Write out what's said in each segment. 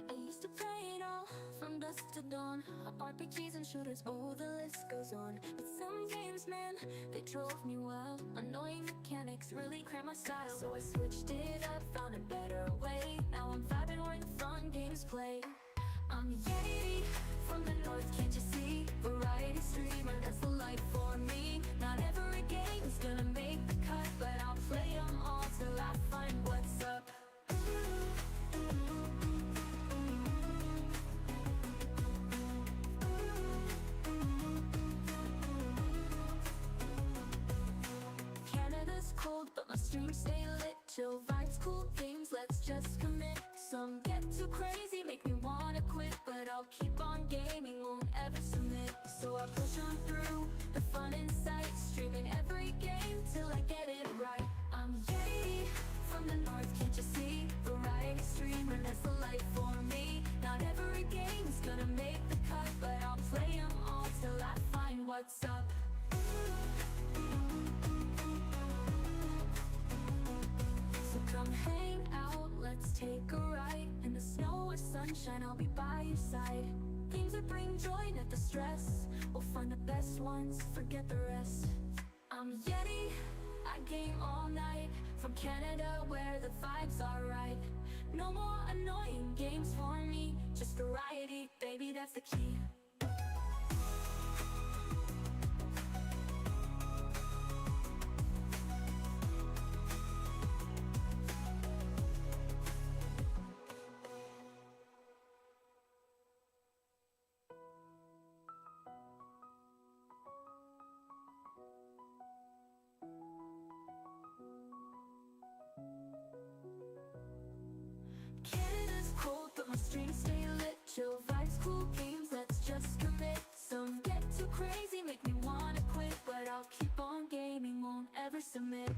I used to play it all, from dusk to dawn. RPGs and shooters, oh the list goes on. But some games, man, they drove me wild. Annoying mechanics really cramp my style. So I switched it up, found a better way. Now I'm vibing where the fun games play. I'm Yeti, from the north, can't you see? Variety streamer, that's the life for me. Not every game's gonna make the cut, but I'll play them all till I find what's up. Canada's cold, but my streams stay lit. Chill vibes, cool games, let's just commit. Some get too crazy, make me wanna quit, but I'll keep on gaming, won't ever submit. So I push on through, the fun in sight, streaming every game till I get it right. I'm Yeti, from the north, can't you see? Variety streamer, that's the life for me. Not every game's gonna make the cut, but I'll play them all till I find what's up. So come hang out, let's take a ride. In the snow or sunshine, I'll be by your side. Games that bring joy, not the stress. We'll find the best ones, forget the rest. I'm Yeti, I game all night. From Canada where the vibes are right. No more annoying games for me, just variety, baby, that's the key. Canada's cold, but my streams stay lit. Chill vibes, cool games, let's just commit. Some get too crazy, make me wanna quit, but I'll keep on gaming, won't ever submit.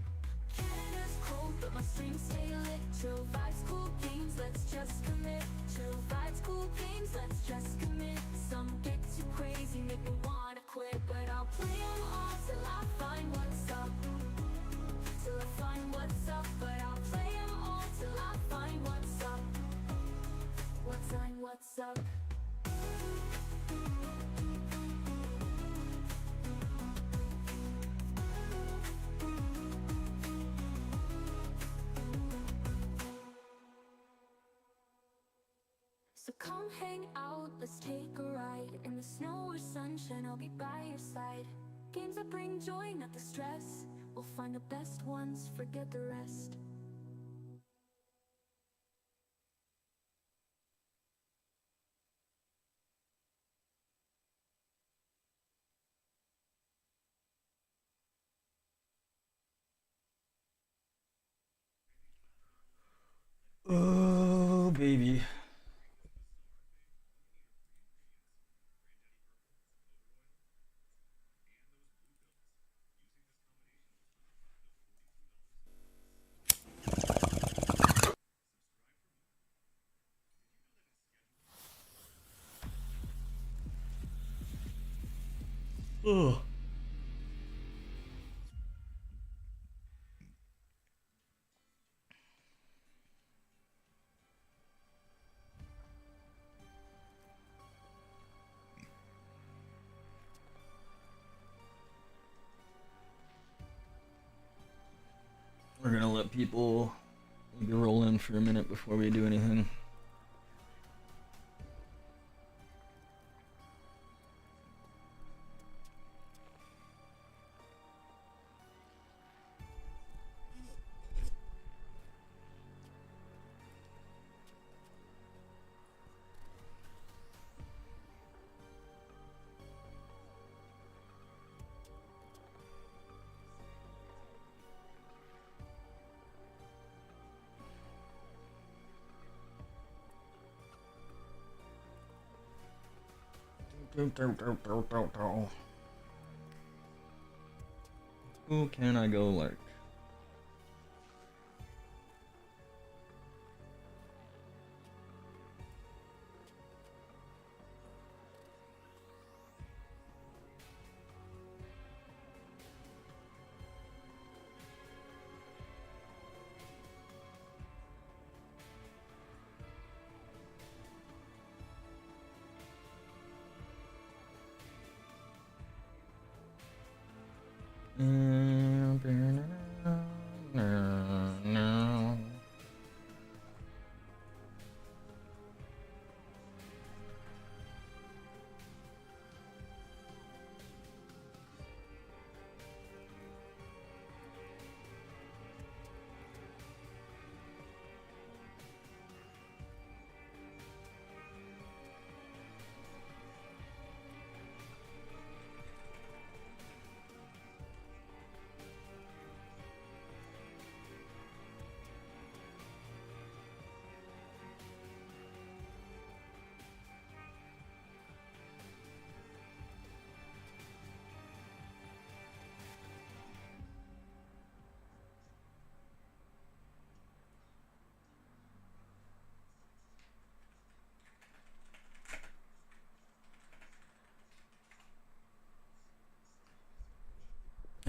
Canada's cold, but my streams stay lit. Chill vibes, cool games, let's just commit. Chill vibes, cool games, let's just commit. Some get too crazy, make me wanna quit, but I'll play them all till I find what's up. Till I find what's up, but I'll play them all till I find what's up. What's up? So come hang out, let's take a ride. In the snow or sunshine, I'll be by your side. Games that bring joy, not the stress. We'll find the best ones, forget the rest. Oh, baby. Oh. We're gonna let people maybe roll in for a minute before we do anything. Who can I go lurk?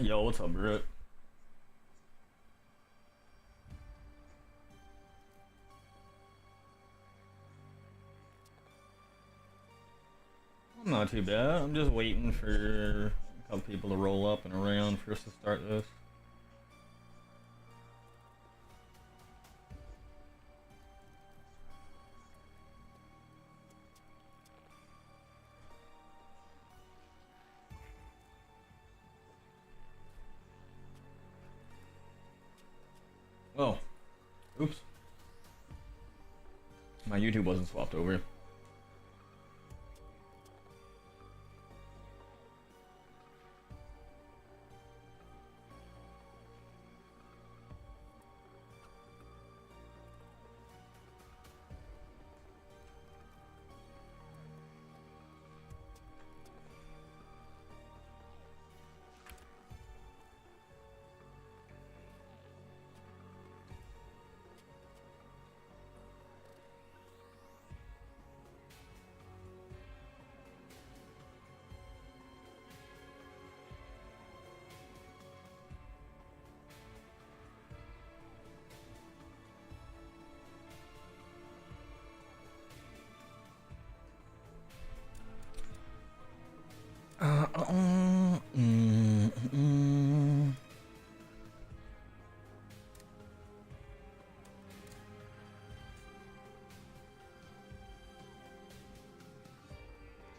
Yo, what's up, Britt? I'm not too bad. I'm just waiting for a couple people to roll up and around for us to start this. Oh, oops. My YouTube wasn't swapped over.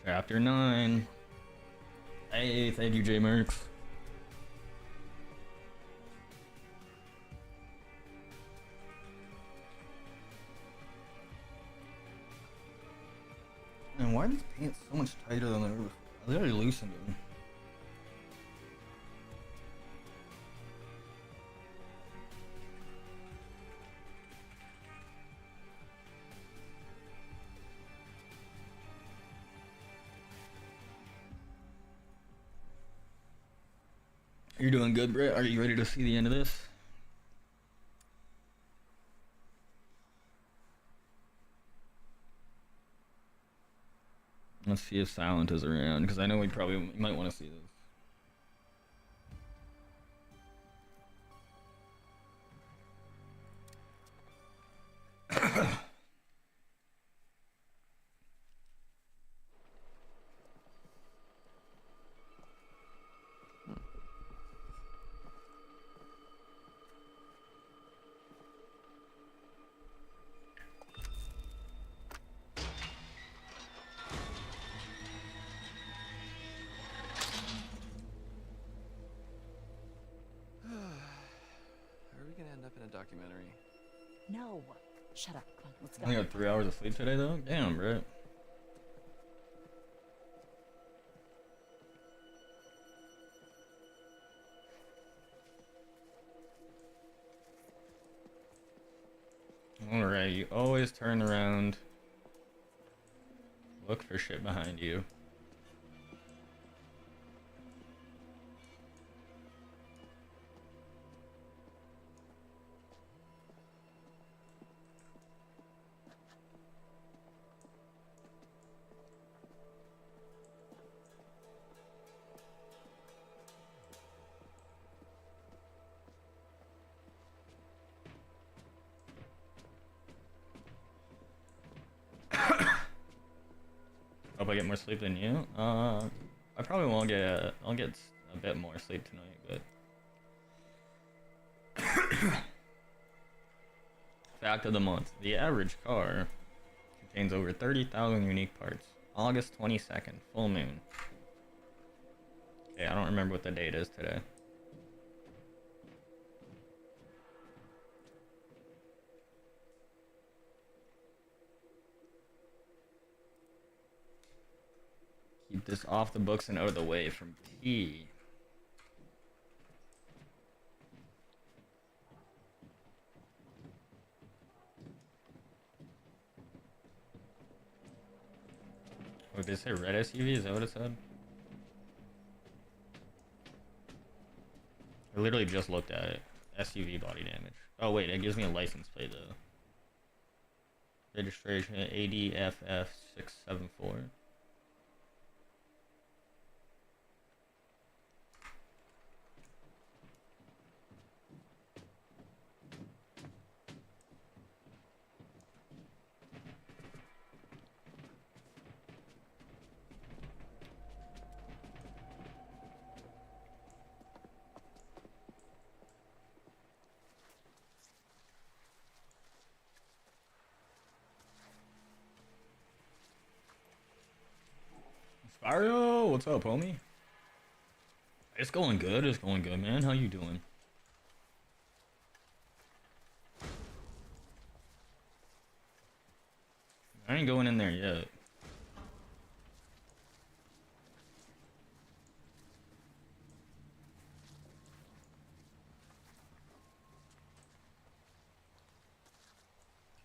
Chapter 9. Hey, thank you, J Mercs. And why are these pants so much tighter than they were before? I literally loosened them. You're doing good, Brett. Are you ready to see the end of this? Let's see if Silent is around, because I know we probably might want to see this. Documentary. No. Shut up. Come on, let's go. I only got 3 hours of sleep today, though. Damn, Brett. Alright, you always turn around. Look for shit behind you. Hope I get more sleep than you. I probably won't get. I'll get a bit more sleep tonight, but. Fact of the month: the average car contains over 30,000 unique parts. August 22nd, full moon. Okay, I don't remember what the date is today. Keep this off the books and out of the way from T. Oh, did it say red SUV? Is that what it said? I literally just looked at it. SUV body damage. Oh wait, it gives me a license plate though. Registration ADFF674. Spyro, what's up, homie? It's going good. It's going good, man. How you doing? I ain't going in there yet.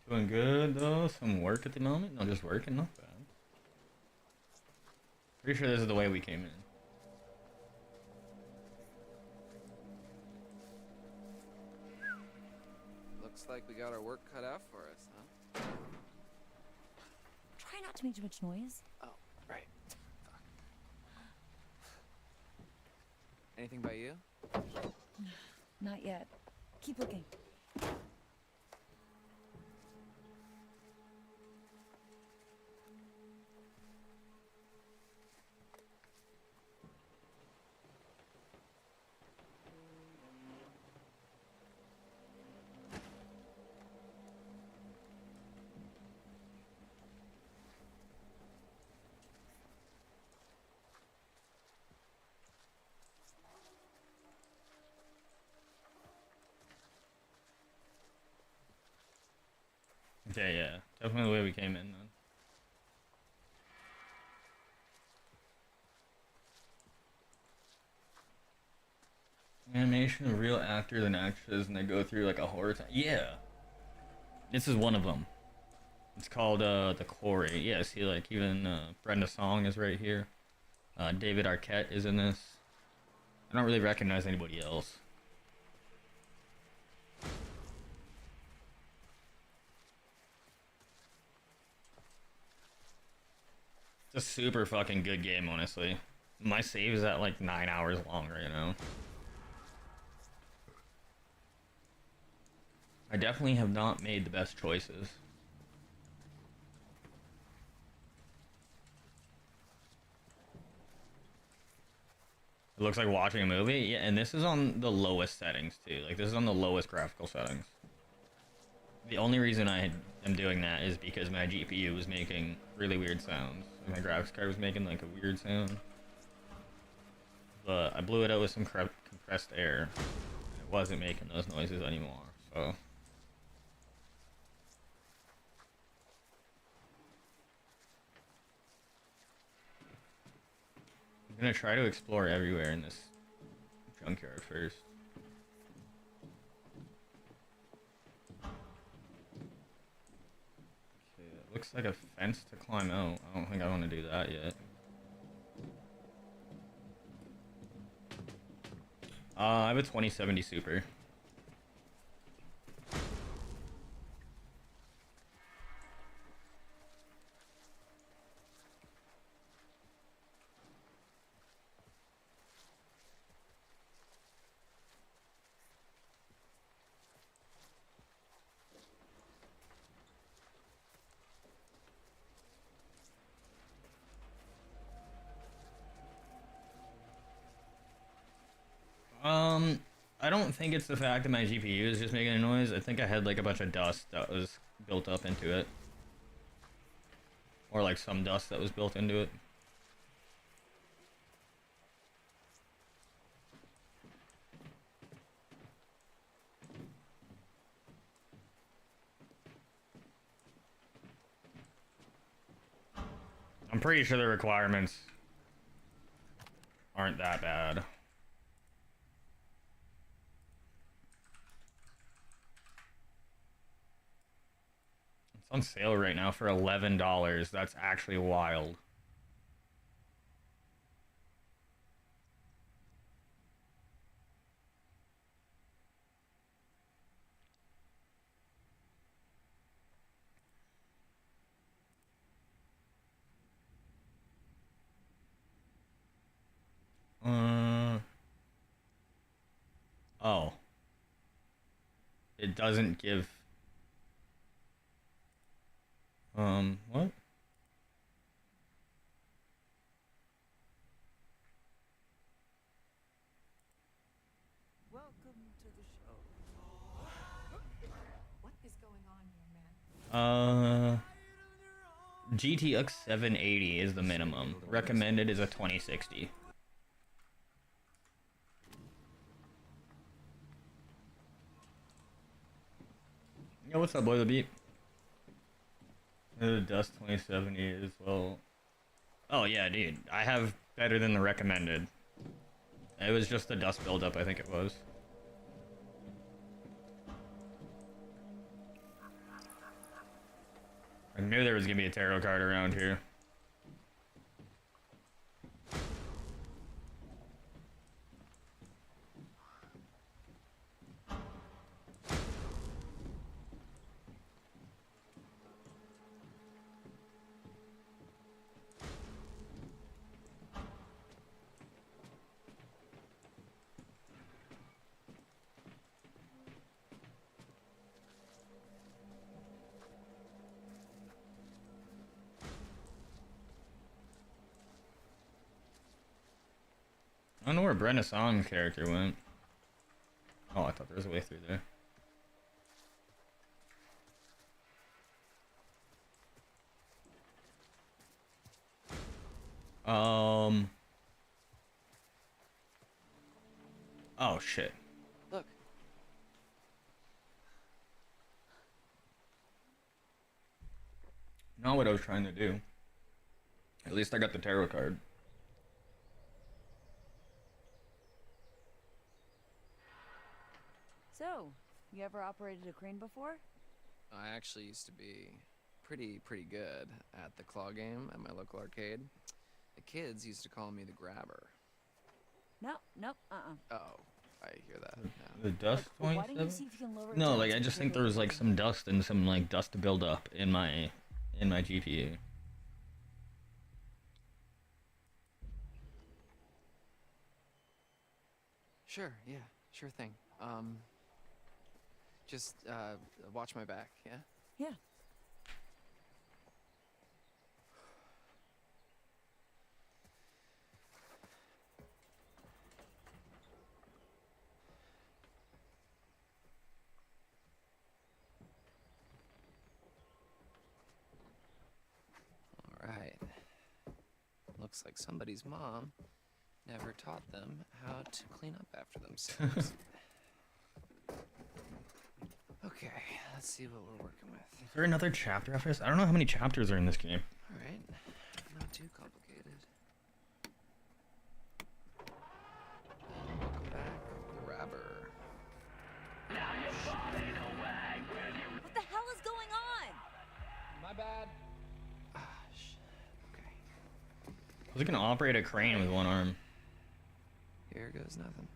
Doing good though. Some work at the moment. No, just working. Not bad. Pretty sure this is the way we came in. Looks like we got our work cut out for us, huh? Try not to make too much noise. Oh, right. Fuck. Anything by you? Not yet. Keep looking. Okay, yeah. Definitely the way we came in then. Animation of real actors and actresses, and they go through like a horror time. Yeah. This is one of them. It's called The Quarry. Yeah, see, like even Brenda Song is right here. David Arquette is in this. I don't really recognize anybody else. It's a super fucking good game, honestly. My save is at like 9 hours long right now. I definitely have not made the best choices. It looks like watching a movie. Yeah, and this is on the lowest settings too. Like this is on the lowest graphical settings. The only reason I am doing that is because my GPU was making really weird sounds. My graphics card was making like a weird sound. But I blew it out with some compressed air. It wasn't making those noises anymore, so. I'm gonna try to explore everywhere in this junkyard first. Okay, it looks like a fence to climb out. I don't think I want to do that yet. I have a 2070 Super. I don't think it's the fact that my GPU is just making a noise. I think I had like a bunch of dust that was built up into it. Or like some dust that was built into it. I'm pretty sure the requirements aren't that bad. It's on sale right now for $11. That's actually wild. Oh. It doesn't give... what? Welcome to the show. What is going on here, man? GTX 780 is the minimum. Recommended is a 2060. Yo, what's up, boy? The beat. The Dust 2070 as well. Oh yeah, dude. I have better than the recommended. It was just the dust buildup, I think it was. I knew there was gonna be a tarot card around here. I don't know where Brenda Song's character went. Oh, I thought there was a way through there. Oh shit. Look. Not what I was trying to do. At least I got the tarot card. So, you ever operated a crane before? I actually used to be pretty good at the claw game at my local arcade. The kids used to call me the grabber. No, nope, Oh, I hear that now. The dust Why don't you 27? see if you can lower it No, down like to I just think bigger there was like version? some dust and some like dust build up in my GPU. Sure, yeah, sure thing. Just watch my back, yeah? Yeah. All right. Looks like somebody's mom never taught them how to clean up after themselves. Okay, let's see what we're working with. Is there another chapter after this? I don't know how many chapters are in this game. All right, not too complicated. Welcome back, grabber. What the hell is going on? My bad. Ah, shit. Okay, I was gonna operate a crane with one arm. here goes nothing.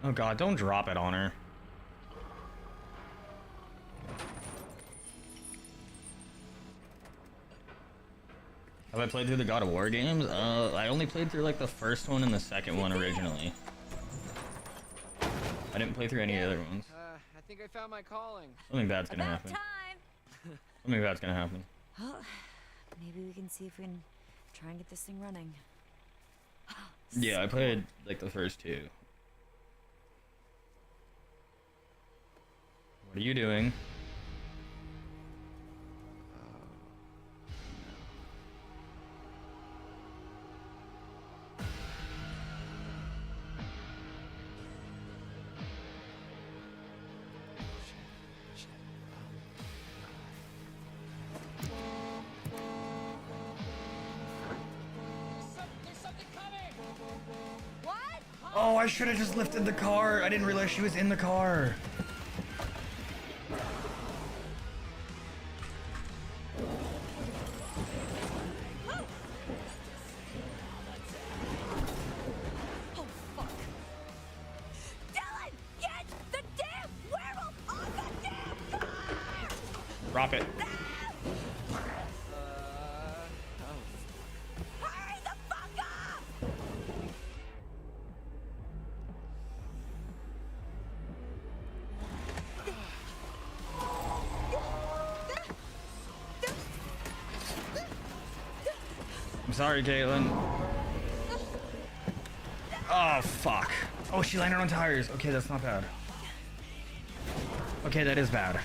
Oh god, don't drop it on her. Have I played through the God of War games? I only played through like the first one and the second one originally. I didn't play through any other ones. I think I found my calling. Something bad's gonna About happen. time! Something bad's gonna happen. Well, maybe we can see if we can try and get this thing running. Yeah, I played like the first two. What are you doing? What? Oh, I should have just lifted the car. I didn't realize she was in the car. Oh, fuck. Dylan, get the damn werewolf on the damn car! Drop it. Hurry the fuck up! I'm sorry, Caitlin. Oh, fuck. Oh, she landed on tires. Okay, that's not bad. Okay, that is bad.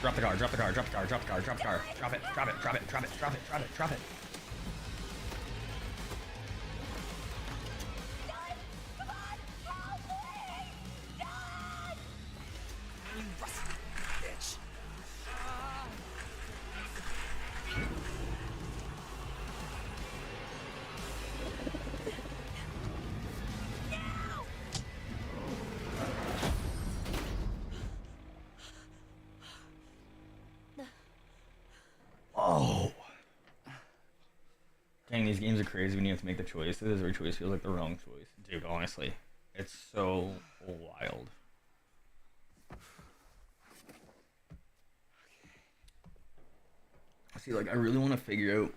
Drop the car, drop the car, drop the car, drop the car, drop the car. Drop it, drop it, drop it, drop it, drop it, drop it, drop it. Come on! Help me! Dad! You rusty bitch. Oh. Dang, these games are crazy when you have to make the choices. Every choice feels like the wrong choice. Dude, honestly. It's so wild. See, like, I really want to figure out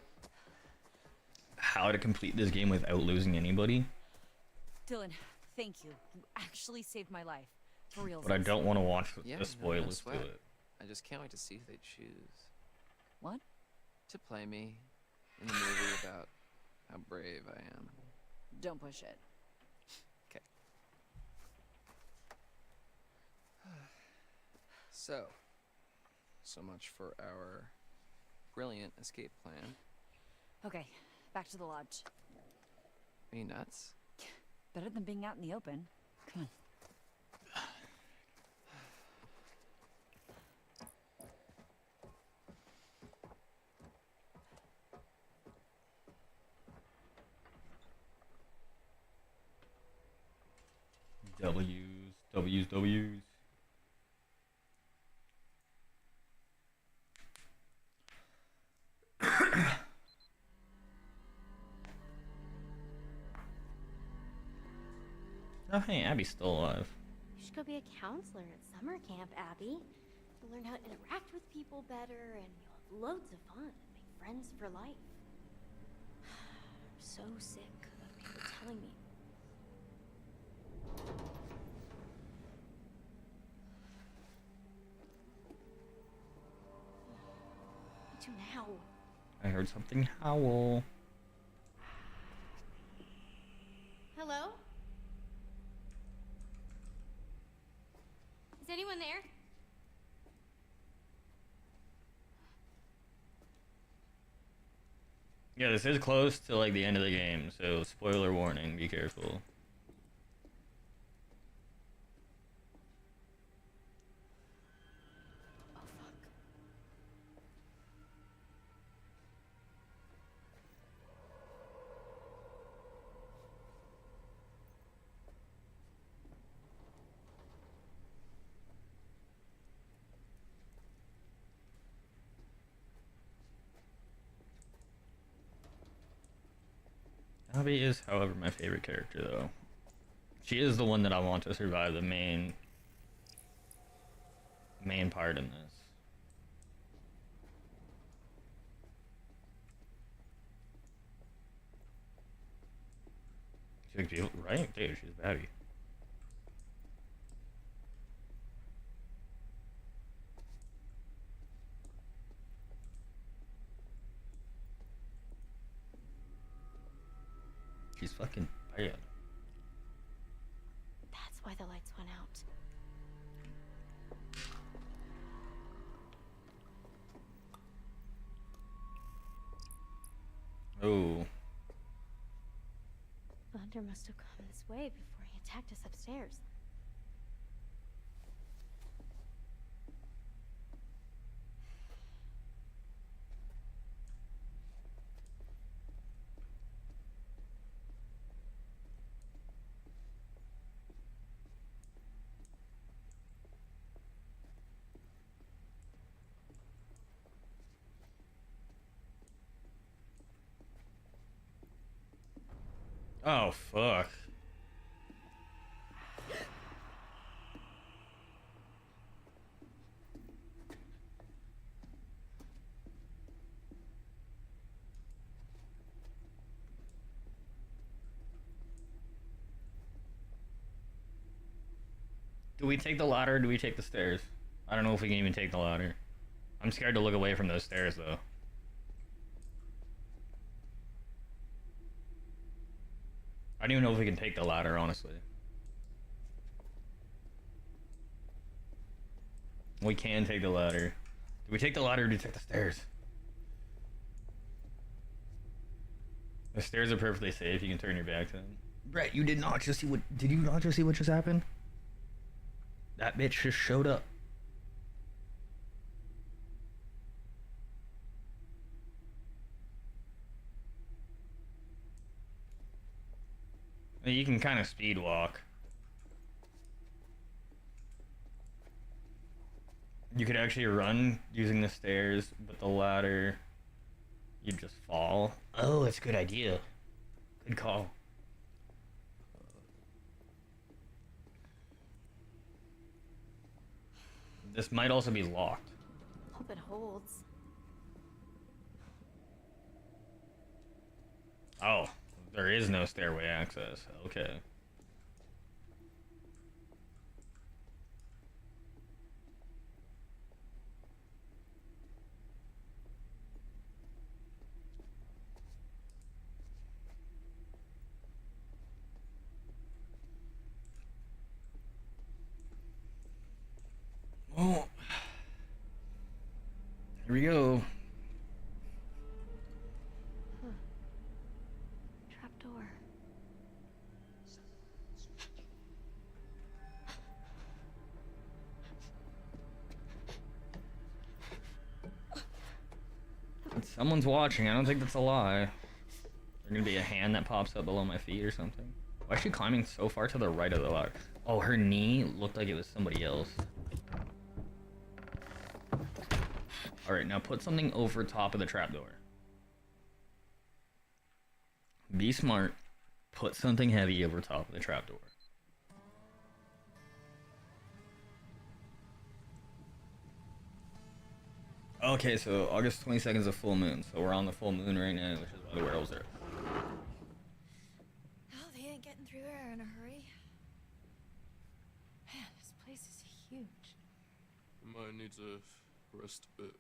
how to complete this game without losing anybody. Dylan, thank you. You actually saved my life. For real. But I don't want to watch Yeah, the no spoilers to sweat. it. I just can't wait to see who they choose What? to play me in the movie about how brave I am. Don't push it. Okay. So much for our brilliant escape plan. Okay, back to the lodge. Are you nuts? Better than being out in the open. Come on. W's. Oh, hey, Abby's still alive. You should go be a counselor at summer camp, Abby. You'll learn how to interact with people better, and you'll have loads of fun and make friends for life. I'm so sick of people telling me. What do now? I heard something howl. Hello? Is anyone there? Yeah, this is close to like the end of the game, so spoiler warning, be careful. Oh, fuck. Abby is, however, my favorite character, though. She is the one that I want to survive the main part in this. She's like, right? Dude, she's Abby. She's fucking bad. That's why the lights went out. Oh. Thunder must have come this way before he attacked us upstairs. Oh, fuck. Do we take the ladder or do we take the stairs? I don't know if we can even take the ladder. I'm scared to look away from those stairs, though. I don't even know if we can take the ladder, honestly. We can take the ladder. Do we take the ladder or do we take the stairs? The stairs are perfectly safe. You can turn your back to them. Brett, you did not just see what... Did you not just see what just happened? That bitch just showed up. You can kind of speed walk. You could actually run using the stairs, but the ladder, you'd just fall. Oh, that's a good idea. Good call. This might also be locked. Hope it holds. Oh, there is no stairway access. Okay. Oh. Here we go. Trapdoor. Someone's watching. I don't think that's a lie. There's gonna be a hand that pops up below my feet or something. Why is she climbing so far to the right of the ladder? Oh, her knee looked like it was somebody else. Alright, now put something over top of the trapdoor. Be smart. Put something heavy over top of the trapdoor. Okay, so August 22nd is a full moon, so we're on the full moon right now, which is why the werewolves are. Oh, they ain't getting through there in a hurry. Man, this place is huge. I might need to rest a bit.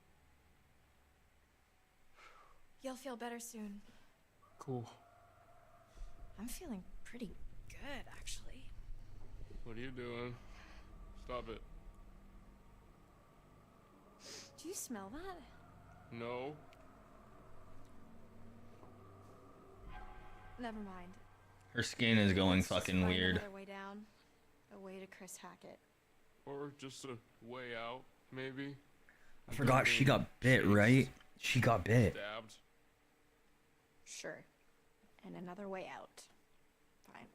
You'll feel better soon. Cool. I'm feeling pretty good, actually. What are you doing? Stop it. Do you smell that? No. Never mind. Her skin is going Let's just fucking find weird. Another way down. A way to Chris Hackett. Or just a way out, maybe. I forgot she got bit, right? She got bit. Stabbed. Sure. And another way out. Fine.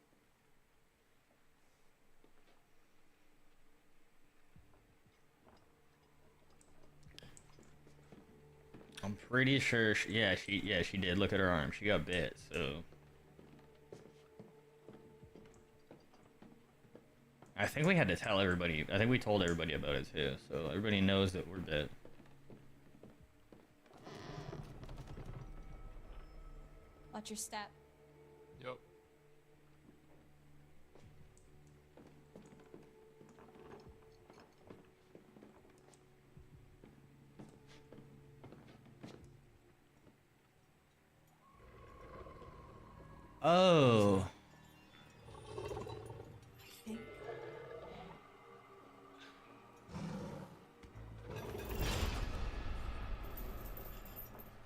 I'm pretty sure she did. Look at her arm. She got bit, so I think we had to tell everybody. I think we told everybody about it too, so everybody knows that we're bit. Watch your step. Yep. Oh.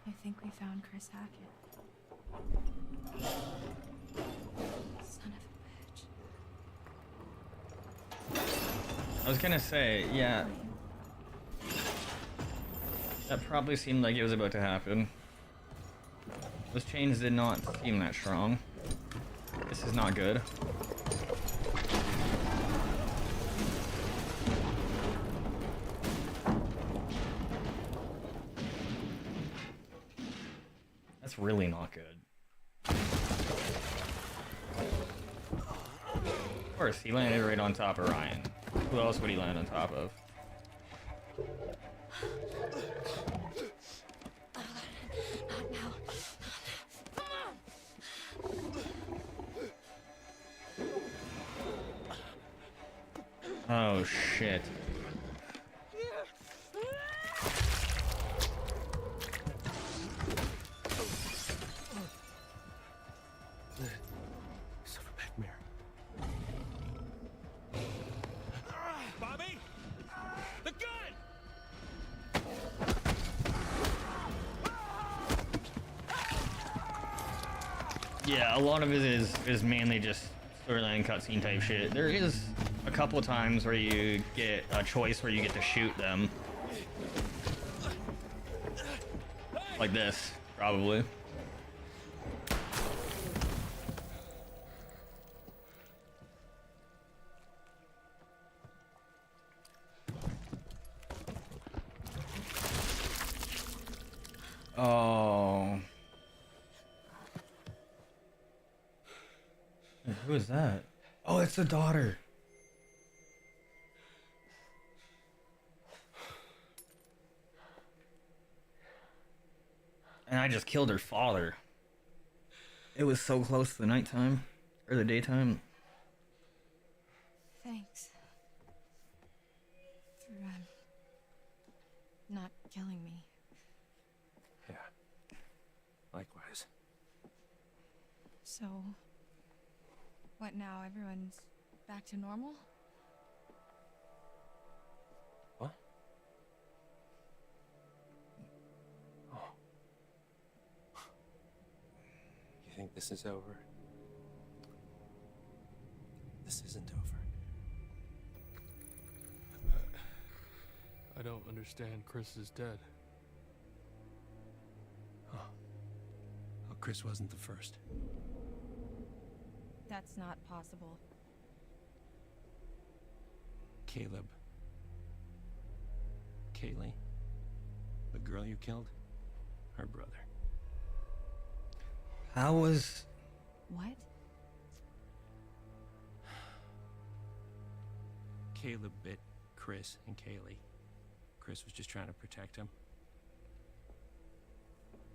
I think we found Chris Hackett. Son of a bitch. I was gonna say, yeah. That probably seemed like it was about to happen. Those chains did not seem that strong. This is not good. That's really not good. Of course, he landed right on top of Ryan. Who else would he land on top of? Not now. Oh shit. So Yeah, a lot of it is mainly just storyline cutscene type shit. There is a couple times where you get a choice where you get to shoot them. Like this, probably. Oh. Who is that? Oh, it's the daughter. And I just killed her father. It was so close to the nighttime. Or the daytime. Thanks. For, not killing me. Yeah. Likewise. So... what now? Everyone's back to normal? What? Oh. You think this is over? This isn't over. I don't understand. Chris is dead. Oh, Chris wasn't the first. That's not possible. Caleb. Kaylee. The girl you killed. Her brother. How was... What? Caleb bit Chris and Kaylee. Chris was just trying to protect him.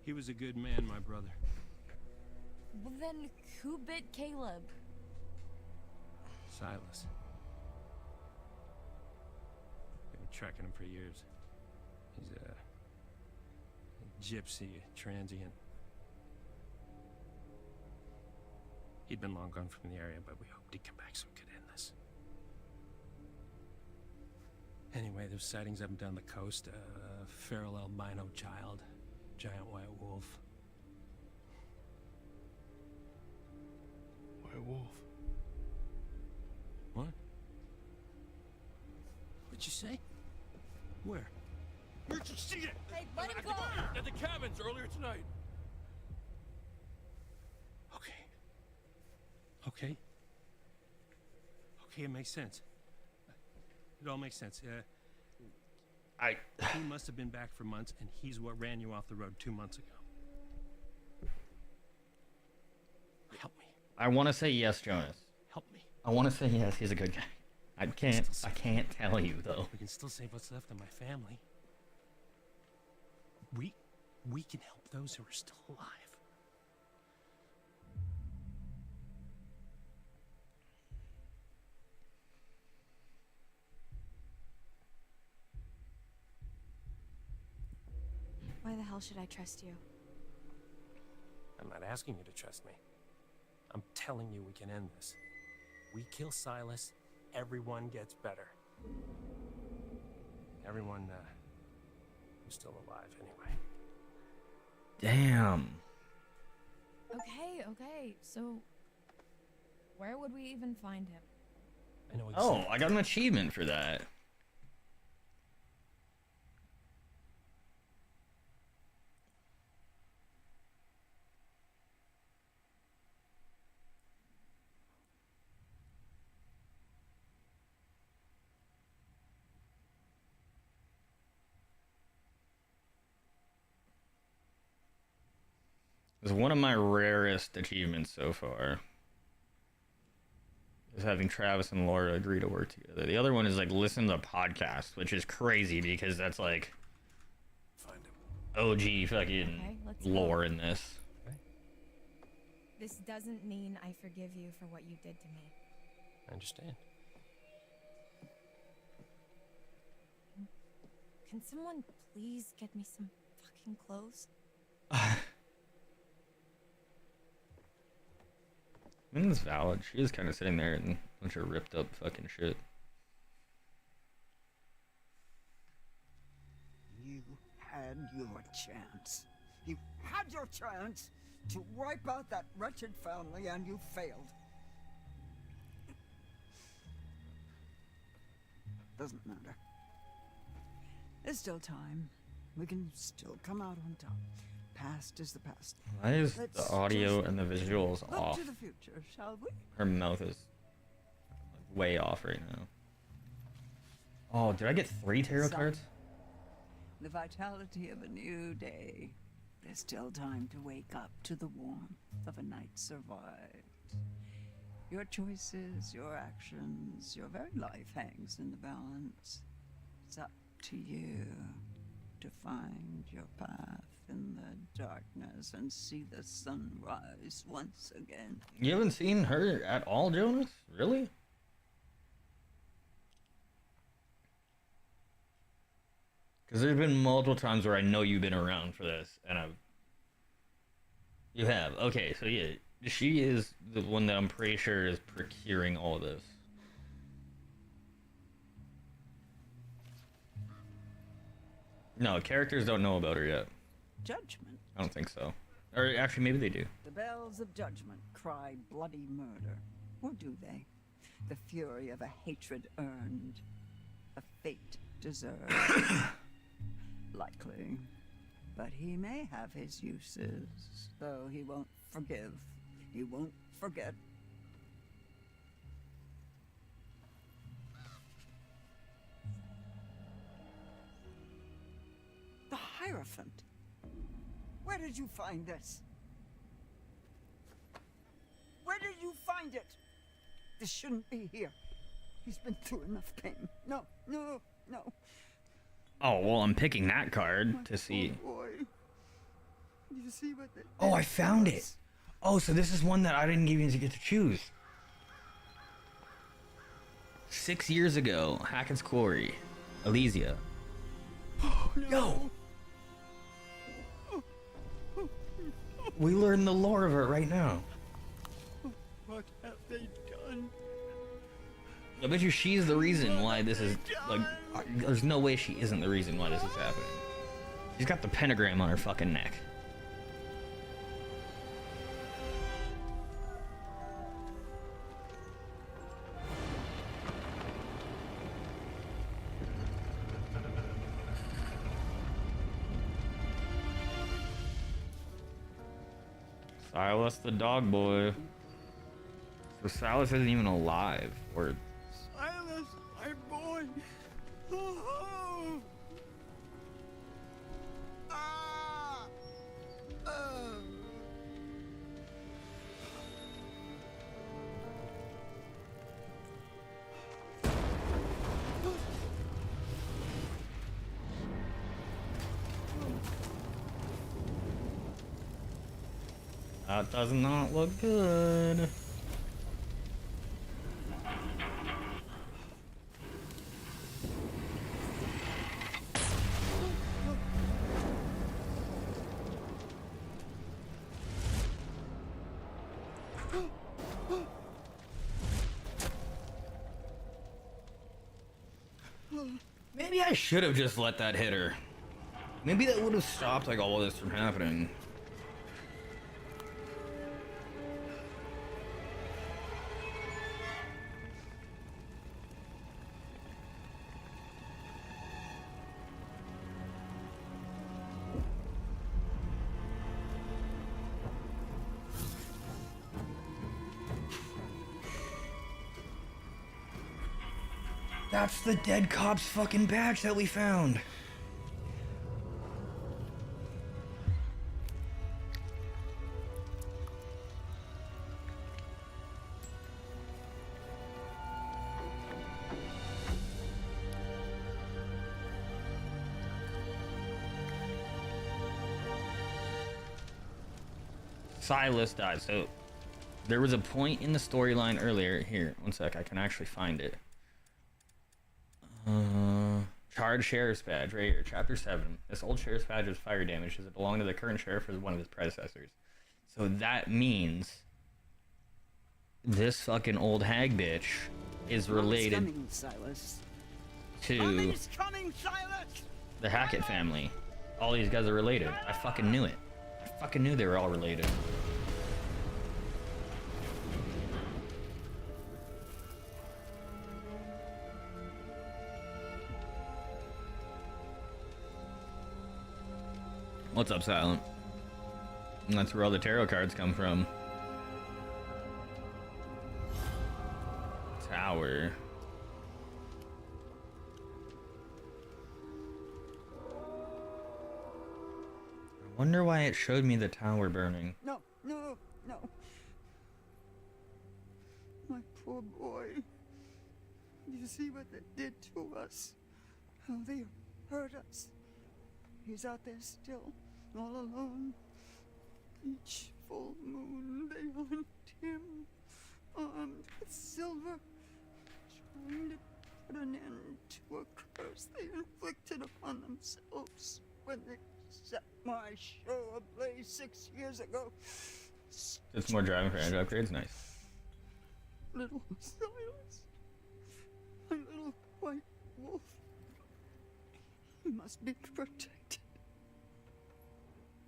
He was a good man, my brother. Well then, who bit Caleb? Silas. Been tracking him for years. He's a gypsy, a transient. He'd been long gone from the area, but we hoped he'd come back so we could end this. Anyway, there's sightings up and down the coast. A feral albino child, giant white wolf. White wolf. What? What'd you say? Where? Where'd you see it? Hey, let him go! At the cabins earlier tonight. Okay. Okay, it makes sense. It all makes sense. He must have been back for months, and he's what ran you off the road 2 months ago. Help me. I want to say yes, Jonas. Help me. I want to say yes, he's a good guy. I can't tell you, though. We can still save what's left of my family. We can help those who are still alive. Why the hell should I trust you? I'm not asking you to trust me. I'm telling you we can end this. We kill Silas, everyone gets better. Everyone, who's still alive anyway. Damn. Okay, so... where would we even find him? I know Oh, exactly. I got an achievement for that. It's one of my rarest achievements so far. Is having Travis and Laura agree to work together. The other one is like listen to the podcast, which is crazy because that's like Find him. OG fucking Okay, let's lore go. in this. This doesn't mean I forgive you for what you did to me. I understand. Can someone please get me some fucking clothes? I mean, it's valid. She is kind of sitting there in a bunch of ripped up fucking shit. You had your chance. You had your chance. to wipe out that wretched family, and you failed. Doesn't matter. There's still time. We can still come out on top. Past is the past. Why is Let's the audio just and the visuals look off? to the future, shall we? Her mouth is like, way off right now. Oh, did I get 3 tarot Son. cards? The vitality of a new day. There's still time to wake up to the warmth of a night survived. Your choices, your actions, your very life hangs in the balance. It's up to you to find your path in the darkness and see the sun rise once again. You haven't seen her at all, Jonas? Really? Because there's been multiple times where I know you've been around for this, and I've... You have. Okay, so yeah, she is the one that I'm pretty sure is procuring all this. No, characters don't know about her yet. Judgment. I don't think so. Or actually, maybe they do. The bells of judgment cry bloody murder. Or do they? The fury of a hatred earned. A fate deserved. Likely. But he may have his uses, though he won't forgive. He won't forget. The Hierophant. Where did you find this? Where did you find it? This shouldn't be here. He's been through enough pain. No, no, no. Oh, well, I'm picking that card to see. Oh boy. You see what the Oh, I found it. Oh, so this is one that I didn't even get to choose. 6 years ago, Hackett's Quarry, Elysia. Oh, no. Yo! We learned the lore of it right now. What have they done? I bet you she's the reason why this is, like, there's no way she isn't the reason why this is happening. She's got the pentagram on her fucking neck. Silas the dog boy. So Silas isn't even alive, or... Silas, my boy. Oh. Ah. That does not look good. Maybe I should have just let that hit her. Maybe that would have stopped like all of this from happening. That's the dead cop's fucking badge that we found. Silas died. So there was a point in the storyline earlier. Here, one sec. I can actually find it. Charged Sheriff's Badge, right here, Chapter 7. This old Sheriff's Badge was fire damage. Does it belong to the current Sheriff or one of his predecessors? So that means this fucking old hag bitch is related Coming, Silas. to Mommy's coming, Silas. the Hackett family. All these guys are related. I fucking knew it. I fucking knew they were all related. What's up, Silent? And that's where all the tarot cards come from. Tower. I wonder why it showed me the tower burning. No, no, no. My poor boy. You see what they did to us? How they hurt us. He's out there still, all alone. Each full moon they hunt him, armed with silver, trying to put an end to a curse they inflicted upon themselves when they set my show ablaze 6 years ago. It's more driving for engine upgrades, nice. Little Silas, my little white wolf, you must be protected.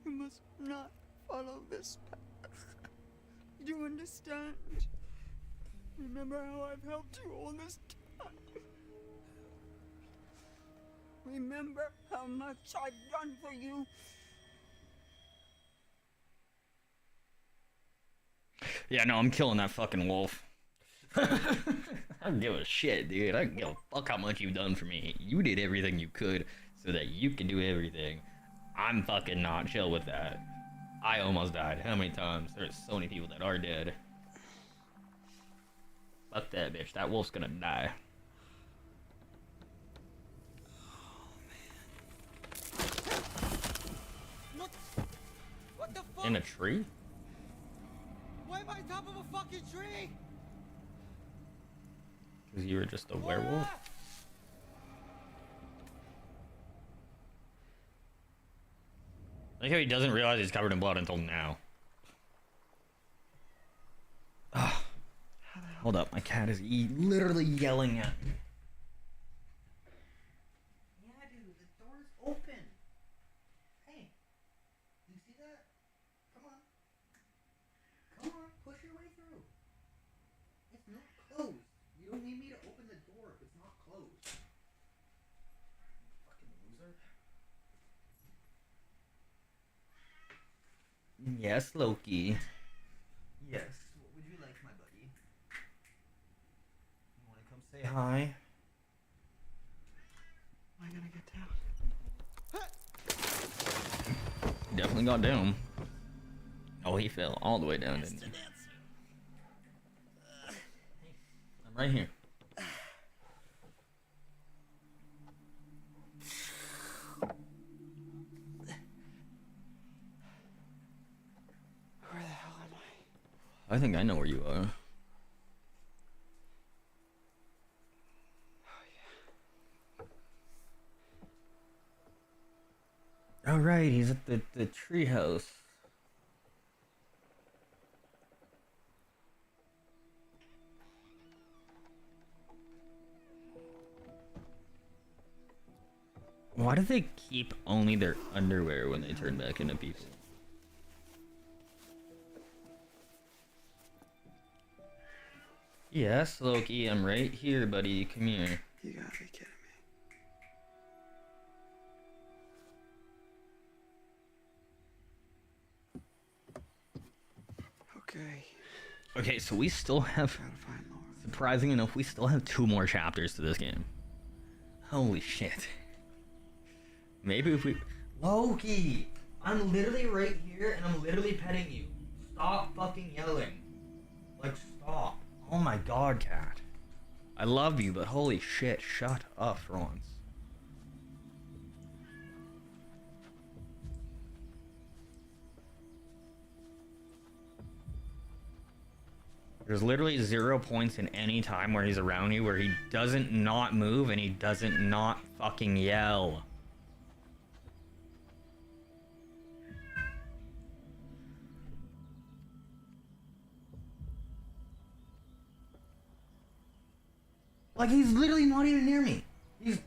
You must not follow this path. Do you understand? Remember how I've helped you all this time. Remember how much I've done for you. Yeah, no, I'm killing that fucking wolf. I don't give a shit, dude. I don't give a fuck how much you've done for me. You did everything you could so that you can do everything. I'm fucking not chill with that. I almost died. How many times? There's so many people that are dead. Fuck that bitch. That wolf's gonna die. What the fuck? In a tree? Why am I on top of a fucking tree? Because you were just a werewolf? I like how he doesn't realize he's covered in blood until now. Ugh. Hold up, my cat is literally yelling at me. Yeah, dude, the door's open. Hey, you see that? Come on. Come on, push your way through. It's not closed. You don't need me to open the door if it's not closed. Fucking loser. Yes, Loki. Yes, what would you like, my buddy? You wanna come say hi? Am I gonna get down? Definitely got down. Oh, he fell all the way down, didn't he? I'm right here. Where the hell am I? I think I know where you are. Oh right, he's at the treehouse. Why do they keep only their underwear when they turn back into people? Yes, Loki, I'm right here, buddy. Come here. You gotta be kidding me. Okay, Okay, so we still have, gotta find Laura. surprising enough, we still have 2 more chapters to this game. Holy shit. Maybe if we... Loki! I'm literally right here and I'm literally petting you. Stop fucking yelling. Like, stop. Oh my god, cat. I love you, but holy shit, shut up for once. There's literally 0 points in any time where he's around you where he doesn't not move and he doesn't not fucking yell. Like, he's literally not even near me. He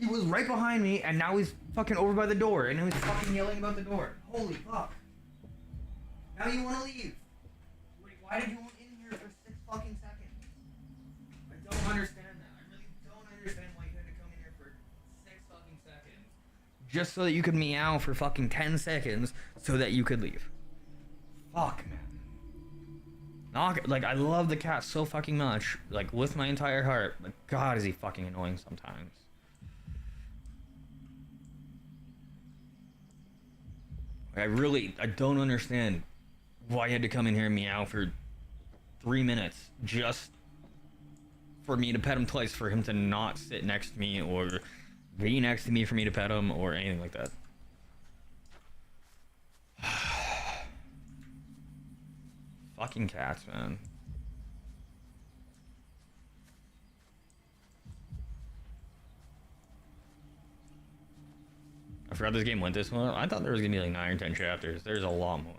was right behind me and now he's fucking over by the door and he's fucking yelling about the door. Holy fuck. Now you want to leave. Wait, why did you want in here for 6 fucking seconds? I don't understand that. I really don't understand why you had to come in here for 6 fucking seconds. Just so that you could meow for fucking 10 seconds so that you could leave. Fuck, man. Like, I love the cat so fucking much, like, with my entire heart, but God, is he fucking annoying sometimes. I don't understand why you had to come in here and meow for 3 minutes just for me to pet him twice, for him to not sit next to me or be next to me for me to pet him or anything like that. Fucking cats, man. I forgot this game went this long. I thought there was gonna be like 9 or 10 chapters. There's a lot more.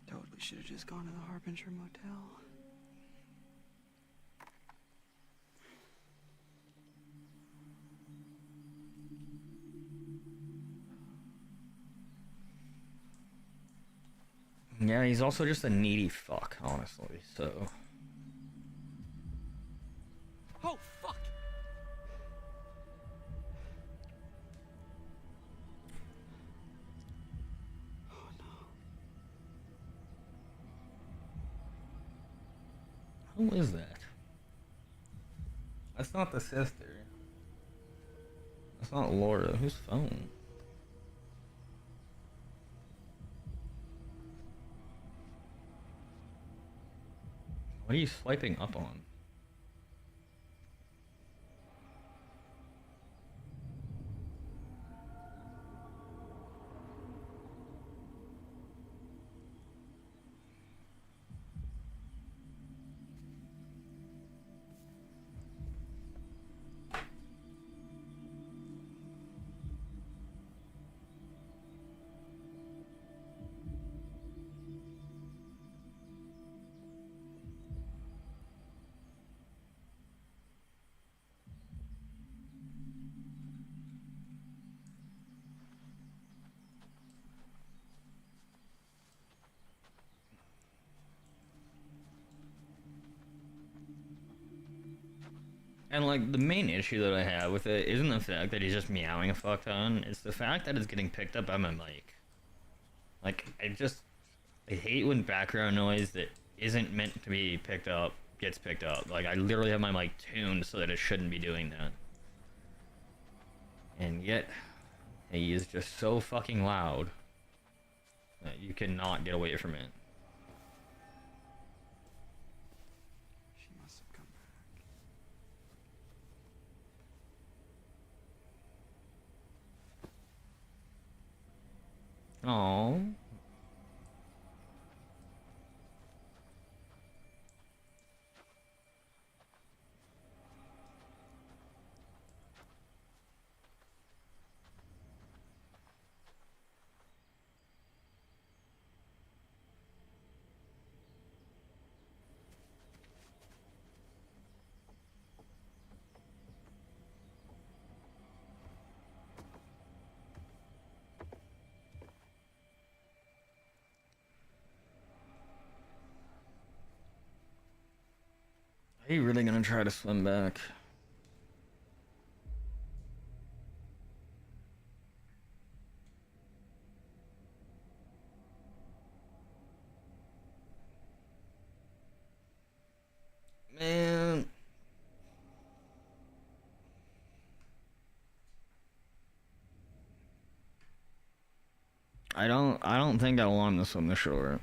Totally should have just gone to the Harbinger Motel. Yeah, he's also just a needy fuck, honestly, so... Oh, fuck! Oh, no. Who is that? That's not the sister. That's not Laura. Whose phone? What are you swiping up on? And like the main issue that I have with it isn't the fact that he's just meowing a fuck ton, it's the fact that it's getting picked up by my mic. Like, I hate when background noise that isn't meant to be picked up gets picked up. Like, I literally have my mic tuned so that it shouldn't be doing that. And yet, he is just so fucking loud that you cannot get away from it. She must have come back. Aww. Are you really gonna try to swim back? Man. I don't think I want him to swim the shore.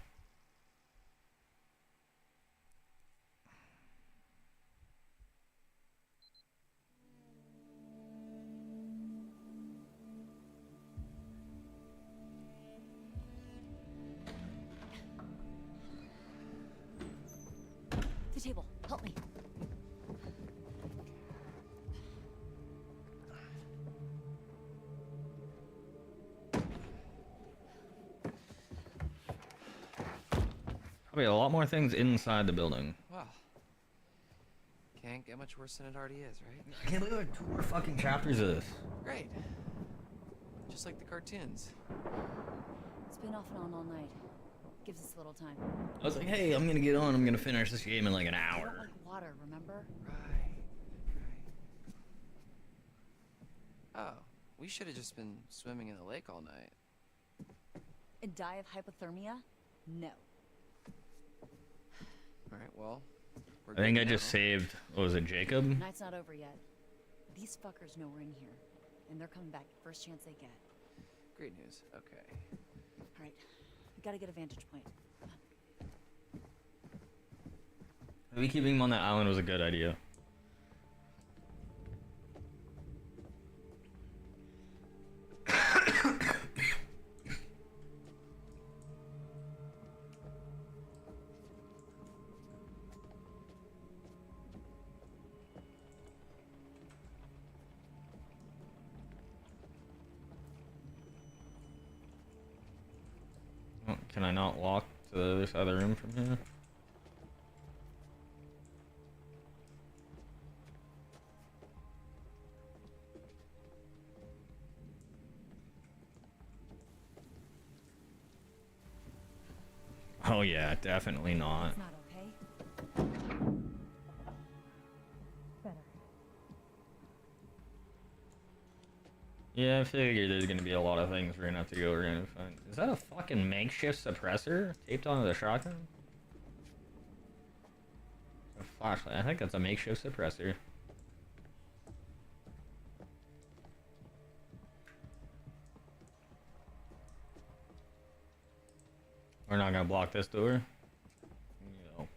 The table, help me. Probably a lot more things inside the building. Well, can't can't get much worse than it already is, right? I can't believe there are 2 more fucking chapters of this. Great. Just like the cartoons. It's been off and on all night. Gives us a little time. I was like, hey, I'm gonna get on. I'm gonna finish this game in like an I don't hour. like water, remember? Right. Oh, we should have just been swimming in the lake all night. And die of hypothermia? No. All right, well, we're I think good I just now. saved, what was it, Jacob? Night's not over yet. These fuckers know we're in here. And they're coming back first chance they get. Great news. Okay. Alright. We gotta get a vantage point. Maybe keeping him on that island was a good idea. Oh, can I not walk to the other side of the room from here? Oh yeah, definitely not. It's not okay. Better. Yeah, I figured there's gonna be a lot of things we're gonna have to go around and find. Is that a fucking makeshift suppressor taped onto the shotgun? A flashlight. I think that's a makeshift suppressor. We're not gonna block this door. No.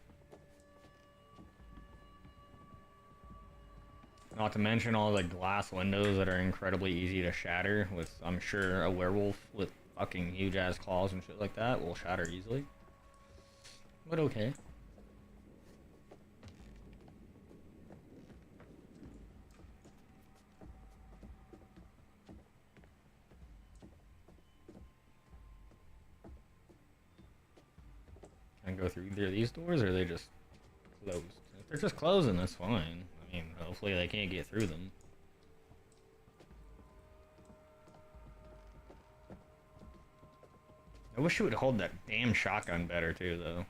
Not to mention all the glass windows that are incredibly easy to shatter with, I'm sure, a werewolf with fucking huge ass claws and shit like that will shatter easily. But okay. Can I go through either of these doors, or are they just closed? If they're just closing, that's fine. I mean, hopefully they can't get through them. I wish it would hold that damn shotgun better too, though.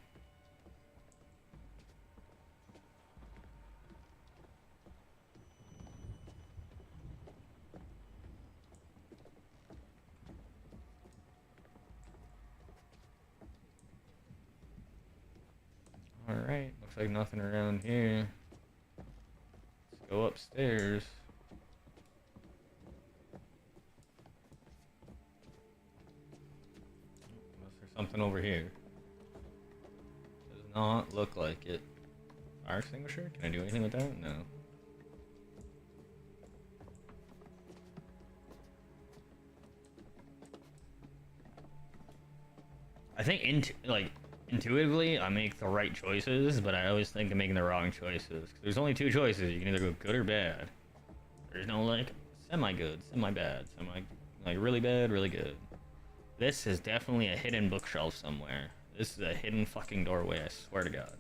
Alright, looks like nothing around here. Let's go upstairs. Unless there's something over here. Does not look like it. Fire extinguisher? Can I do anything with that? No. I think intuitively I make the right choices, but I always think I'm making the wrong choices. 'Cause there's only 2 choices. You can either go good or bad. There's no like semi-good, semi-bad, like really bad, really good. This is definitely a hidden bookshelf somewhere. This is a hidden fucking doorway, I swear to God.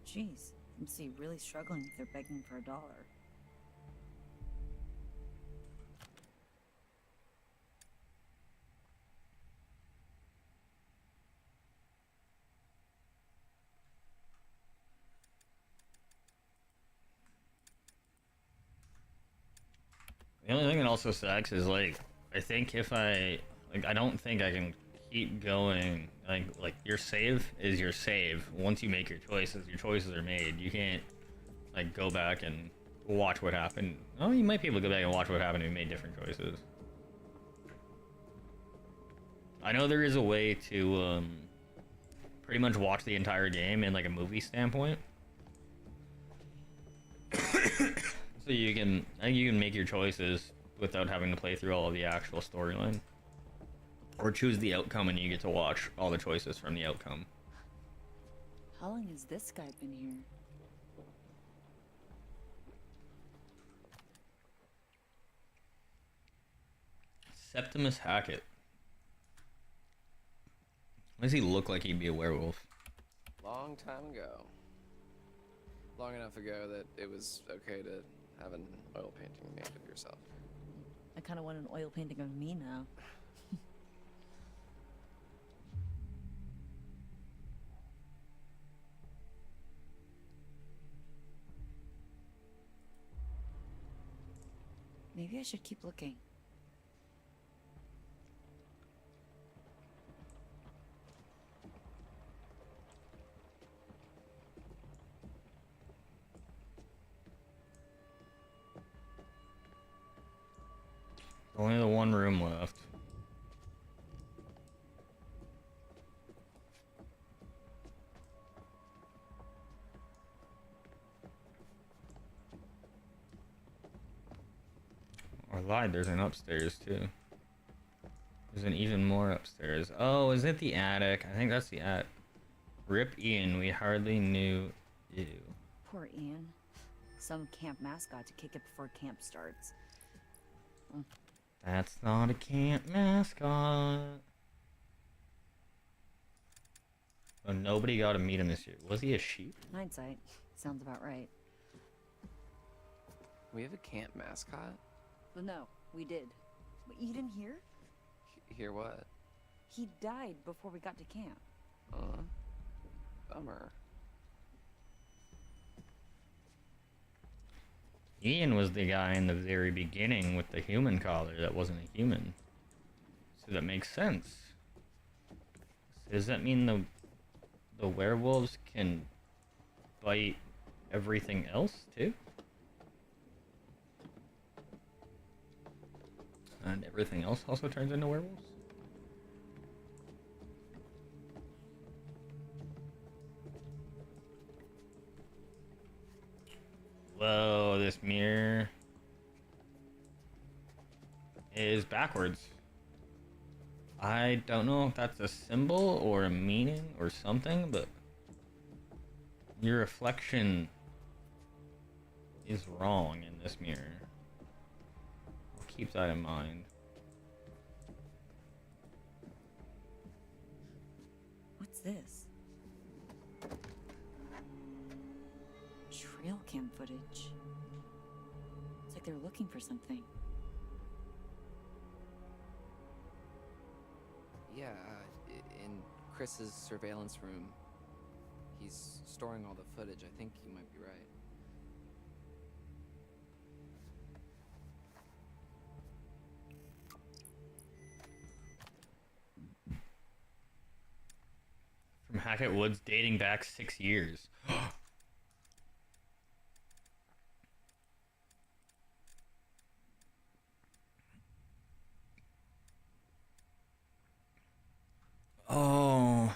Jeez, you see, really struggling if they're begging for $1. The only thing that also sucks is like I think if I don't think I can keep going. Like your save is your save. Once you make your choices are made. You can't like go back and watch what happened. Oh, you might be able to go back and watch what happened if you made different choices. I know there is a way to pretty much watch the entire game in like a movie standpoint. So you can, I think you can make your choices without having to play through all of the actual storyline. Or choose the outcome and you get to watch all the choices from the outcome. How long has this guy been here? Septimus Hackett. Why does he look like he'd be a werewolf? Long time ago. Long enough ago that it was okay to have an oil painting made of yourself. I kind of want an oil painting of me now. Maybe I should keep looking. Only the one room left. I lied, there's an upstairs too. There's an even more upstairs. Oh, is it the attic? I think that's the attic. Rip Ian, we hardly knew you. Poor Ian. Some camp mascot to kick it before camp starts. That's not a camp mascot. Oh, nobody got to meet him this year. Was he a sheep? Hindsight. Sounds about right. We have a camp mascot? Well, no, we did. But you didn't hear? Hear what? He died before we got to camp. Bummer. Ian was the guy in the very beginning with the human collar that wasn't a human. So that makes sense. So does that mean the werewolves can bite everything else too? And everything else also turns into werewolves? Whoa, this mirror is backwards. I don't know if that's a symbol or a meaning or something, but your reflection is wrong in this mirror. I'll keep that in mind. What's this? Trail cam footage. It's like they're looking for something. Yeah, in Chris's surveillance room. He's storing all the footage. I think you might be right. From Hackett Woods dating back 6 years. Oh,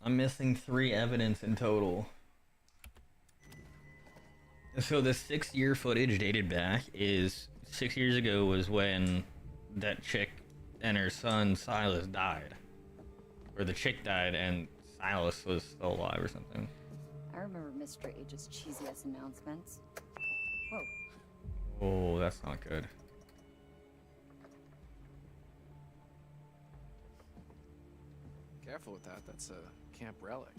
I'm missing 3 evidence in total. So the 6-year footage dated back is 6 years ago was when that chick and her son Silas died. Or the chick died and Silas was still alive or something. I remember Mr. H's cheesy ass announcements. Whoa. Oh, that's not good. Careful with that. That's a camp relic.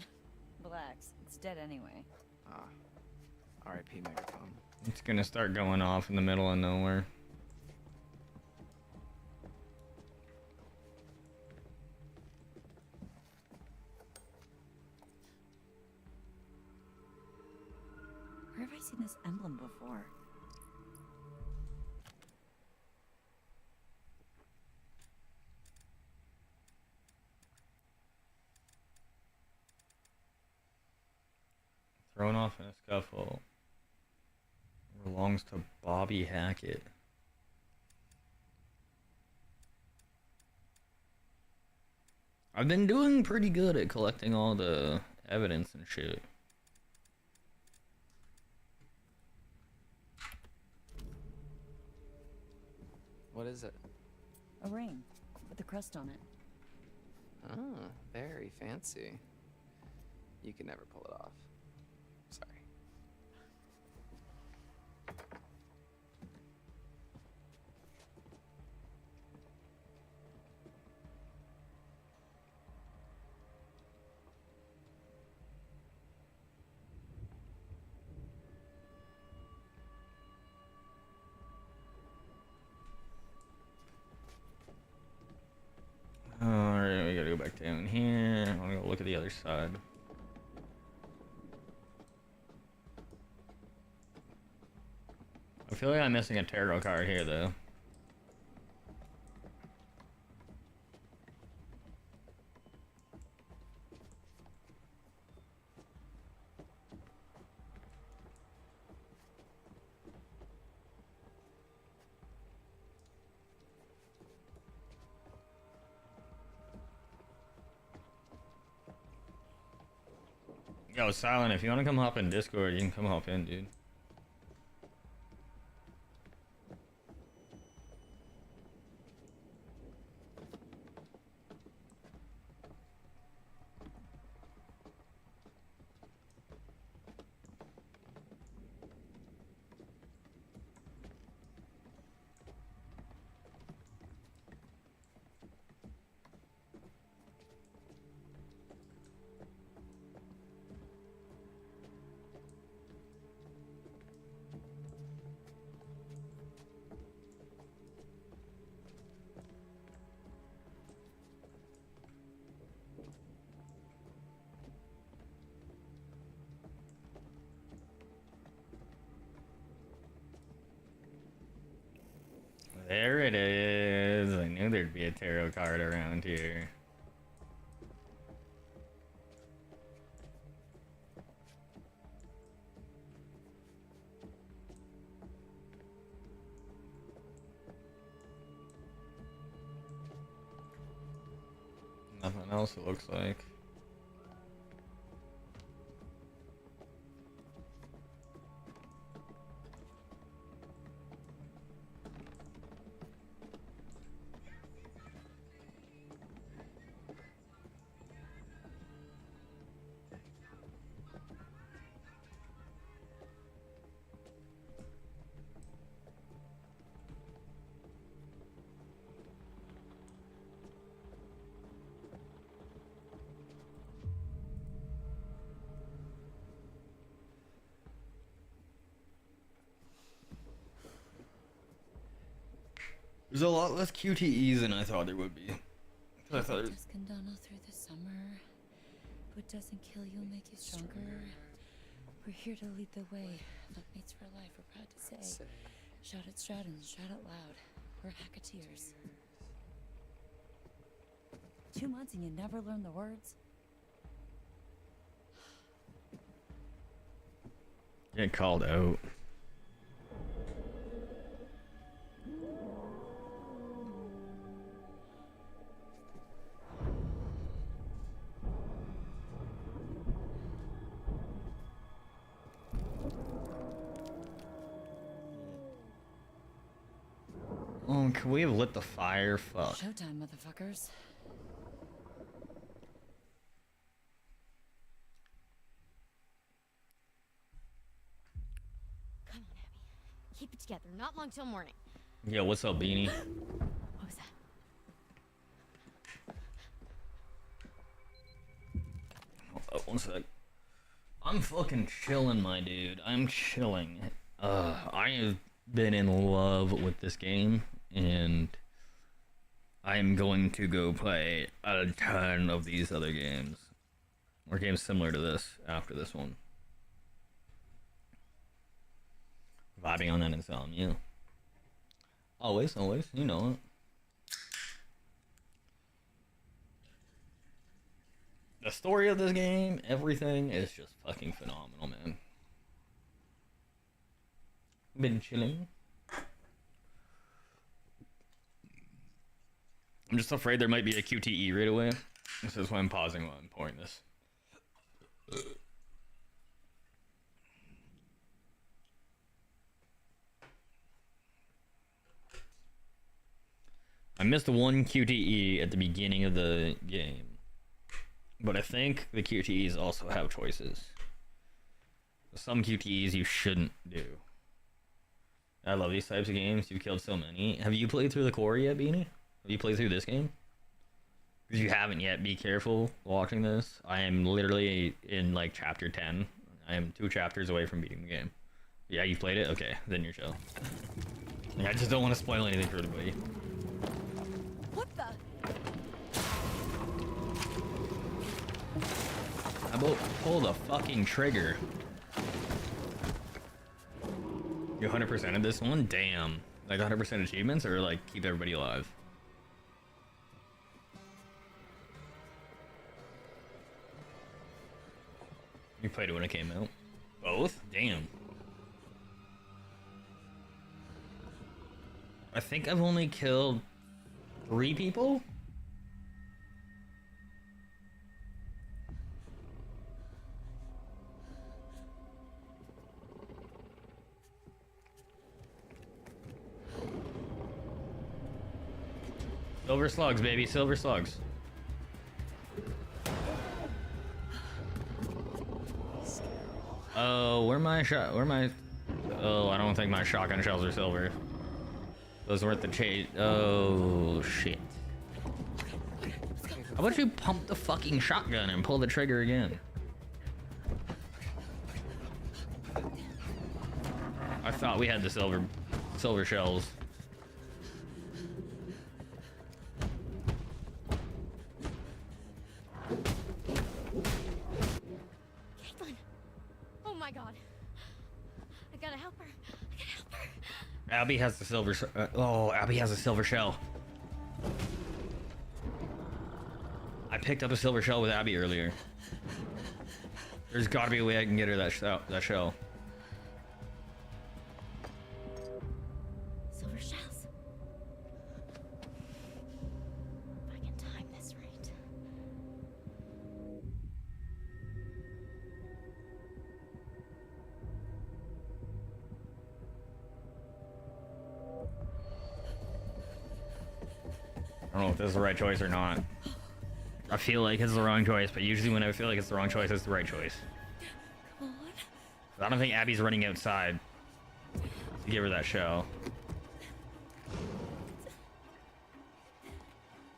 Relax. It's dead anyway. Ah. R.I.P. megaphone. It's gonna start going off in the middle of nowhere. Where have I seen this emblem before? Thrown off in a scuffle. Belongs to Bobby Hackett. I've been doing pretty good at collecting all the evidence and shit. What is it? A ring. with the crust on it. Ah, very fancy. You can never pull it off. Sorry. Alright, we gotta go back down here. I wanna go look at the other side. I feel like I'm missing a tarot card here, though. Yo, Silent, if you want to come hop in Discord, you can come hop in, dude. There it is. I knew there'd be a tarot card around here. Nothing else, it looks like. There's a lot less QTEs than I thought there would be. I thought there was... Condano through the summer. What doesn't kill you make you stronger. We're here to lead the way. Like mates for life, we're proud to say. Shout at Stratton, shout out loud. We're Hacketeers. 2 months and you never learn the words? Get called out. Oh, can we have lit the fire? Fuck. Showtime, motherfuckers. Come on, Abby. Keep it together. Not long till morning. Yo, what's up, Beanie? What was that? Hold up, one sec. I'm fucking chilling, my dude. I'm chilling. I have been in love with this game, and I'm going to go play a ton of these other games. Or games similar to this after this one. Vibing on that insomnia. Always, always, you know it. The story of this game, everything is just fucking phenomenal, man. Been chilling. I'm just afraid there might be a QTE right away. This is why I'm pausing while I'm pouring this. I missed one QTE at the beginning of the game. But I think the QTEs also have choices. Some QTEs you shouldn't do. I love these types of games. You've killed so many. Have you played through the core yet, Beanie? Have you played through this game? If you haven't yet, be careful watching this. I am literally in like chapter 10. I am 2 chapters away from beating the game. Yeah, you played it? Okay, then you're chill. Like, I just don't want to spoil anything for everybody. What the? How about pull the fucking trigger? You 100%ed this one? Damn. Like 100% achievements or like keep everybody alive? You played it when it came out? Both? Damn. I think I've only killed 3 people? Silver slugs, baby, silver slugs. Oh, where my shot? Where my? Oh, I don't think my shotgun shells are silver. Those weren't the chase. Oh shit! How about you pump the fucking shotgun and pull the trigger again? I thought we had the silver shells. Abby has the silver. Oh, Abby has a silver shell. I picked up a silver shell with Abby earlier. There's got to be a way I can get her that shell. Silver shells. If I can time this right. I don't know if this is the right choice or not. I feel like it's the wrong choice, but usually when I feel like it's the wrong choice, it's the right choice. I don't think Abby's running outside to give her that shell.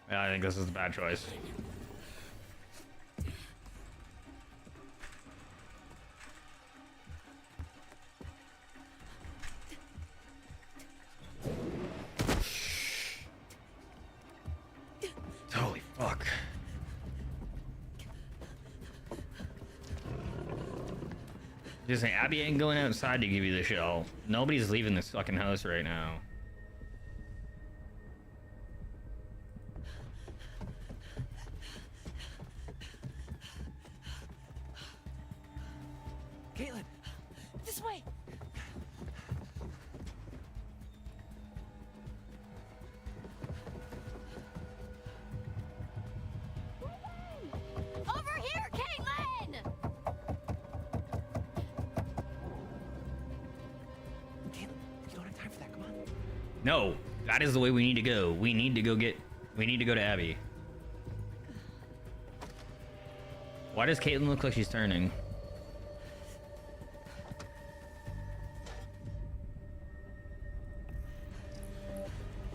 Yeah, I think this is a bad choice. Holy fuck. Just saying, Abby ain't going outside to give you the shell. Nobody's leaving this fucking house right now. Caitlin, This way! Over here, Caitlin! Caitlin, you don't have time for that. Come on. No, that is the way we need to go. We need to go to Abby. Why does Caitlin look like she's turning?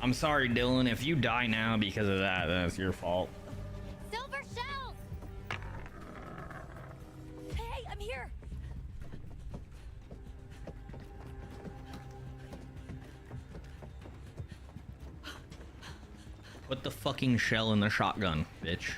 I'm sorry, Dylan. If you die now because of that, that's your fault. Silver shells! Hey, I'm here! Put the fucking shell in the shotgun, bitch.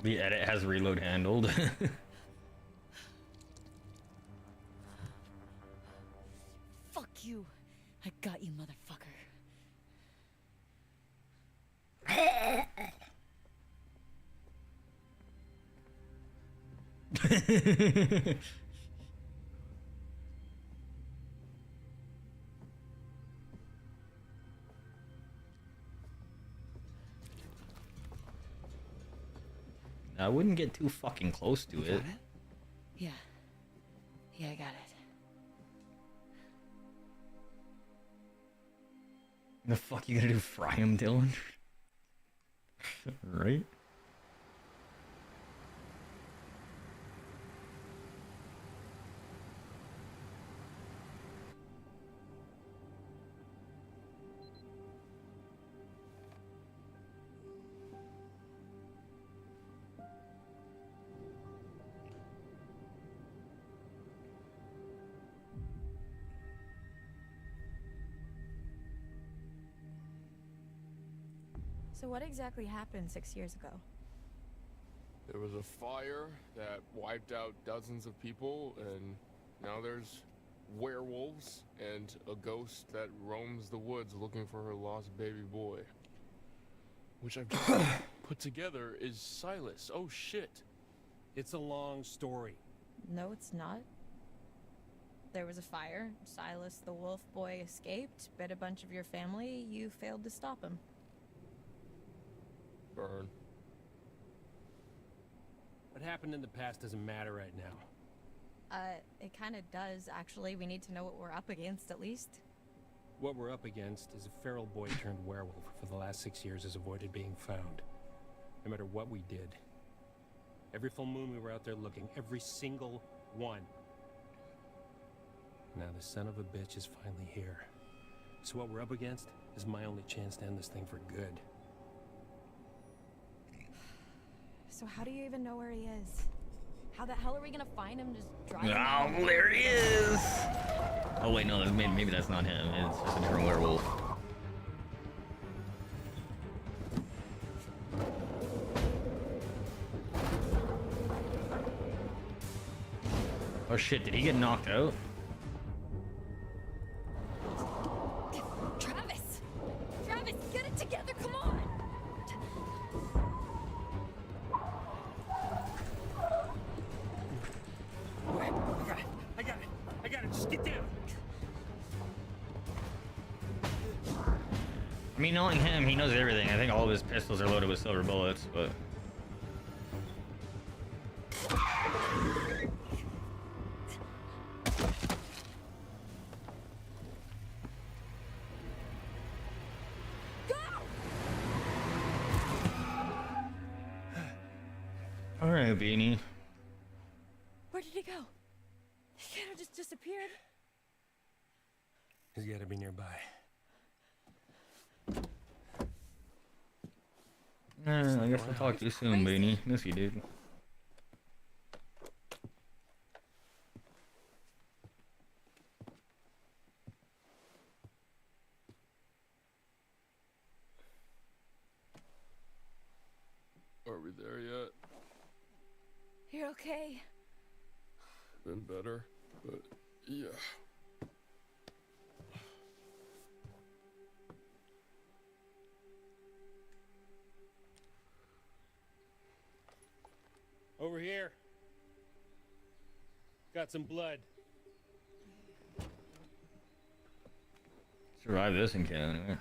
The edit has reload handled. Fuck you. I got you, motherfucker. I wouldn't get too fucking close to it. Yeah. Yeah, I got it. The fuck you gonna do? Fry him, Dylan? Right? So what exactly happened 6 years ago? There was a fire that wiped out dozens of people, and now there's werewolves and a ghost that roams the woods looking for her lost baby boy. Which I've just put together is Silas. Oh shit. It's a long story. No, it's not. There was a fire. Silas the wolf boy escaped, bit a bunch of your family. You failed to stop him. Burn. What happened in the past doesn't matter right now. It kind of does, actually. We need to know what we're up against, at least. What we're up against is a feral boy turned werewolf who for the last 6 years has avoided being found. No matter what we did. Every full moon we were out there looking. Every single one. Now the son of a bitch is finally here. So what we're up against is my only chance to end this thing for good. So how do you even know where he is? How the hell are we gonna find him? Just drive him Oh, out? there he is! Oh wait, no, maybe that's not him. It's just a different werewolf. Oh shit, did he get knocked out? Travis! Travis, get it together, come on! I got it, just get down. I mean, knowing him, he knows everything. I think all of his pistols are loaded with silver bullets, but... Alright, Beanie. Where did he go? He kind of just disappeared. He's gotta be nearby. I guess I'll talk to you soon, Beanie. Miss you, dude. Are we there yet? You're okay. Been better, but yeah. Over here. Got some blood. Survive this encounter.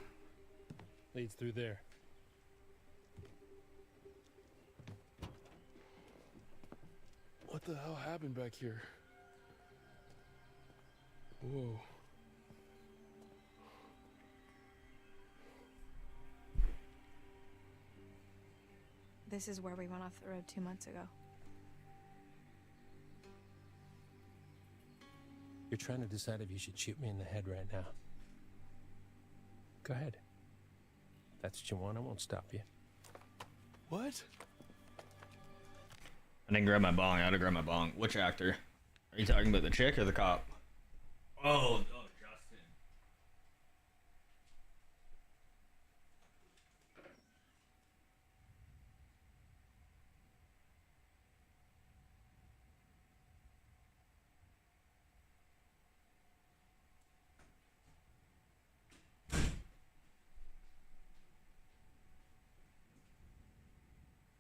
Leads through there. What the hell happened back here? Whoa. This is where we went off the road 2 months ago. You're trying to decide if you should shoot me in the head right now. Go ahead. If that's what you want, I won't stop you. What? I didn't grab my bong. I had to grab my bong. Which actor? Are you talking about the chick or the cop? Oh, Justin.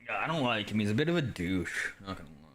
Yeah, I don't like him. He's a bit of a douche. Not gonna lie.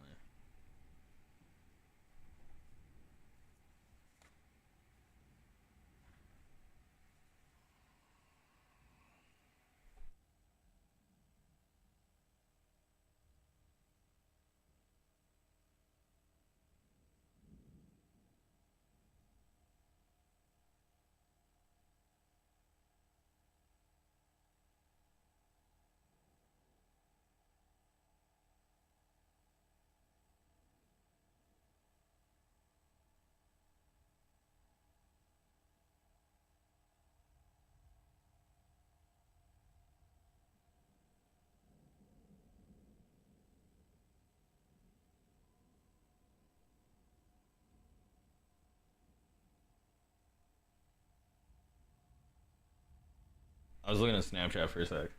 I was looking at Snapchat for a sec.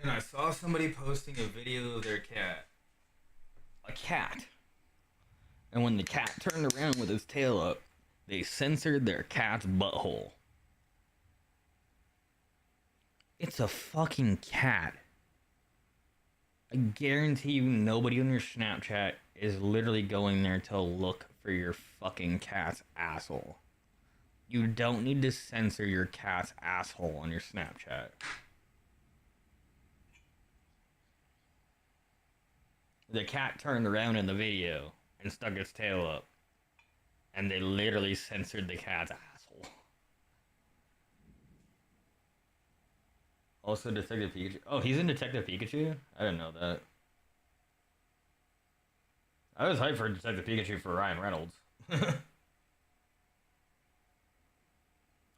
And I saw somebody posting a video of their cat. A cat. And when the cat turned around with his tail up, they censored their cat's butthole. It's a fucking cat. I guarantee you nobody on your Snapchat is literally going there to look for your fucking cat's asshole. You don't need to censor your cat's asshole on your Snapchat. The cat turned around in the video and stuck its tail up. And they literally censored the cat's asshole. Also, Detective Pikachu. Oh, he's in Detective Pikachu? I didn't know that. I was hyped for Detective Pikachu for Ryan Reynolds.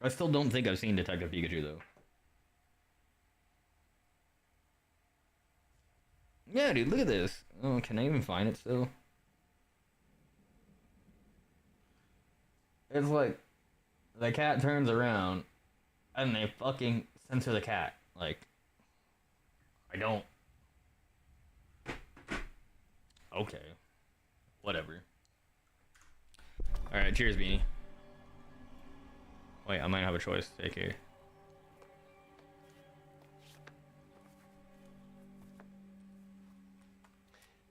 I still don't think I've seen Detective Pikachu, though. Yeah, dude, look at this. Oh, can I even find it still? It's like, the cat turns around, and they fucking censor the cat. Like, I don't... Okay. Whatever. Alright, cheers, Beanie. Wait, I might have a choice to take here.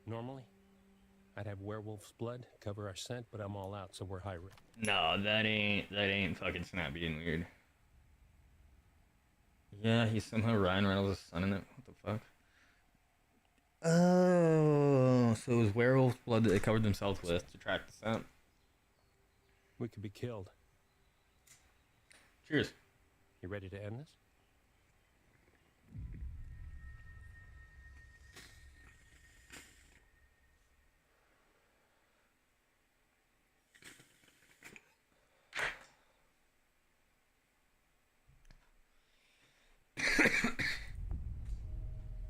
Normally, I'd have werewolf's blood cover our scent, but I'm all out, so we're high risk. No, that ain't fucking Snap being weird. Yeah, he's somehow Ryan Reynolds' son in it. What the fuck? Oh, so it was werewolf's blood that they covered themselves with to track the scent. We could be killed. Cheers. You ready to end this?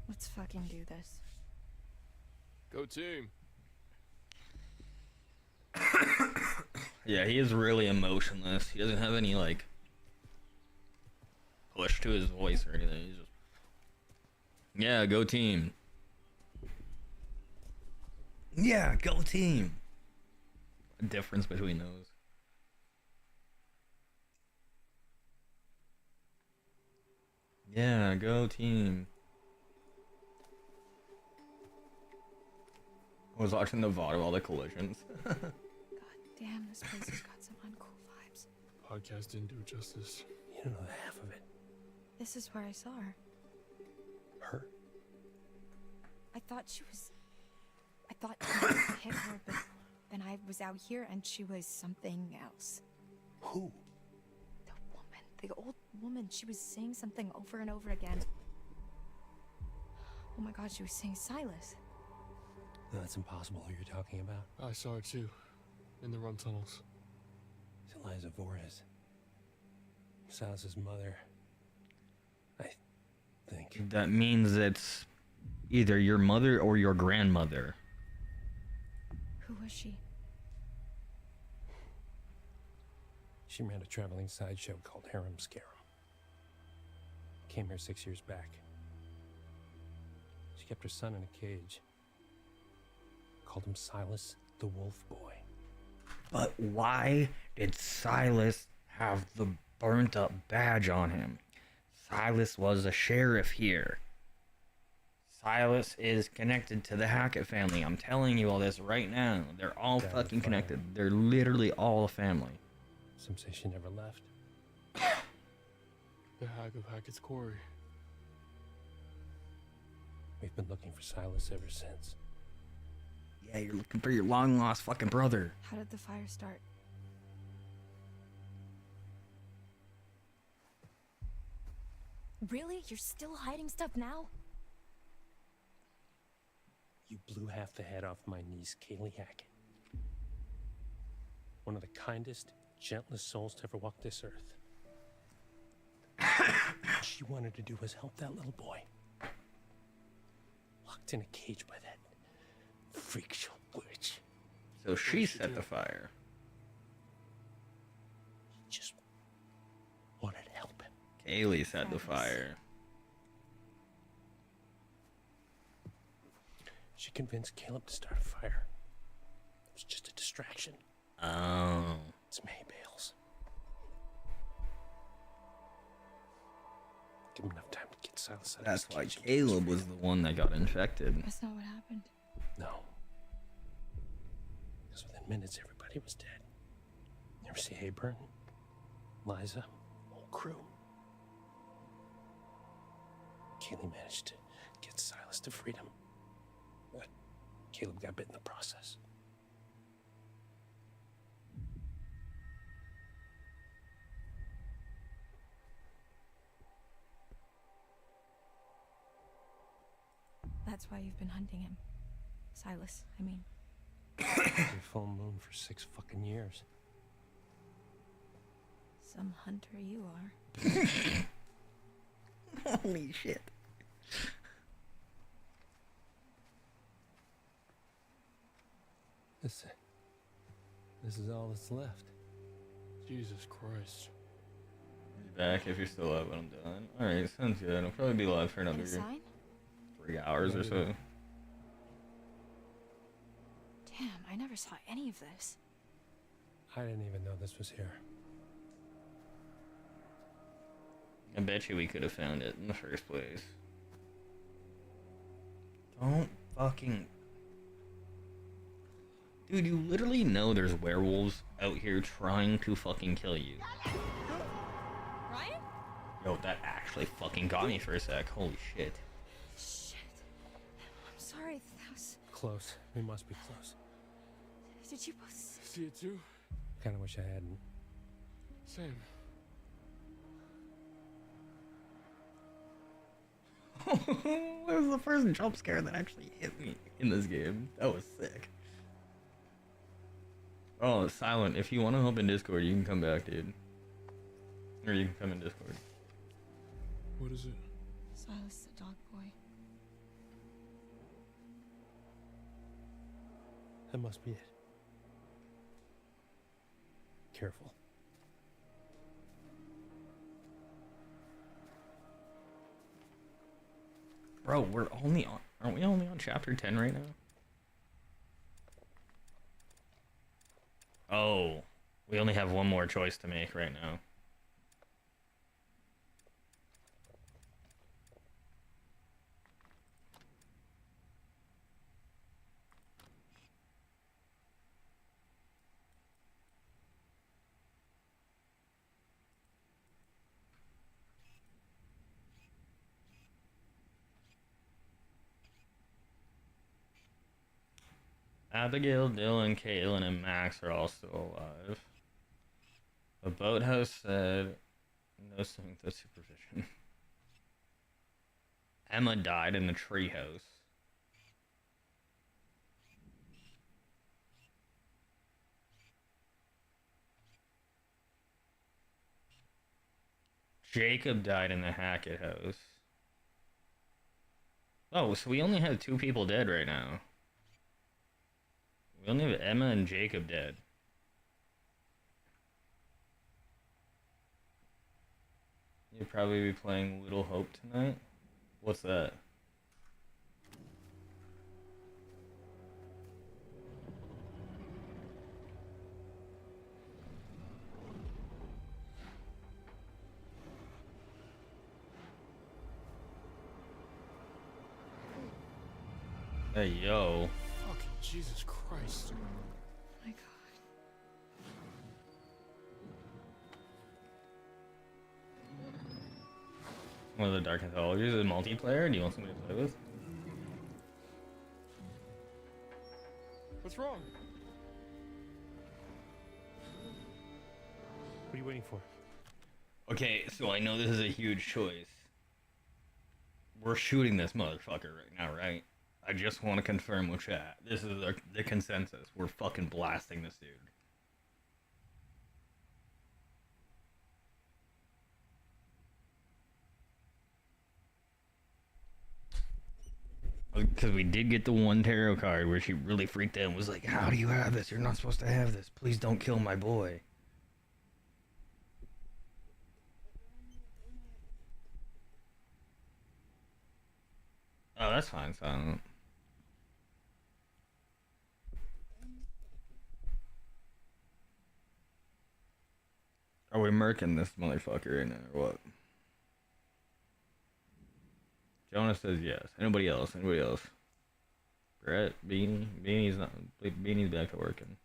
Let's fucking do this. Go team. Yeah, he is really emotionless. He doesn't have any, like, push to his voice or anything. He's just... Yeah, go team. Yeah, go team. A difference between those. Yeah, go team. I was watching the VOD of all the collisions. God damn, this place has got some uncool vibes. Podcast didn't do it justice. You don't know half of it. This is where I saw her. Her? I thought she hit her, but then I was out here and she was something else. Who? The old woman, she was saying something over and over again. Oh my god, she was saying Silas. No, that's impossible who you're talking about. I saw it too. In the run tunnels. It's Eliza Voorhees. Silas's mother. I think. That means it's either your mother or your grandmother. Who was she? She ran a traveling sideshow called Harem Scarum. Came here 6 years back. She kept her son in a cage. Called him Silas the Wolf Boy. But why did Silas have the burnt up badge on him? Silas was a sheriff here. Silas is connected to the Hackett family. I'm telling you all this right now. They're all fucking connected. They're literally all a family. Some say she never left. The Hack of Hackett's Quarry. We've been looking for Silas ever since. Yeah, you're looking for your long lost fucking brother. How did the fire start? Really? You're still hiding stuff now? You blew half the head off my niece, Kaylee Hackett. One of the kindest, gentlest souls to ever walk this earth. All she wanted to do was help that little boy. Locked in a cage by that freak show witch. So she set the fire. Just wanted to help him. Kaylee set the Fabulous. fire. She convinced Caleb to start a fire. It was just a distraction. Oh. It's May Bales. Give him enough time to get Silas out of That's his why cage and Caleb was the one that got infected. That's not what happened. No. Because within minutes, everybody was dead. You ever see Hayburn? Liza? Whole crew. Kaylee managed to get Silas to freedom. But Caleb got bit in the process. That's why you've been hunting him. Silas, I mean. Every full moon for 6 fucking years. Some hunter you are. Holy shit. This is all that's left. Jesus Christ. Be back if you're still up when I'm done. Alright, sounds good. I'll probably be live for another Any sign? 3 hours or so. Damn, I never saw any of this. I didn't even know this was here. I bet you we could have found it in the first place. Don't fucking... Dude, you literally know there's werewolves out here trying to fucking kill you. Ryan? Yo, that actually fucking got me for a sec. Holy shit. Shit. I'm sorry. That was... Close. We must be close. Did you both... See it too? Kinda wish I hadn't. Same. That was the first jump scare that actually hit me in this game. That was sick. Oh, Silent, if you want to help in Discord, you can come back, dude. Or you can come in Discord. What is it? Silas, the dog boy. That must be it. Careful. Bro, we're only on... Aren't we only on chapter 10 right now? Oh. We only have one more choice to make right now. Abigail, Dylan, Caitlin, and Max are all still alive. The boathouse said no symptom supervision. Emma died in the treehouse. Jacob died in the Hackett house. Oh, so we only have 2 people dead right now. We only have Emma and Jacob dead. You'll probably be playing Little Hope tonight. What's that? Hey, yo. Fucking Jesus Christ. My God. One of the Dark Anthologies is multiplayer. Do you want somebody to play with? What's wrong? What are you waiting for? Okay, so I know this is a huge choice. We're shooting this motherfucker right now, right? I just want to confirm with chat. This is the consensus. We're fucking blasting this dude. Because we did get the one tarot card where she really freaked out and was like, how do you have this? You're not supposed to have this. Please don't kill my boy. that's fine, Silent. Are we murking this motherfucker right now, or what? Jonas says yes. Anybody else? Anybody else? Brett, Beanie? Beanie's not. Beanie's back to working.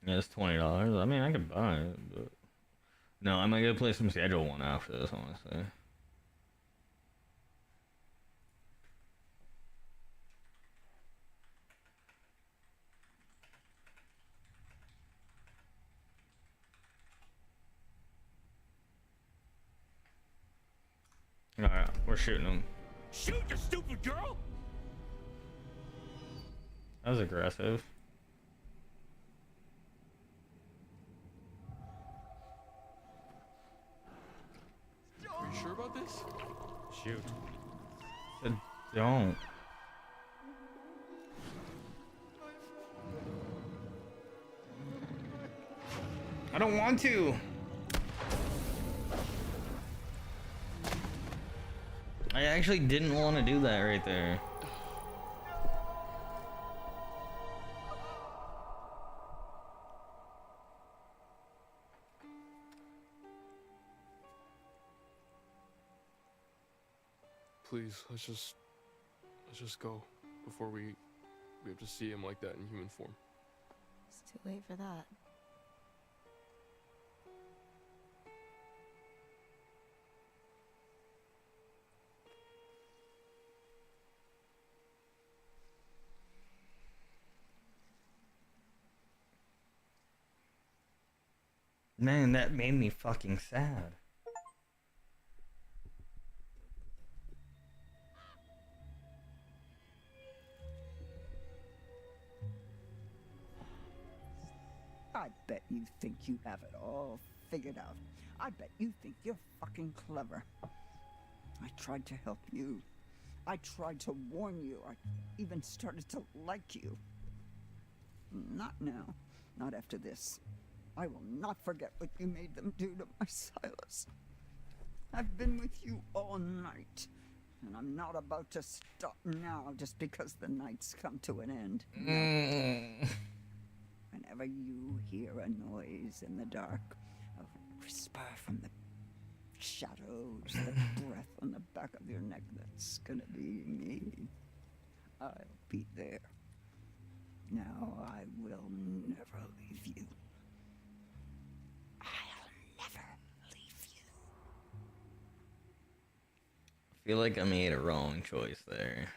Yeah, it's $20. I mean, I could buy it, but no, I might go play some schedule one after this, honestly. Alright, we're shooting him. Shoot, you stupid girl! That was aggressive. Are you sure about this? Shoot. Don't. I don't want to. I actually didn't want to do that right there. Please, let's just go before we have to see him like that in human form. It's too late for that. Man, that made me fucking sad. I bet you think you have it all figured out. I bet you think you're fucking clever. I tried to help you. I tried to warn you. I even started to like you. Not now. Not after this. I will not forget what you made them do to my Silas. I've been with you all night, and I'm not about to stop now just because the night's come to an end. No. Whenever you hear a noise in the dark, a whisper from the shadows, the breath on the back of your neck, that's gonna be me. I'll be there. Now I will never leave you. I'll never leave you. I feel like I made a wrong choice there.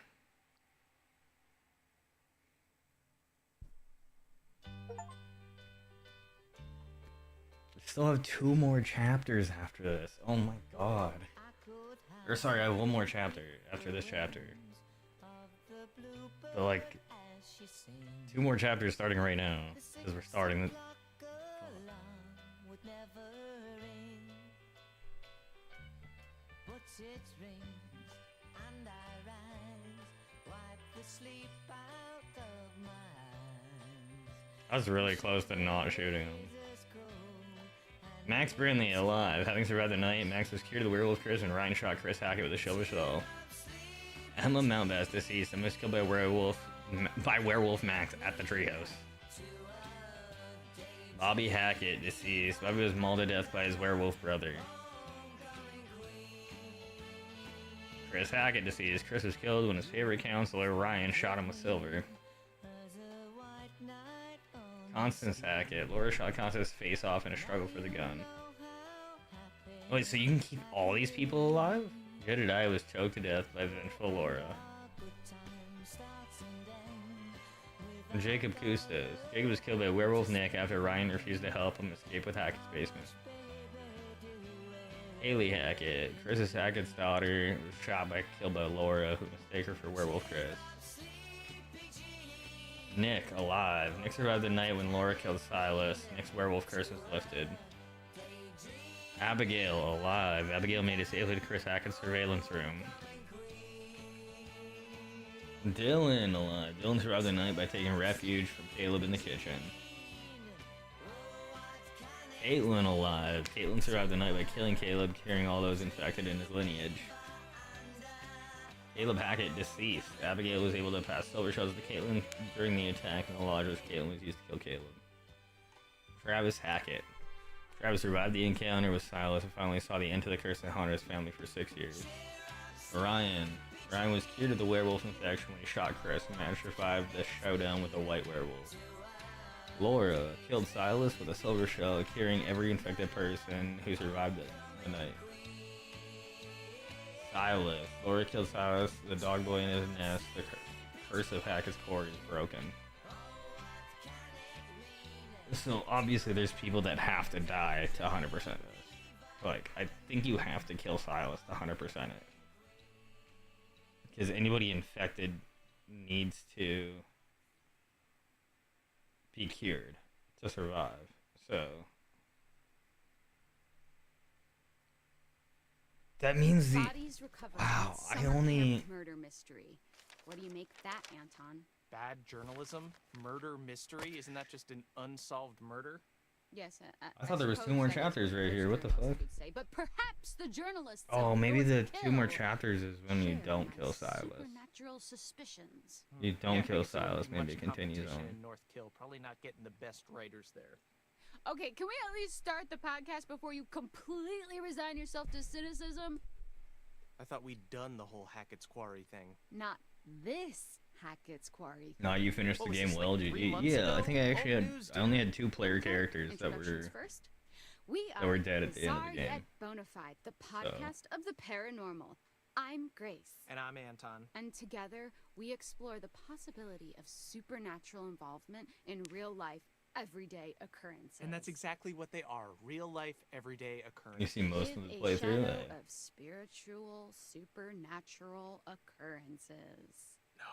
Still have 2 more chapters after this. Oh my god. Or sorry, I have 1 more chapter after this chapter. But like 2 more chapters starting right now because we're starting. I was really close to not shooting him. Max Brindley alive. Having survived the night, Max was cured of the werewolf curse and Ryan shot Chris Hackett with a silver shawl. Emma Mountbass deceased and was killed by werewolf Max at the treehouse. Bobby Hackett deceased. Bobby was mauled to death by his werewolf brother. Chris Hackett deceased. Chris was killed when his favorite counselor Ryan shot him with silver. Constance Hackett. Laura shot Constance's face off in a struggle for the gun. Wait, so you can keep all these people alive? Jedediah was choked to death by vengeful Laura. And Jacob Custos. Jacob was killed by werewolf Nick after Ryan refused to help him escape with Hackett's basement. Haley Hackett. Chris Hackett's daughter was killed by Laura, who mistook her for werewolf Chris. Nick, alive. Nick survived the night when Laura killed Silas. Nick's werewolf curse was lifted. Abigail alive. Abigail made it safely to Chris Hackett's surveillance room. Dylan alive. Dylan survived the night by taking refuge from Caleb in the kitchen. Caitlin alive. Caitlin survived the night by killing Caleb, curing all those infected in his lineage. Caleb Hackett deceased. Abigail was able to pass silver shells to Caitlin during the attack, and the lodge was Caitlin was used to kill Caleb. Travis Hackett. Travis survived the encounter with Silas and finally saw the end to the curse that haunted his family for 6 years. Ryan. Ryan was cured of the werewolf infection when he shot Chris and managed to survive the showdown with the white werewolf. Laura killed Silas with a silver shell, curing every infected person who survived the night. Silas. Laura killed Silas, the dog boy in his nest. The curse of Hackett's core is broken. So obviously there's people that have to die to 100% of this. Like, I think you have to kill Silas to 100% it. Because anybody infected needs to be cured to survive. So that means the Bodies recovered. wow. I Summer only camp murder mystery. What do you make that, Anton? Bad journalism? Murder mystery? Isn't that just an unsolved murder? Yes, I thought there was 2 more chapters right here. What the fuck? Say, but perhaps the journalists. Oh, maybe the kill 2 more chapters is when you don't kill Silas. Supernatural suspicions. You don't Yeah, kill maybe so won't Silas. be Maybe much it continues competition on. in North Kill. Probably not getting the best writers there. Okay, can we at least start the podcast before you completely resign yourself to cynicism? I thought we'd done the whole Hackett's Quarry thing. Not this Hackett's Quarry. No, you finished the What was game this, well, like 3 GG. months Yeah, I ago? think I actually Old had. news, I only dude. had 2 player characters that Introductions were first. We that were are dead at the end of the Bizarre game. Yet Bonafide, the podcast of the paranormal. I'm Grace. And I'm Anton. And together, we explore the possibility of supernatural involvement in real life, everyday occurrences. And that's exactly what they are. Real life, everyday occurrences. You see most of With the a playthrough. shadow of spiritual, supernatural occurrences. No.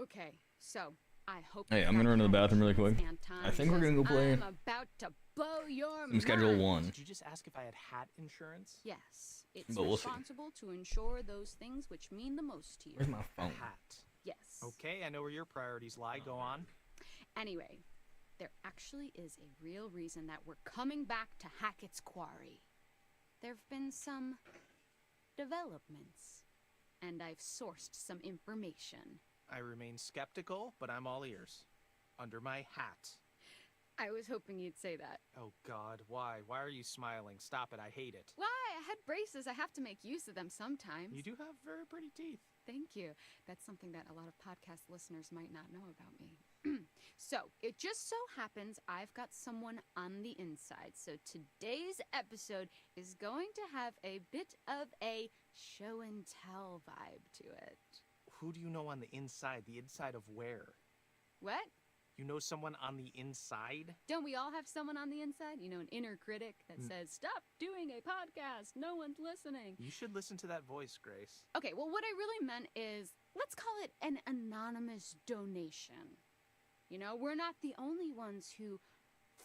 Okay, so I hope. Hey, you I'm gonna have run to the bathroom really quick. Anton, I think we're gonna go because play I'm about to blow your some Schedule mind. 1. Did you just ask if I had hat insurance? Yes, it's But we'll see. responsible to ensure those things which mean the most to you. Where's my phone? Hat. Yes. Okay, I know where your priorities lie. Go on. Anyway, there actually is a real reason that we're coming back to Hackett's Quarry. There have been some developments, and I've sourced some information. I remain skeptical, but I'm all ears. Under my hat. I was hoping you'd say that. Oh God, why? Why are you smiling? Stop it, I hate it. Why? I had braces. I have to make use of them sometimes. You do have very pretty teeth. Thank you. That's something that a lot of podcast listeners might not know about me. So, it just so happens I've got someone on the inside. So, today's episode is going to have a bit of a show and tell vibe to it. Who do you know on the inside? The inside of where? What? You know someone on the inside? Don't we all have someone on the inside? You know, an inner critic that says, stop doing a podcast. No one's listening. You should listen to that voice, Grace. Okay, well, what I really meant is, let's call it an anonymous donation. You know, we're not the only ones who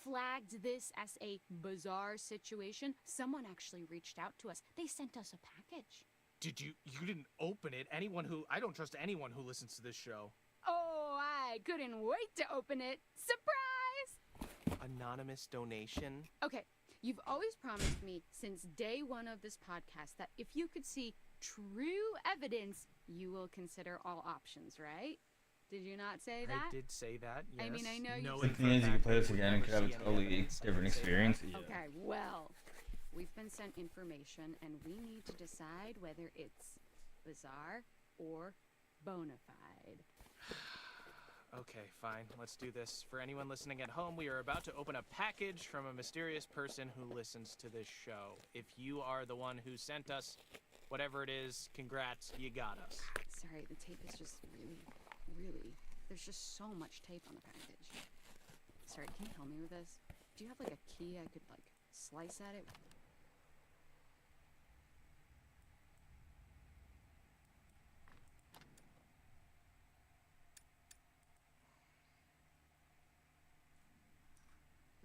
flagged this as a bizarre situation. Someone actually reached out to us. They sent us a package. Did you didn't open it? I don't trust anyone who listens to this show. Oh, I couldn't wait to open it. Surprise! Anonymous donation? Okay, you've always promised me since day one of this podcast that if you could see true evidence, you will consider all options, right? Did you not say that? I did say that, yes. I mean, I know you The thing is, you can play this again and could have a totally different experience. Yeah. Okay, well, we've been sent information and we need to decide whether it's bizarre or bona fide. Okay, fine. Let's do this. For anyone listening at home, we are about to open a package from a mysterious person who listens to this show. If you are the one who sent us whatever it is, congrats, you got us. Sorry, the tape is just really, there's just so much tape on the package. Sorry, can you help me with this? Do you have like a key I could like slice at it?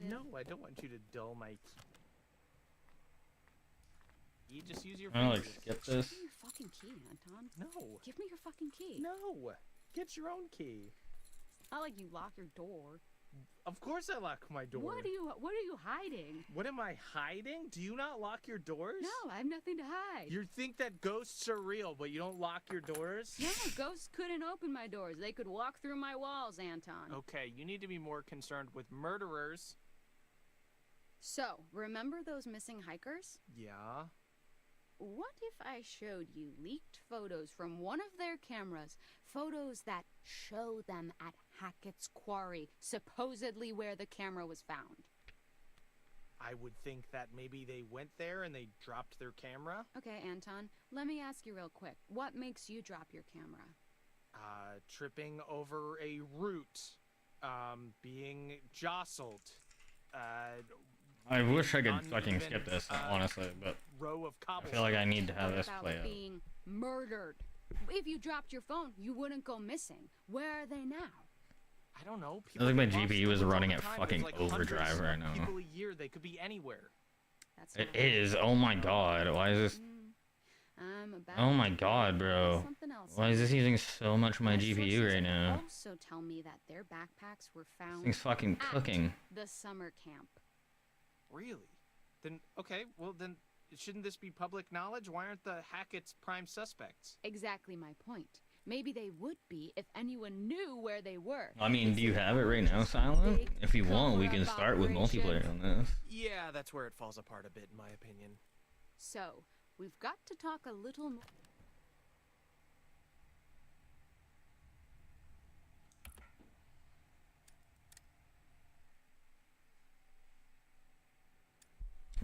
detective. No, I don't want you to dull my. You just use your I'm gonna fingers. like skip this. Give me your fucking key, Anton. No. Give me your fucking key. No. Get your own key. It's not like you lock your door. Of course I lock my door. What are you hiding? What am I hiding? Do you not lock your doors? No, I have nothing to hide. You think that ghosts are real, but you don't lock your doors? No, ghosts couldn't open my doors. They could walk through my walls, Anton. Okay, you need to be more concerned with murderers. So, remember those missing hikers? Yeah. What if I showed you leaked photos from one of their cameras? Photos that show them at Hackett's Quarry, supposedly where the camera was found. I would think that maybe they went there and they dropped their camera. Okay, Anton, let me ask you real quick. What makes you drop your camera? Tripping over a root. Being jostled. I wish I could fucking skip this, honestly, but row of I feel like I need to have What this about play out. being murdered? If you dropped your phone, you wouldn't go missing. Where are they now? I don't know. I think my get lost GPU in is the woods running all at the time. fucking There's, like, overdrive hundreds right of now. People a year, they could be anywhere. That's It is. Oh my god. Why is this? I'm about Oh my to god, bro. something else. Why is this using so much of my My GPU sources right now? also tell me that their backpacks were This found thing's fucking at cooking. the summer camp. Really? Then, okay, well then, shouldn't this be public knowledge? Why aren't the Hackett's prime suspects? Exactly my point. Maybe they would be if anyone knew where they were. I mean, do you have it right now, Silent? If you want, we can start with multiplayer on this. Yeah, that's where it falls apart a bit, in my opinion. So, we've got to talk a little more.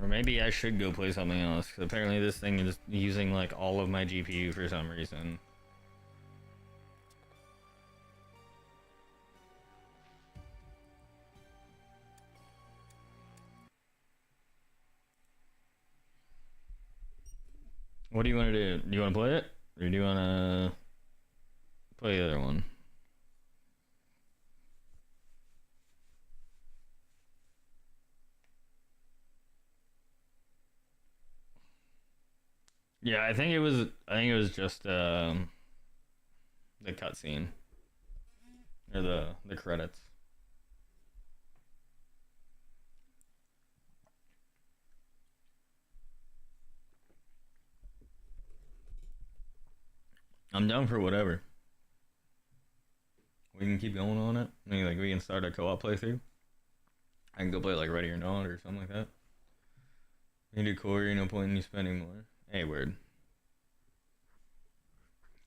Or maybe I should go play something else, 'cause apparently this thing is using like all of my GPU for some reason. What do you want to do? Do you want to play it? Or do you want to play the other one? Yeah, I think it was just the cutscene. Or the credits. I'm down for whatever. We can keep going on it. I mean, like, we can start a co-op playthrough. I can go play, like, Ready or Not or something like that. You do Corey, no point in you spending more. Hey, word.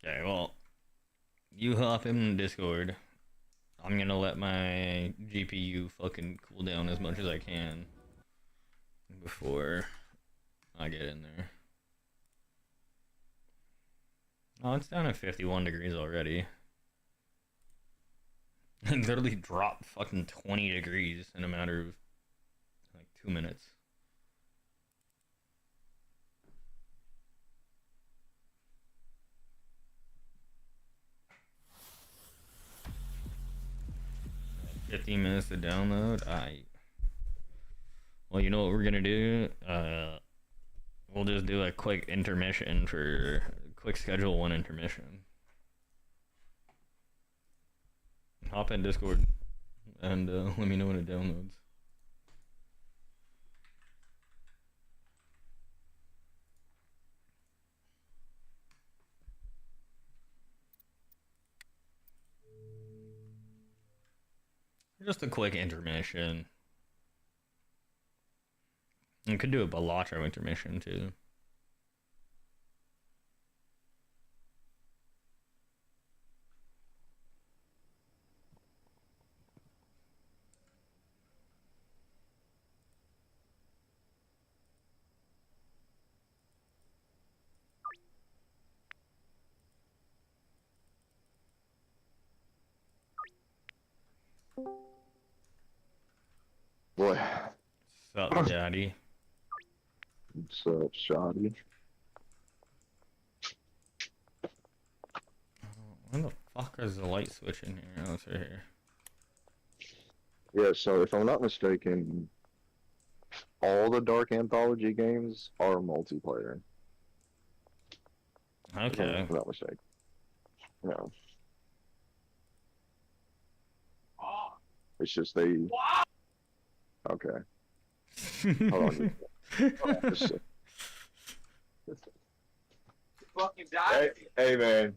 Okay, well, you hop in Discord. I'm gonna let my GPU fucking cool down as much as I can before I get in there. Oh, it's down at 51 degrees already. It literally dropped fucking 20 degrees in a matter of like 2 minutes. Uh, 15 minutes to download. Well, you know what we're gonna do? We'll just do a quick intermission for quick schedule one intermission. Hop in Discord and let me know when it downloads. Just a quick intermission. You could do a Balatro intermission too. Boy. What's up, daddy? What's up, Shoddy? Where the fuck is the light switch in here? Oh, it's right here. Yeah, so if I'm not mistaken, all the Dark Anthology games are multiplayer. If Okay. I'm not mistaken. No. It's just they. Okay. Hold on. Hold on just a sec. Fucking died. Hey man,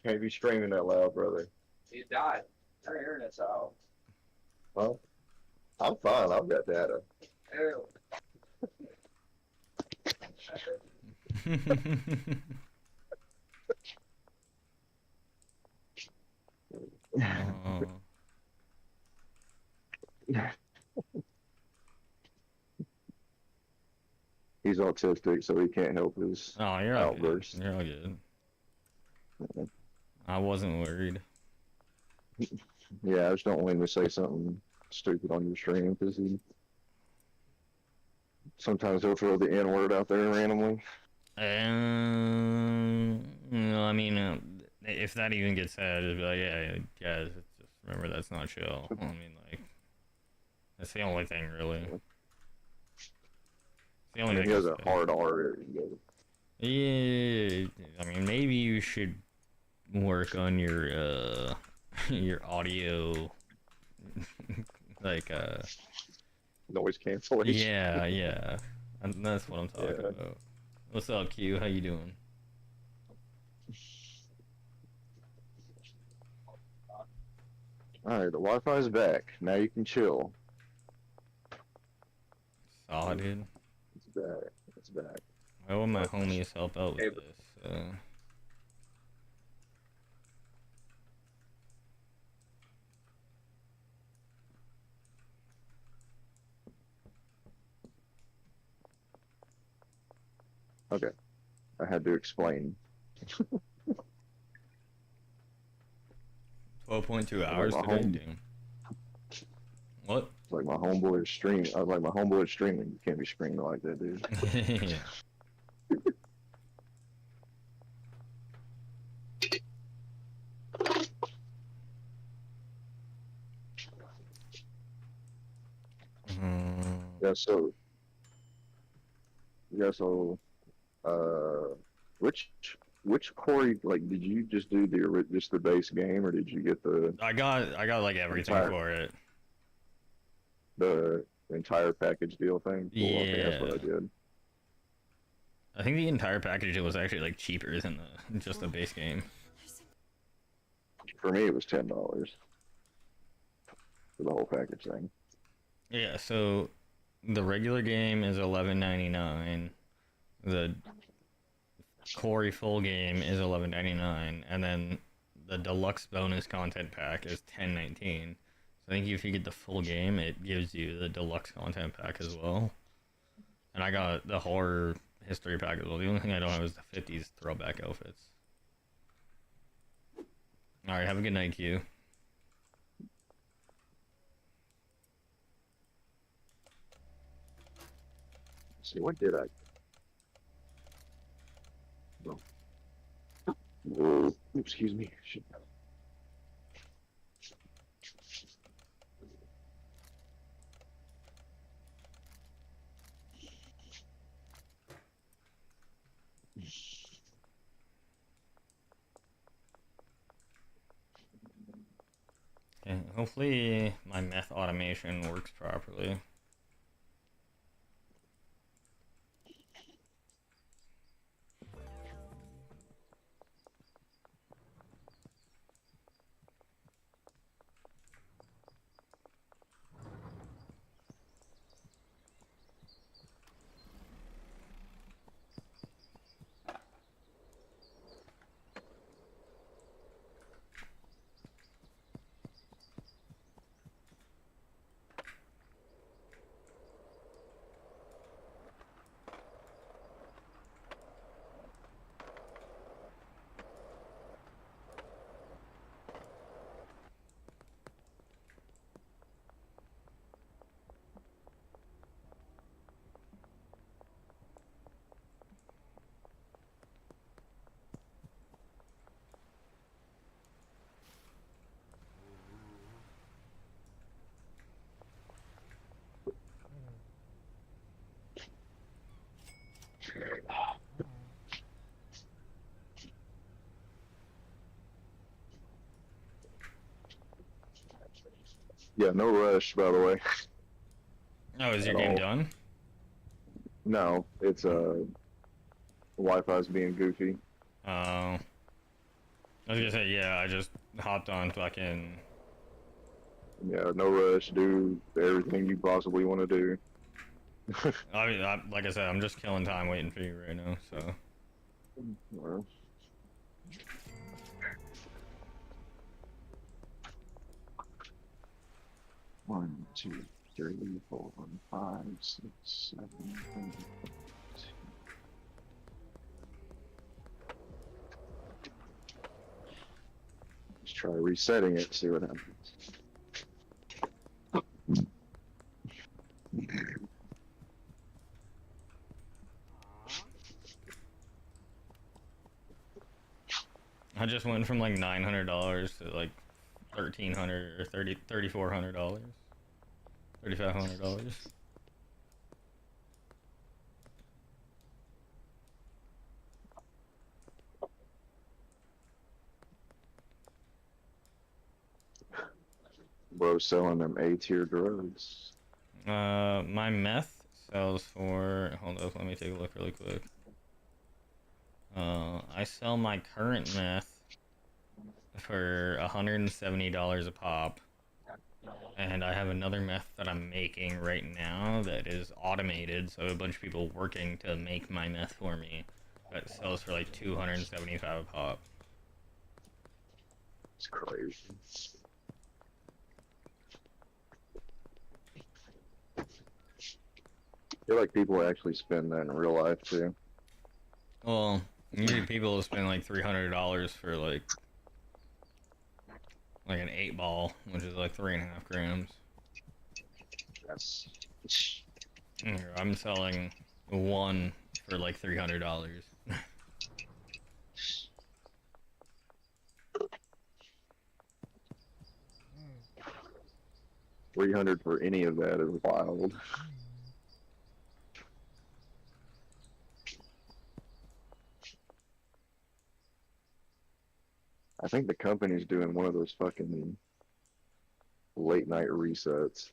can't be streaming that loud, brother. He died. Our internet's out. Well, I'm fine. I've got data. Ew. Oh. He's autistic, so he can't help his Oh, you're all good. outbursts. You're all good. I wasn't worried. Yeah, I just don't want him to say something stupid on your stream because he sometimes he'll throw the N word out there randomly. I mean, if that even gets said, it'd be like, yeah, guys, just remember that's not chill. I mean, like, that's the only thing, really. It's the only thing. He has a hard R. Yeah, I mean, maybe you should work on your your audio, like noise cancellation. Yeah, and that's what I'm talking about. What's up, Q? How you doing? All right, the Wi-Fi's back. Now you can chill. Solid, dude. It's back. It's back. Why would my homies help out with this? Okay, I had to explain. 12.2 hours Like my today. Damn. What? It's like my homeboy is streaming. I was like, my homeboy is streaming. You can't be streaming like that, dude. Yeah. Yeah, so, which Corey, like, did you just do just the base game, or did you get the? I got like everything for it. The entire package deal thing. Cool, Yeah. okay, that's what I did. I think the entire package was actually like cheaper than just the base game. For me, it was $10 for the whole package thing. Yeah, so the regular game is $11.99. The Corey full game is $11.99, and then the deluxe bonus content pack is $10.19. So I think if you get the full game, it gives you the deluxe content pack as well. And I got the horror history pack as well. The only thing I don't have is the 50s throwback outfits. Alright, have a good night, Q. Let's see, what did I? No. Whoa, excuse me. Shit. Okay, hopefully my meth automation works properly. Yeah, no rush, by the way. Oh, is your At game all. done? No, it's Wi-Fi's being goofy. Oh. I was gonna say, yeah, I just hopped on fucking. Yeah, no rush. Do everything you possibly want to do. I mean, like I said, I'm just killing time waiting for you right now, so. Well, 1, 2, 3, 4, 5, 6, 7, 8. Let's try resetting it, see what happens. I just went from like $900 to like $1,300 or $3,400, $3,500. Bro selling them A-tier drugs. My meth sells for. Hold up, let me take a look really quick. I sell my current meth for $170 a pop. And I have another meth that I'm making right now that is automated, so a bunch of people working to make my meth for me. That sells for like $275 a pop. It's crazy. I feel like people actually spend that in real life too. Well, usually people will spend like $300 for like an 8-ball, which is like 3.5 grams. That's. Here, I'm selling one for like $300. 300 for any of that is wild. I think the company's doing one of those fucking late night resets.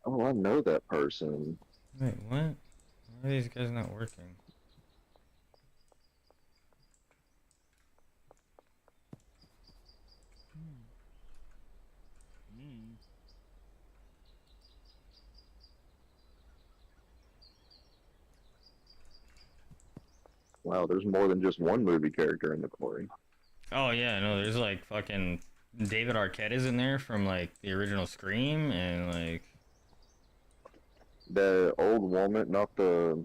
Oh, I know that person. Wait, what? Why are these guys not working? Wow, there's more than just one movie character in the quarry. Oh yeah, no, there's like fucking David Arquette is in there from like the original Scream, and like The old woman, not the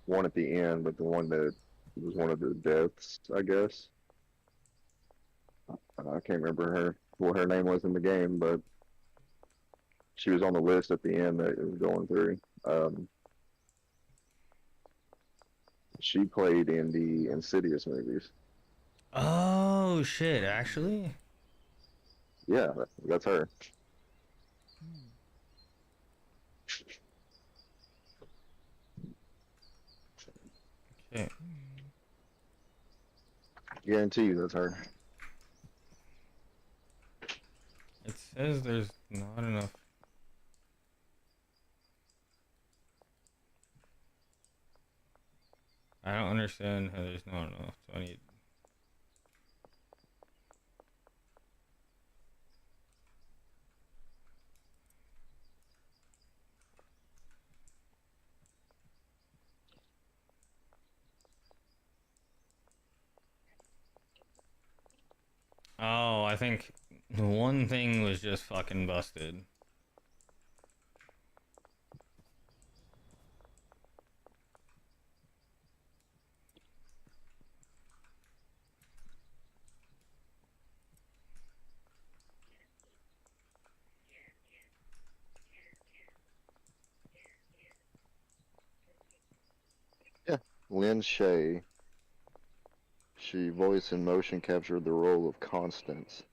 one at the end, but the one that was one of the deaths, I guess. I can't remember what her name was in the game, but she was on the list at the end that it was going through. She played in the Insidious movies. oh shit, actually. Yeah, that's her. Okay. Guarantee you that's her. It says there's not enough. I don't understand how there's not enough. So I need. Oh, I think the one thing was just fucking busted. Yeah, Lynn Shay. She voiced and motion captured the role of Constance.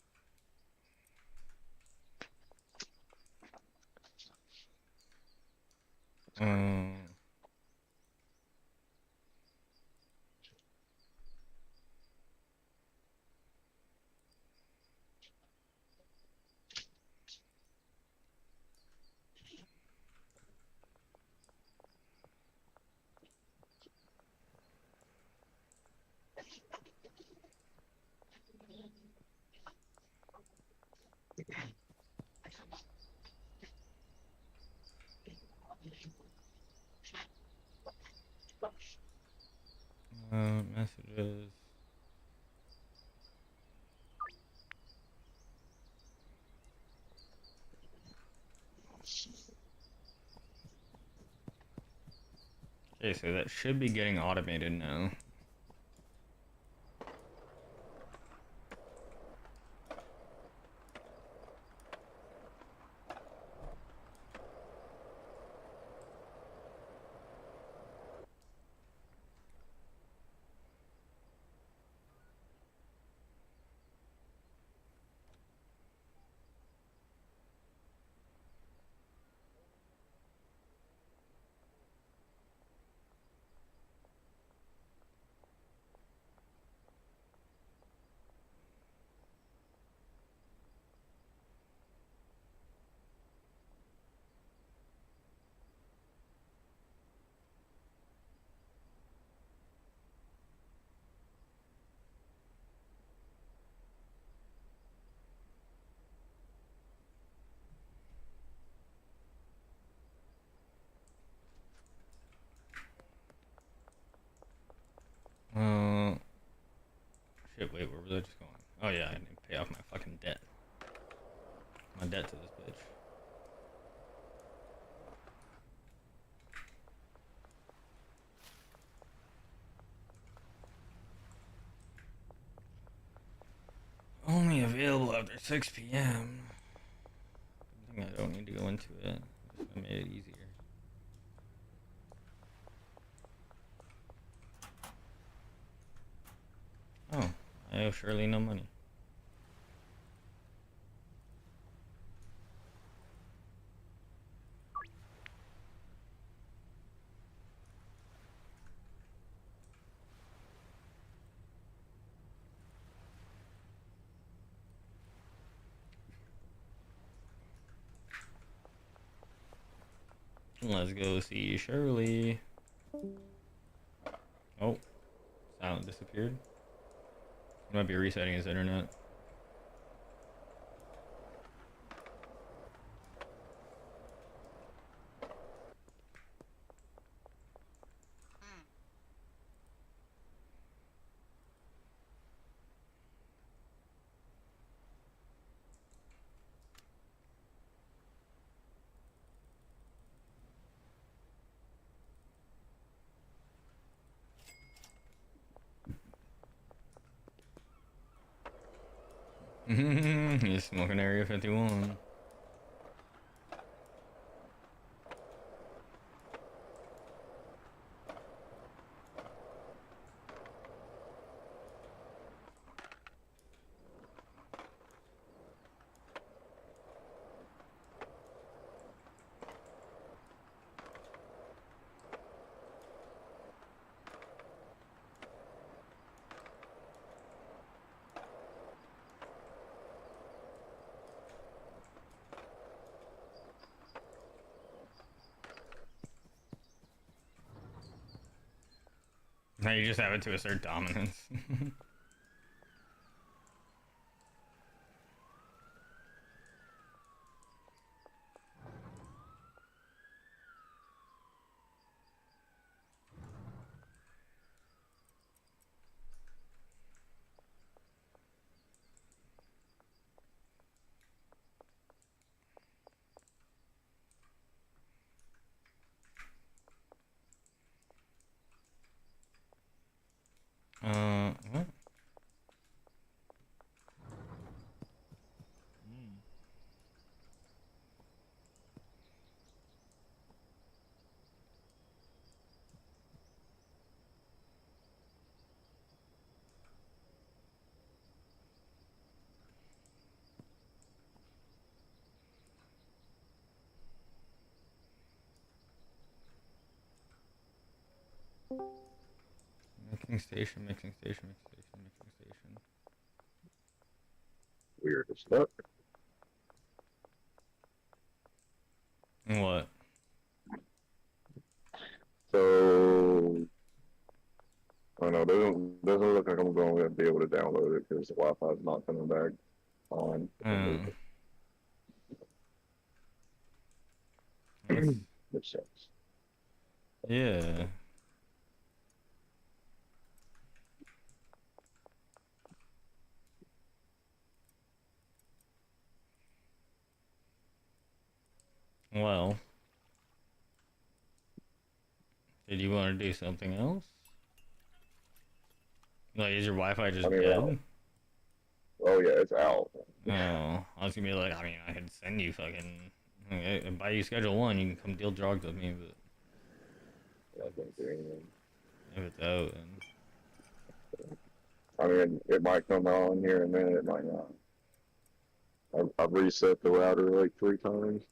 Messages. Okay, so that should be getting automated now. Shit, wait, where was I just going? Oh yeah, I need to pay off my fucking debt. My debt to this bitch. Only available after 6 p.m. I think I don't need to go into it. I made it easier. Oh, I owe Shirley no money. Let's go see Shirley. Oh, Silent disappeared. He might be resetting his internet. He's smoking Area 51. Now you just have it to assert dominance. What? Mixing station, mixing station, mixing station, mixing station. Weird as fuck. What? So I don't know. Doesn't look like I'm going to be able to download it because the Wi-Fi is not coming back on. It sucks. Yeah. Well, did you want to do something else? Like, is your Wi-Fi just dead? Oh yeah, it's out. Oh, I was gonna be like, I mean, I could send you fucking, buy you Schedule 1, you can come deal drugs with me, but I can't do anything. if it's out, then... I mean, it might come on here and then it might not. I've reset the router like 3 times.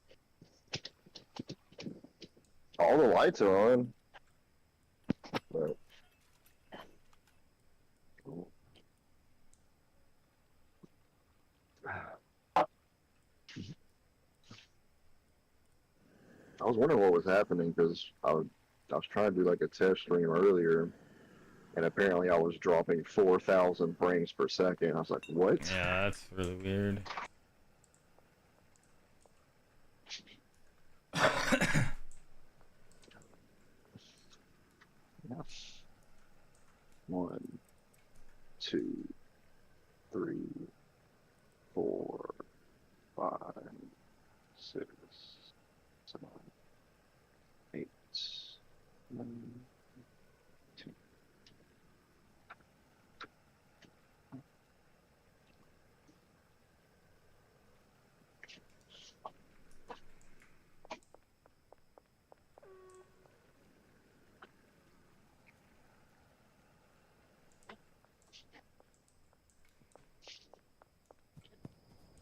All the lights are on. But I was wondering what was happening because I was trying to do like a test stream earlier, and apparently I was dropping 4,000 frames per second. I was like, what? Yeah, that's really weird. One, two, three, 4, 5, 6, 7, 8, 9, 10.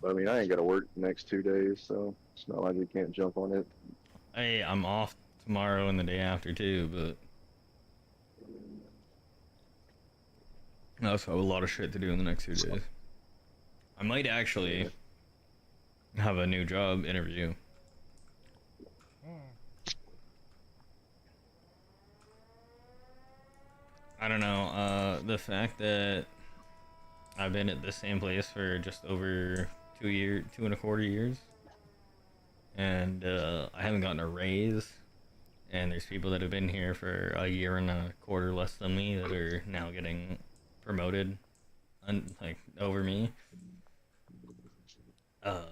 I mean, I ain't got to work the next 2 days, so it's not like we can't jump on it. Hey, I'm off tomorrow and the day after too, but I also have a lot of shit to do in the next 2 days. I might actually have a new job interview. I don't know, the fact that I've been at the same place for just over 2.25 years, and I haven't gotten a raise, and there's people that have been here for a year and a quarter less than me that are now getting promoted, like, over me. I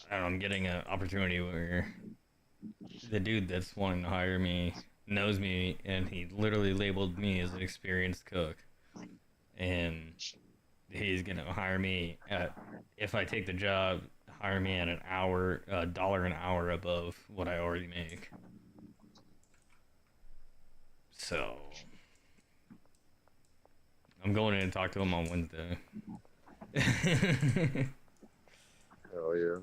don't know, I'm getting an opportunity where the dude that's wanting to hire me knows me, and he literally labeled me as an experienced cook. And he's gonna hire me at, if I take the job, hire me at $1 an hour above what I already make. So I'm going in and talk to him on Wednesday. Hell yeah.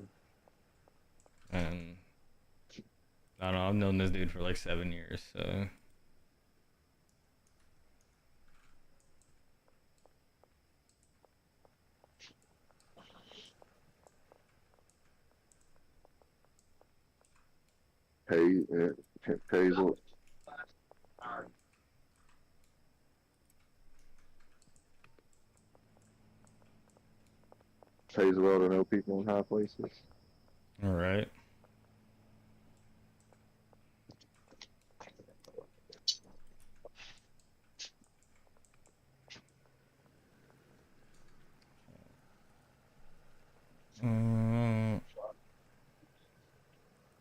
And I don't know, I've known this dude for like 7 years, so pays well to know people in high places. all right.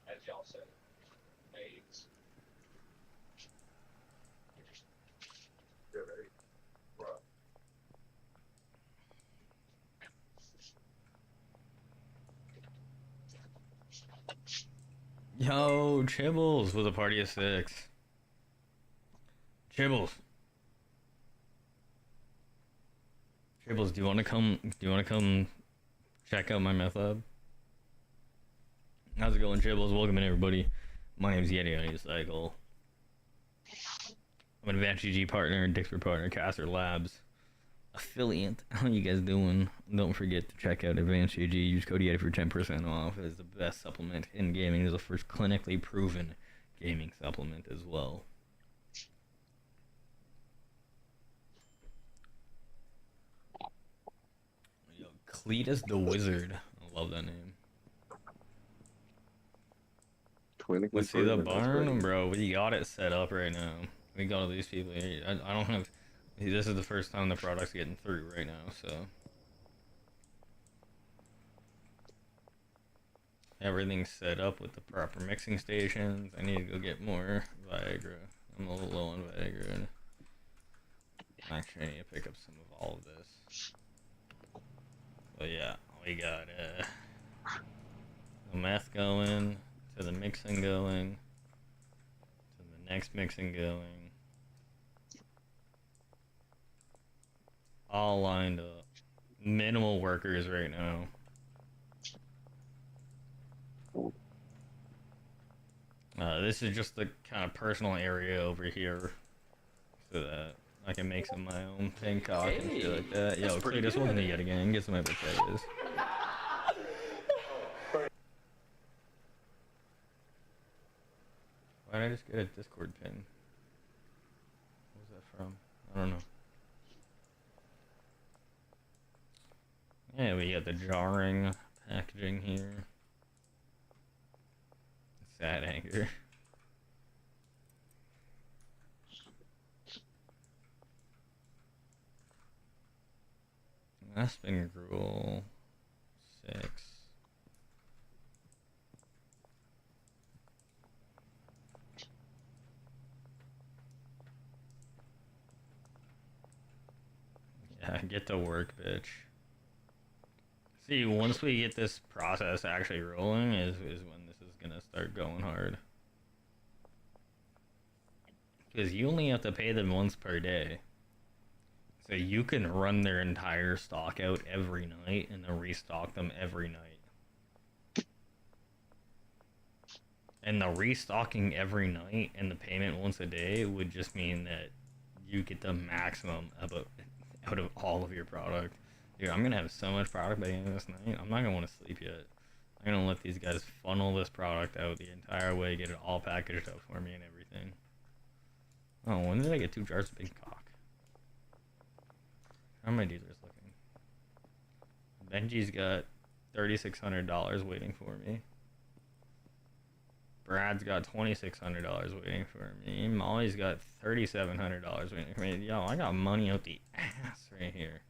As y'all said, AIDS. Yo, Chibbles with a party of 6. Chibbles. Chibbles, do you want to come check out my meth lab? How's it going, Chibbles? Welcome in, everybody. My name's Yeti on Cycle. I'm an Advanced GG partner and Dixper partner, Caster Labs affiliate. How you guys doing? Don't forget to check out Advanced GG. Use code Yeti for 10% off. It is the best supplement in gaming. It is the first clinically proven gaming supplement as well. Yo, Cletus the Wizard. I love that name. Clinically Let's see the proven, that's barn, great. bro. We got it set up right now. We got all these people here. I don't have. This is the first time the product's getting through right now, so. Everything's set up with the proper mixing stations. I need to go get more Viagra. I'm a little low on Viagra. Actually, I need to pick up some of all of this. But yeah, we got the meth going, to the mixing going, to the next mixing going. All lined up. Minimal workers right now. This is just the kind of personal area over here, so that I can make some of my own concoct and shit like that. Yo, Cletus, welcome to yet again. Get some potatoes. Why did I just get a Discord pin? What was that from? I don't know. Yeah, we got the jarring packaging here. Sad anger. Aspen Gruel 6. Yeah, get to work, bitch. See, once we get this process actually rolling is when this is gonna start going hard. Because you only have to pay them once per day. So you can run their entire stock out every night and then restock them every night. And the restocking every night and the payment once a day would just mean that you get the maximum out of all of your product. Dude, I'm gonna have so much product by the end of this night. I'm not gonna want to sleep yet. I'm gonna let these guys funnel this product out the entire way, get it all packaged up for me and everything. Oh, when did I get 2 jars of big cock? How are my dealers looking? Benji's got $3,600 waiting for me. Brad's got $2,600 waiting for me. Molly's got $3,700 waiting for me. Yo, I got money out the ass right here.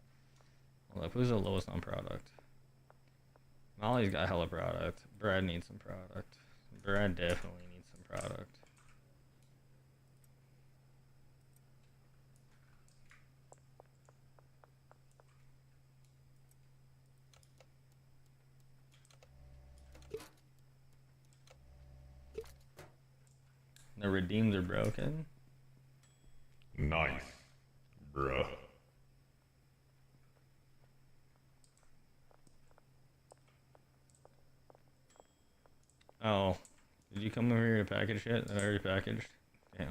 Hold up, who's the lowest on product? Molly's got hella product. Brad needs some product. Brad definitely needs some product. The redeems are broken. Nice, bruh. Oh, did you come over here to package shit that I already packaged? Damn.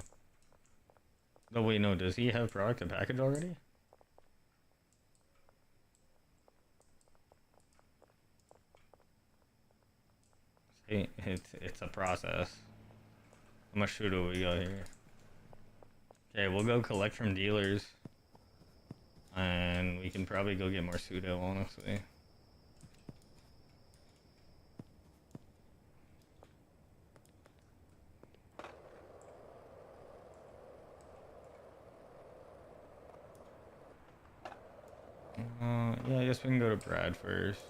No, wait, no, does he have product to package already? See, it's a process. How much food do we got here? Okay, we'll go collect from dealers. And we can probably go get more pseudo, honestly. Yeah, I guess we can go to Brad first.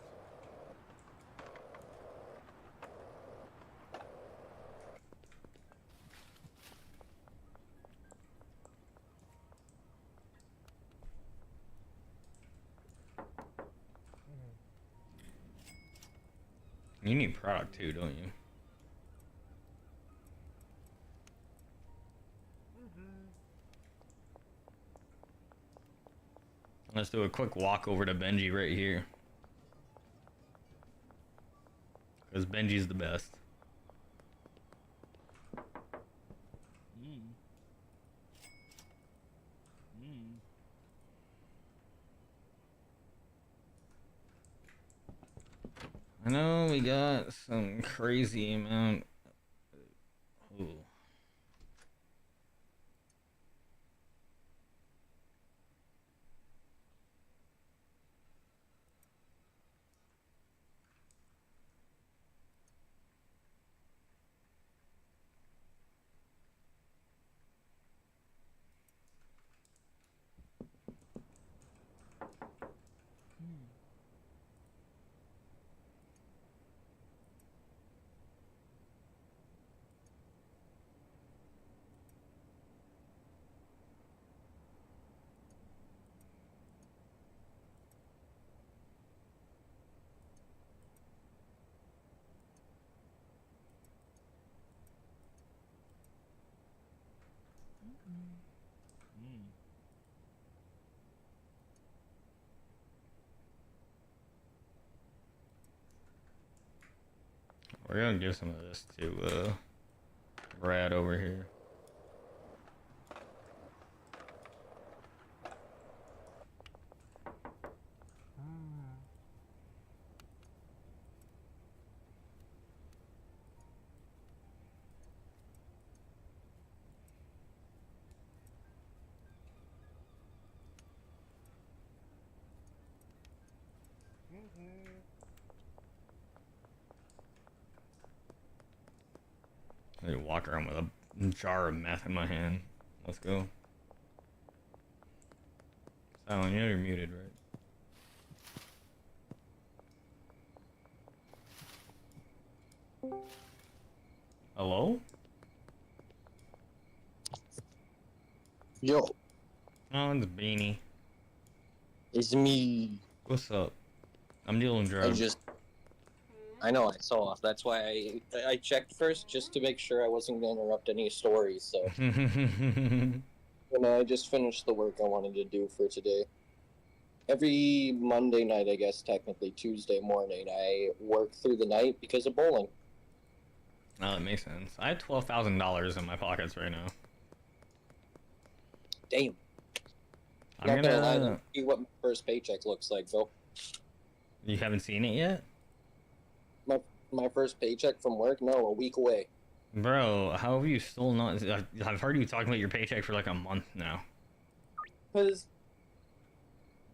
You need product too, don't you? Let's do a quick walk over to Benji right here. Because Benji's the best. I know we got some crazy amount. Ooh. We're gonna give some of this to Brad over here. I walk around with a jar of meth in my hand. Let's go. Silent, you know you're muted, right? Hello? Yo. Oh, it's Beanie. It's me. What's up? I'm dealing drugs. I know, I saw. That's why I checked first, just to make sure I wasn't going to interrupt any stories, so. And I just finished the work I wanted to do for today. Every Monday night, I guess, technically Tuesday morning, I work through the night because of bowling. Oh, that makes sense. I have $12,000 in my pockets right now. Damn. I'm Not gonna lie, gonna... let me see what my first paycheck looks like, Phil. You haven't seen it yet? My first paycheck from work? No, a week away. Bro, how have you still not... I've heard you talking about your paycheck for like a month now. Because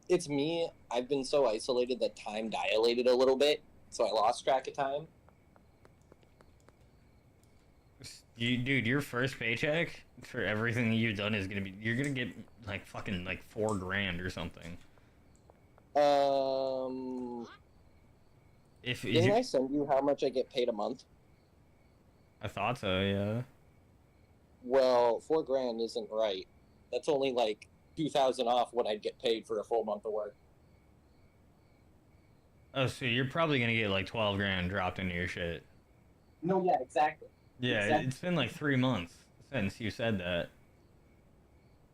it's me. I've been so isolated that time dilated a little bit, so I lost track of time. Dude, your first paycheck for everything that you've done is gonna be... You're gonna get like fucking like $4 grand or something. Didn't I send you how much I get paid a month? I thought so, yeah. Well, $4 grand isn't right. That's only like 2,000 off what I'd get paid for a full month of work. Oh, so you're probably gonna get like 12 grand dropped into your shit. No, yeah, exactly. Yeah, Exactly. It's been like 3 months since you said that.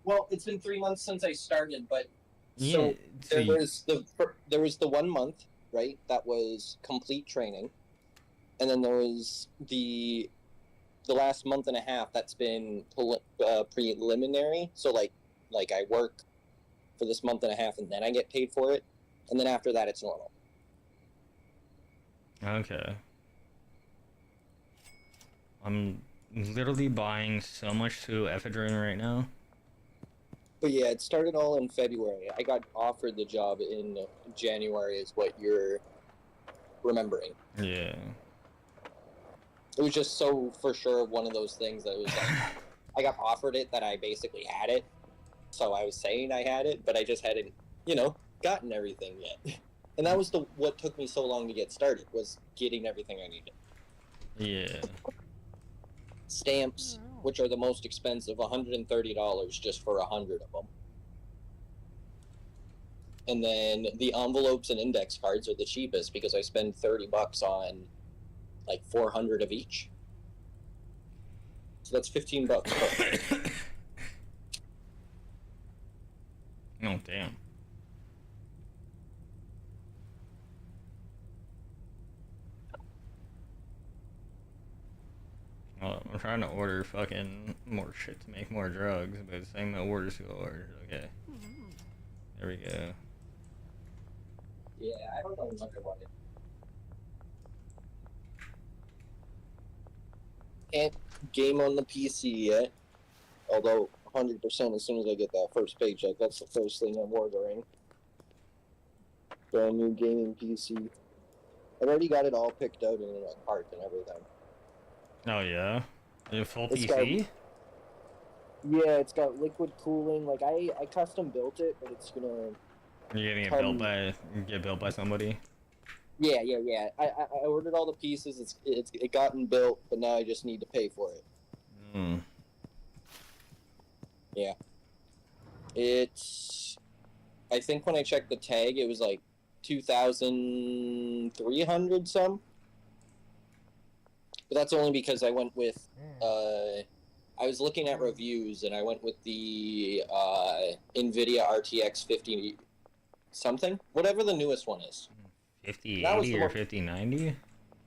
Well, it's been 3 months since I started, but Yeah, so there was the 1 month, right? That was complete training, and then there was the last month and a half that's been preliminary. So like I work for this month and a half, and then I get paid for it, and then after that it's normal. Okay. I'm literally buying so much pseudoephedrine right now. But yeah, it started all in February. I got offered the job in January, is what you're remembering. Yeah. It was just so for sure one of those things that it was like, I got offered it that I basically had it. So I was saying I had it, but I just hadn't, gotten everything yet. And that was what took me so long to get started, was getting everything I needed. Yeah. Stamps, which are the most expensive, $130 just for 100 of them. And then the envelopes and index cards are the cheapest because I spend $30 on like 400 of each. So that's $15 per. Oh, damn. Well, I'm trying to order fucking more shit to make more drugs, but it's saying my order's too ordered. Okay. There we go. Yeah, I don't know much about it. can't game on the PC yet. Although 100% as soon as I get that first paycheck, that's the first thing I'm ordering. Brand new gaming PC. I've already got it all picked out in a cart and everything. Oh yeah, a full It's PC. Yeah, it's got liquid cooling. Like I custom built it, but it's gonna. You're getting it built by somebody. Yeah. I ordered all the pieces. It gotten built, but now I just need to pay for it. Hmm. Yeah. It's. I think when I checked the tag, it was like 2,300 some. But that's only because I went with. I was looking at reviews and I went with the NVIDIA RTX 50 something, whatever the newest one is. 5080 or 5090?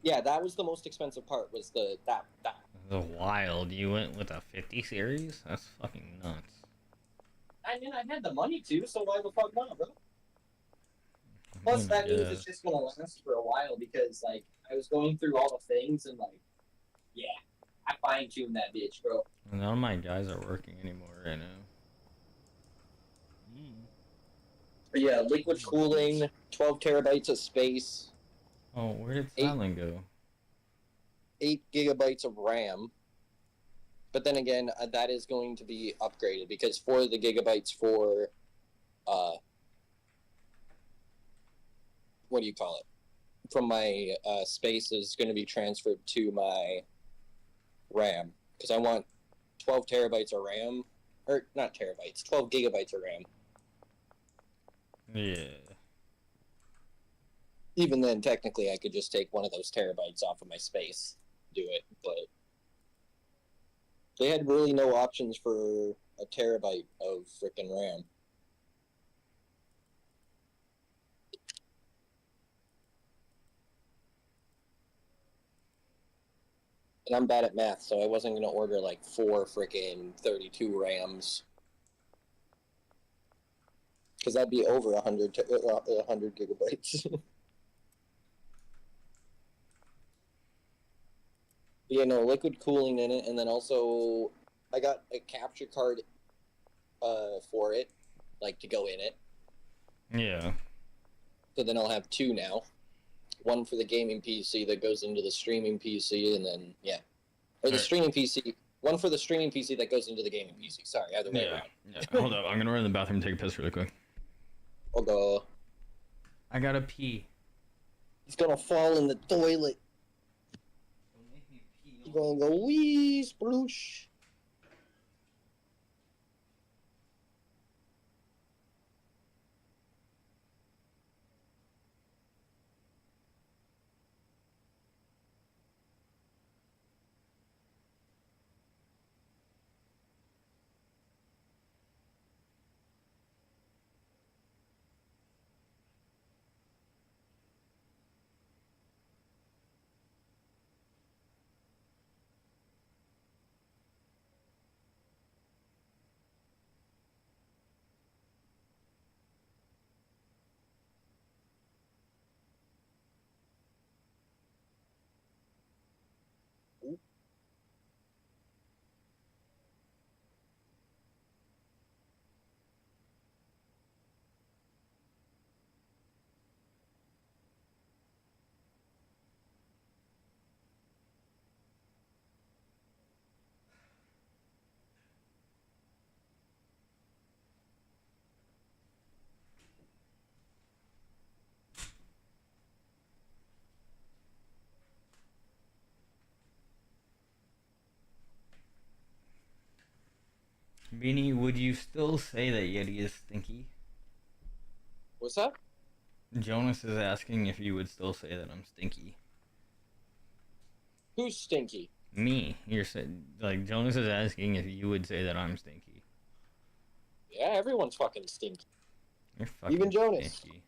Yeah, that was the most expensive part. Was that. That's wild. You went with a 50 series? That's fucking nuts. I mean, I had the money to, so why the fuck not, bro? Plus, that means it's just gonna last for a while because, like, I was going through all the things and, like, yeah, I fine-tuned that bitch, bro. None of my guys are working anymore right now. But yeah, liquid cooling, 12 terabytes of space. Oh, where did Silent go? 8 gigabytes of RAM. But then again, that is going to be upgraded because 4 of the gigabytes for, what do you call it? From my space is going to be transferred to my RAM because I want 12 terabytes of RAM, or not terabytes, 12 gigabytes of RAM. Yeah. Even then, technically, I could just take one of those terabytes off of my space, do it, but they had really no options for a terabyte of frickin' RAM. And I'm bad at math, so I wasn't going to order like 4 frickin' 32 RAMs. Because that'd be over 100 gigabytes. You know, liquid cooling in it, and then also I got a capture card for it, like to go in it. Yeah. So then I'll have 2 now. One for the gaming PC that goes into the streaming PC, and then, yeah. Or the streaming PC. One for the streaming PC that goes into the gaming PC. Sorry, either way around. Yeah. Hold up, I'm gonna run in the bathroom and take a piss really quick. I'll go. I gotta pee. He's gonna fall in the toilet. He's gonna go wee sploosh. Beanie, would you still say that Yeti is stinky? What's that? Jonas is asking if you would still say that I'm stinky. Who's stinky? Me. You're like Jonas is asking if you would say that I'm stinky. Yeah, everyone's fucking stinky. You're fucking Even Jonas. stinky.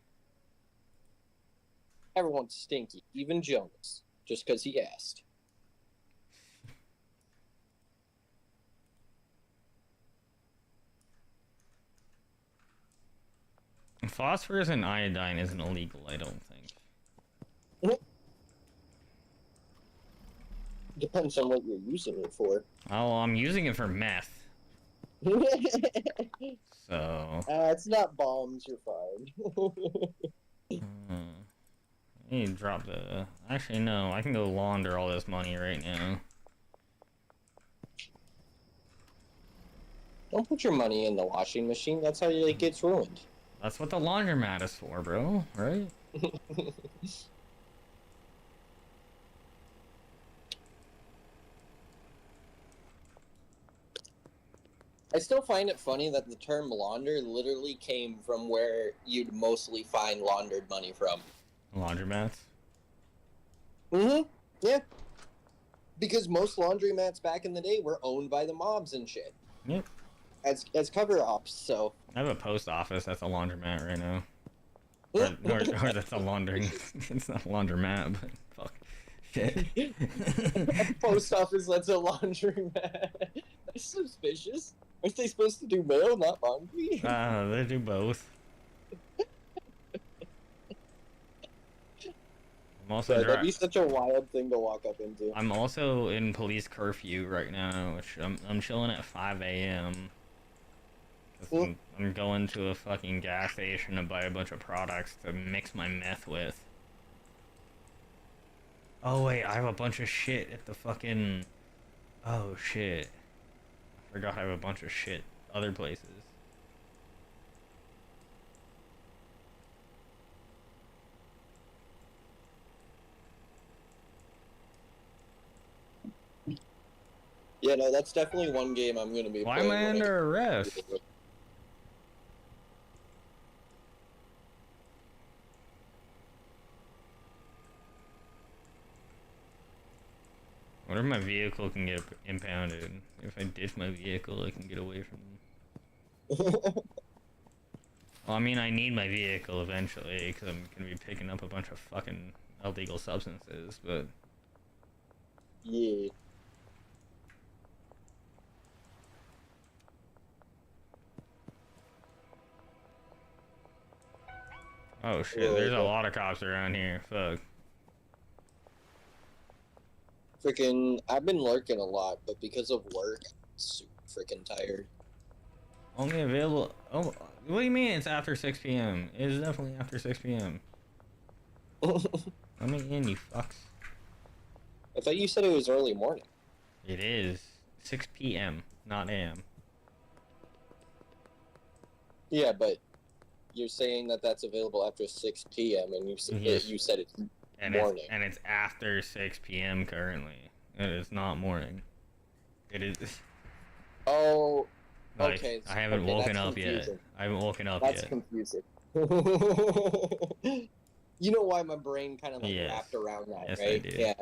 Everyone's stinky. Even Jonas. Just because he asked. Phosphorus and iodine isn't illegal, I don't think. Depends on what you're using it for. Oh, I'm using it for meth. So. It's not bombs, you're fine. I need to drop the. Actually, no, I can go launder all this money right now. Don't put your money in the washing machine, that's how it gets ruined. That's what the laundromat is for, bro, right? I still find it funny that the term launder literally came from where you'd mostly find laundered money from. Laundromats? Mm-hmm. Yeah. Because most laundromats back in the day were owned by the mobs and shit. Yep. As cover ops, so. I have a post office that's a laundromat right now. Or that's a laundering. It's not a laundromat, but fuck. Shit. Post office that's a laundromat. That's suspicious. Aren't they supposed to do mail, not laundry? They do both. I'm also that'd be such a wild thing to walk up into. I'm also in police curfew right now, which I'm chilling at 5 a.m. I'm going to a fucking gas station to buy a bunch of products to mix my meth with. Oh wait, I have a bunch of shit at the fucking... Oh shit. I forgot I have a bunch of shit other places. Yeah, no, that's definitely one game I'm gonna be Why am I under arrest? What if my vehicle can get impounded? If I ditch my vehicle, I can get away from them. Well, I mean, I need my vehicle eventually, because I'm gonna be picking up a bunch of fucking illegal substances, but... Yeah. Oh shit, there's a lot of cops around here, fuck. Freaking, I've been lurking a lot, but because of work, I'm super freaking tired. Only available... Oh, what do you mean it's after 6 p.m.? It is definitely after 6 p.m. Let me in, you fucks. I thought you said it was early morning. It is 6 p.m., not a.m. Yeah, but you're saying that that's available after 6 p.m. and you said it's morning. And it's after 6 p.m. currently. It is not morning. It is... Oh, like, okay. I haven't woken up yet. I haven't woken up yet. That's confusing. You know why my brain kind of like wrapped around that, Yes, right? I do. Yeah.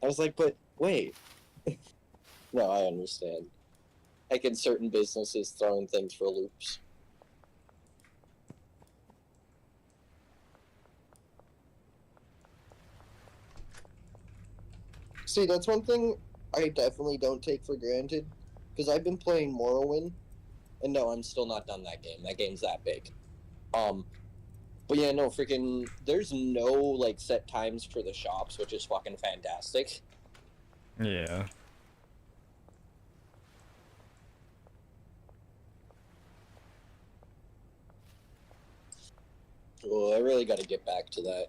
I was like, but wait. No, I understand. Like in certain businesses throwing things for loops. See, that's one thing I definitely don't take for granted. Because I've been playing Morrowind, and no, I'm still not done that game. That game's that big. But yeah, no, freaking, there's no, like, set times for the shops, which is fucking fantastic. Yeah. Oh, I really gotta get back to that.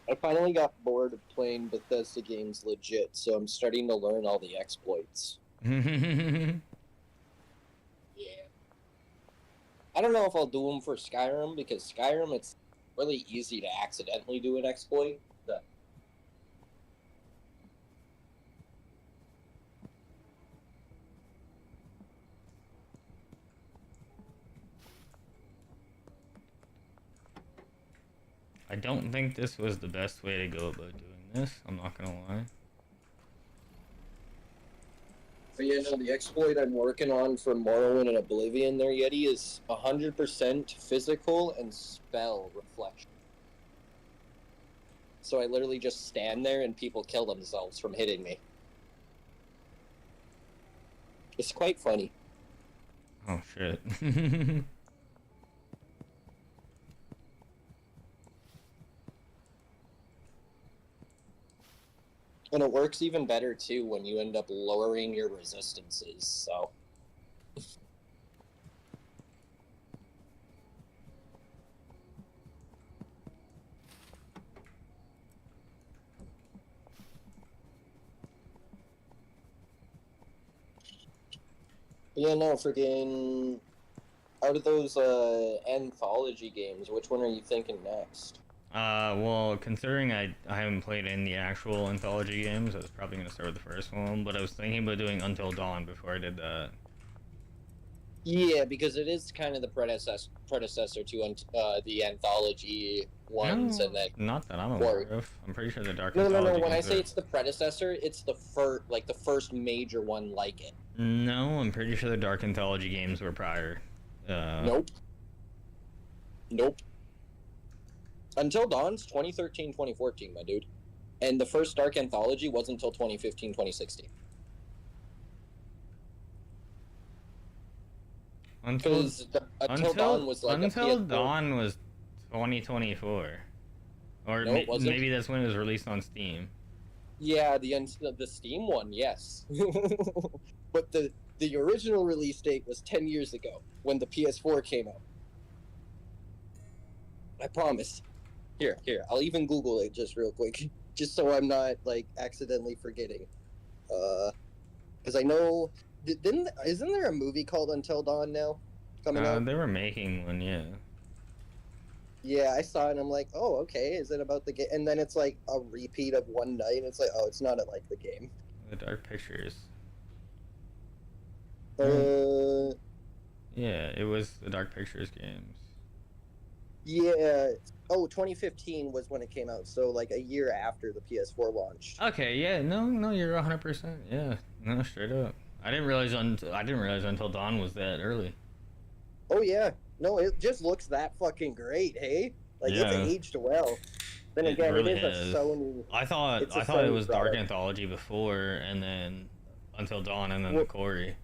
I finally got bored of playing Bethesda games legit, so I'm starting to learn all the exploits. Yeah. I don't know if I'll do them for Skyrim, because Skyrim, it's really easy to accidentally do an exploit. But... I don't think this was the best way to go about doing this. I'm not gonna lie. But yeah, no, the exploit I'm working on for Morrowind and Oblivion there, Yeti, is 100% physical and spell reflection. So I literally just stand there and people kill themselves from hitting me. It's quite funny. Oh shit. And it works even better too when you end up lowering your resistances, so. Yeah, no, freaking. Out of those anthology games, which one are you thinking next? Well, considering I haven't played any actual anthology games, I was probably gonna start with the first one, but I was thinking about doing Until Dawn before I did that. Yeah, because it is kind of the predecessor to the anthology ones, No, and then not that I'm aware of. I'm pretty sure the Dark no. Anthology When I games say are... it's the predecessor, it's the first major one like it. No, I'm pretty sure the Dark Anthology games were prior. Nope. Until Dawn's 2013, 2014, my dude. And the first Dark Anthology wasn't until 2015, 2016. Until Dawn was like Until Dawn was 2024. Or No, it wasn't. maybe that's when it was released on Steam. Yeah, the Steam one, yes. But the original release date was 10 years ago when the PS4 came out. I promise. Here, I'll even Google it just real quick, just so I'm not like accidentally forgetting. Because I know, isn't there a movie called Until Dawn now coming out? They were making one, yeah. Yeah, I saw it and I'm like, oh, okay, is it about the game? And then it's like a repeat of one night, and it's like, oh, it's not like the game. The Dark Pictures. Yeah, it was the Dark Pictures games. Yeah. Oh, 2015 was when it came out, so like a year after the PS4 launched. Okay, yeah, no, you're 100%. Yeah, no, straight up. I didn't realize Until Dawn was that early. Oh yeah, no, it just looks that fucking great, hey? Like Yeah. it's aged well. Then It again, really it is has. a Sony. I thought it's a it Sony was Dark product. Anthology before, and then Until Dawn, and then Well, the Quarry.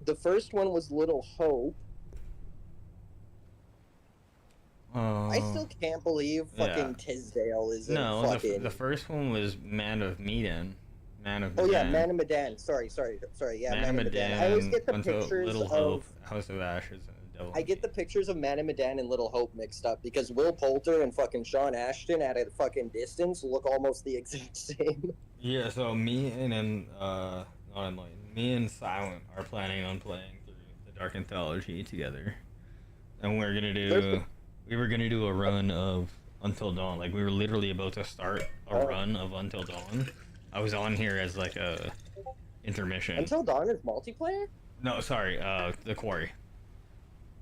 The first one was Little Hope. I still can't believe fucking Tisdale is in No, fucking. the first one was Man of Medan. Oh yeah, Man of Medan. Sorry. Yeah, Man of Medan. I always get the Until pictures Little of. Hope, House of Ashes, and Devil. I get the pictures of Man of Medan and Little Hope mixed up because Will Poulter and fucking Sean Ashton at a fucking distance look almost the exact same. Yeah, so me and Silent are planning on playing through the Dark Anthology together, and we were gonna do a run of Until Dawn. Like we were literally about to start a run of Until Dawn. I was on here as like a intermission. Until Dawn is multiplayer? No, sorry, the Quarry.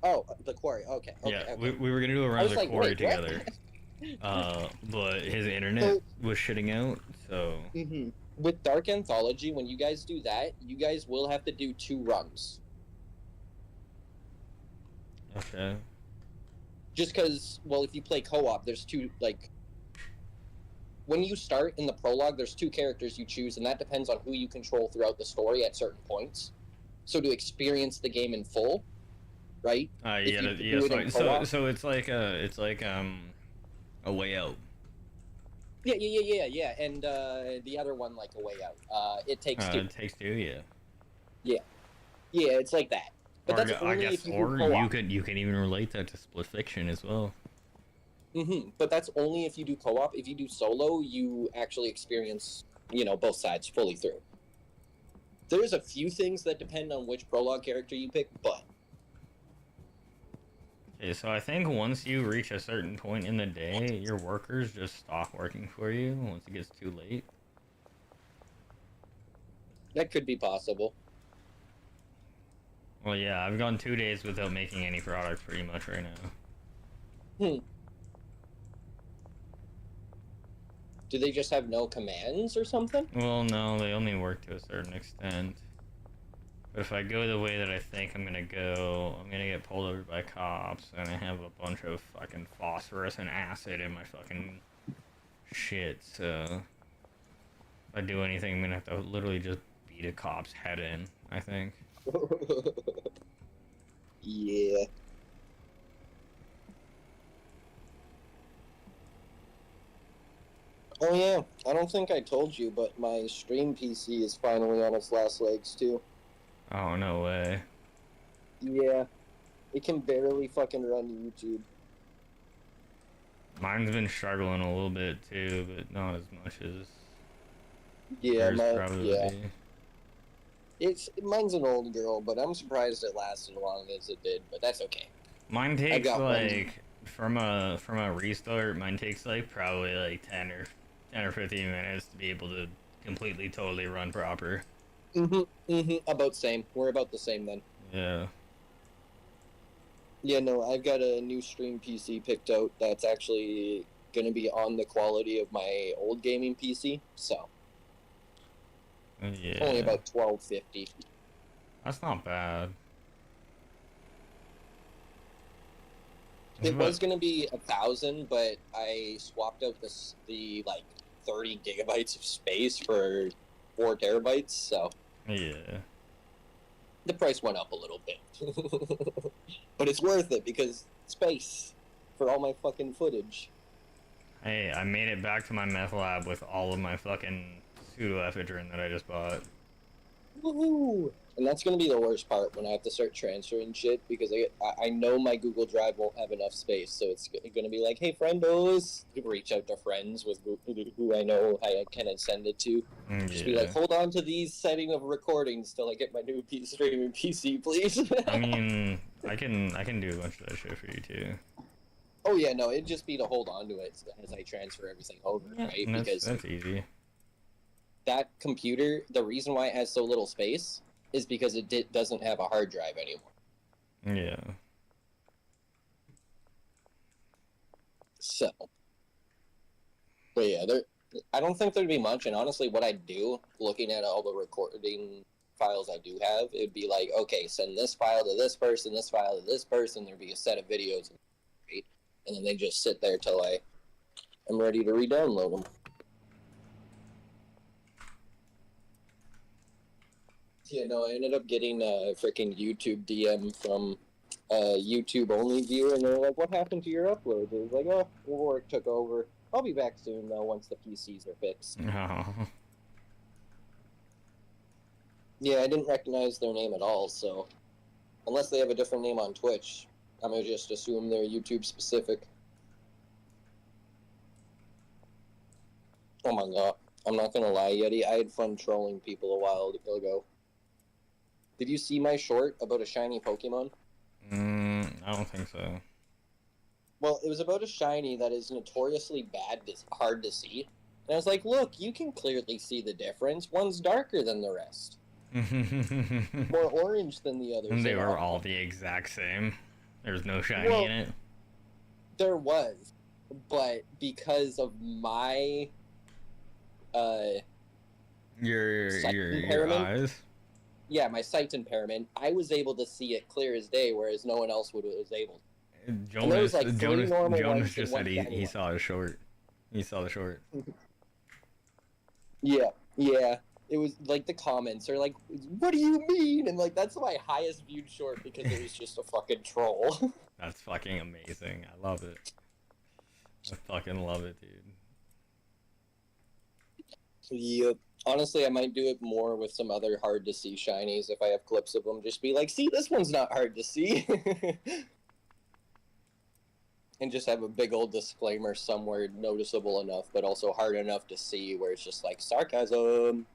Oh, the Quarry. Okay. Yeah, we were gonna do a run of the Quarry together. But his internet was shitting out, so. Mm-hmm. With Dark Anthology, when you guys do that, you guys will have to do 2 runs. Okay. Just because, well, if you play co-op, there's 2, like... When you start in the prologue, there's 2 characters you choose, and that depends on who you control throughout the story at certain points. So to experience the game in full, right? So it's like a Way Out. Yeah, and the other one, like A Way Out. It Takes Two. It Takes Two, yeah. Yeah, it's like that. But that's only if you do co-op. you can even relate that to Split Fiction as well. But that's only if you do co-op. If you do solo, you actually experience, both sides fully through. There's a few things that depend on which prologue character you pick, but... Okay, so I think once you reach a certain point in the day, your workers just stop working for you once it gets too late. That could be possible. Well, yeah, I've gone 2 days without making any product pretty much right now. Do they just have no commands or something? Well, no, they only work to a certain extent. But if I go the way that I think I'm gonna go, I'm gonna get pulled over by cops, and I have a bunch of fucking phosphorus and acid in my fucking shit, so... If I do anything, I'm gonna have to literally just beat a cop's head in, I think. Yeah. Oh yeah, I don't think I told you, but my stream PC is finally on its last legs too. Oh, no way. Yeah, it can barely fucking run YouTube. Mine's been struggling a little bit too, but not as much as Yeah, yours probably. Mine's an old girl, but I'm surprised it lasted as long as it did. But that's okay. Mine I takes got like from a restart. Mine takes like probably like 10 or 15 minutes to be able to completely totally run proper. About same. We're about the same then. Yeah. Yeah, no, I've got a new stream PC picked out that's actually gonna be on the quality of my old gaming PC. So Yeah. only about 1250. That's not bad. It was gonna be 1,000, but I swapped out the like 30 gigabytes of space for 4 terabytes. So yeah, the price went up a little bit, but it's worth it because space for all my fucking footage. Hey, I made it back to my meth lab with all of my fucking pseudoephedrine that I just bought. Woohoo! And that's gonna be the worst part when I have to start transferring shit because I know my Google Drive won't have enough space, so it's gonna be like, hey friendos, reach out to friends with who I know I can send it to. Just be like, hold on to these setting of recordings till I get my new streaming PC, please. I mean, I can do a bunch of that shit for you too. Oh yeah, no, it'd just be to hold on to it as I transfer everything over, right? Because That's easy. that computer, the reason why it has so little space is because it doesn't have a hard drive anymore. Yeah. So, but yeah, I don't think there'd be much, and honestly, what I'd do, looking at all the recording files I do have, it'd be like, okay, send this file to this person, this file to this person, there'd be a set of videos, right? And then they just sit there till I am ready to re-download them. Yeah, no, I ended up getting a freaking YouTube DM from a YouTube only viewer, and they're like, what happened to your uploads? It was like, oh, work took over. I'll be back soon, though, once the PCs are fixed. Oh. Yeah, I didn't recognize their name at all, so unless they have a different name on Twitch, I'm gonna just assume they're YouTube specific. Oh my god, I'm not gonna lie, Yeti, I had fun trolling people a while ago. Did you see my short about a shiny Pokemon? I don't think so. Well, it was about a shiny that is notoriously hard to see. And I was like, look, you can clearly see the difference. One's darker than the rest. More orange than the others. And they were all the exact same. There was no shiny in it. There was. But because of my your eyes? Yeah, my sight impairment, I was able to see it clear as day, whereas no one else was able. Jonas Jonas just said he saw a short. He saw the short. Yeah. It was like the comments are like, what do you mean? And like, that's my highest viewed short because it was just a fucking troll. That's fucking amazing. I love it. I fucking love it, dude. Yep. Honestly, I might do it more with some other hard to see shinies if I have clips of them. Just be like, see, this one's not hard to see. And just have a big old disclaimer somewhere noticeable enough, but also hard enough to see where it's just like, sarcasm.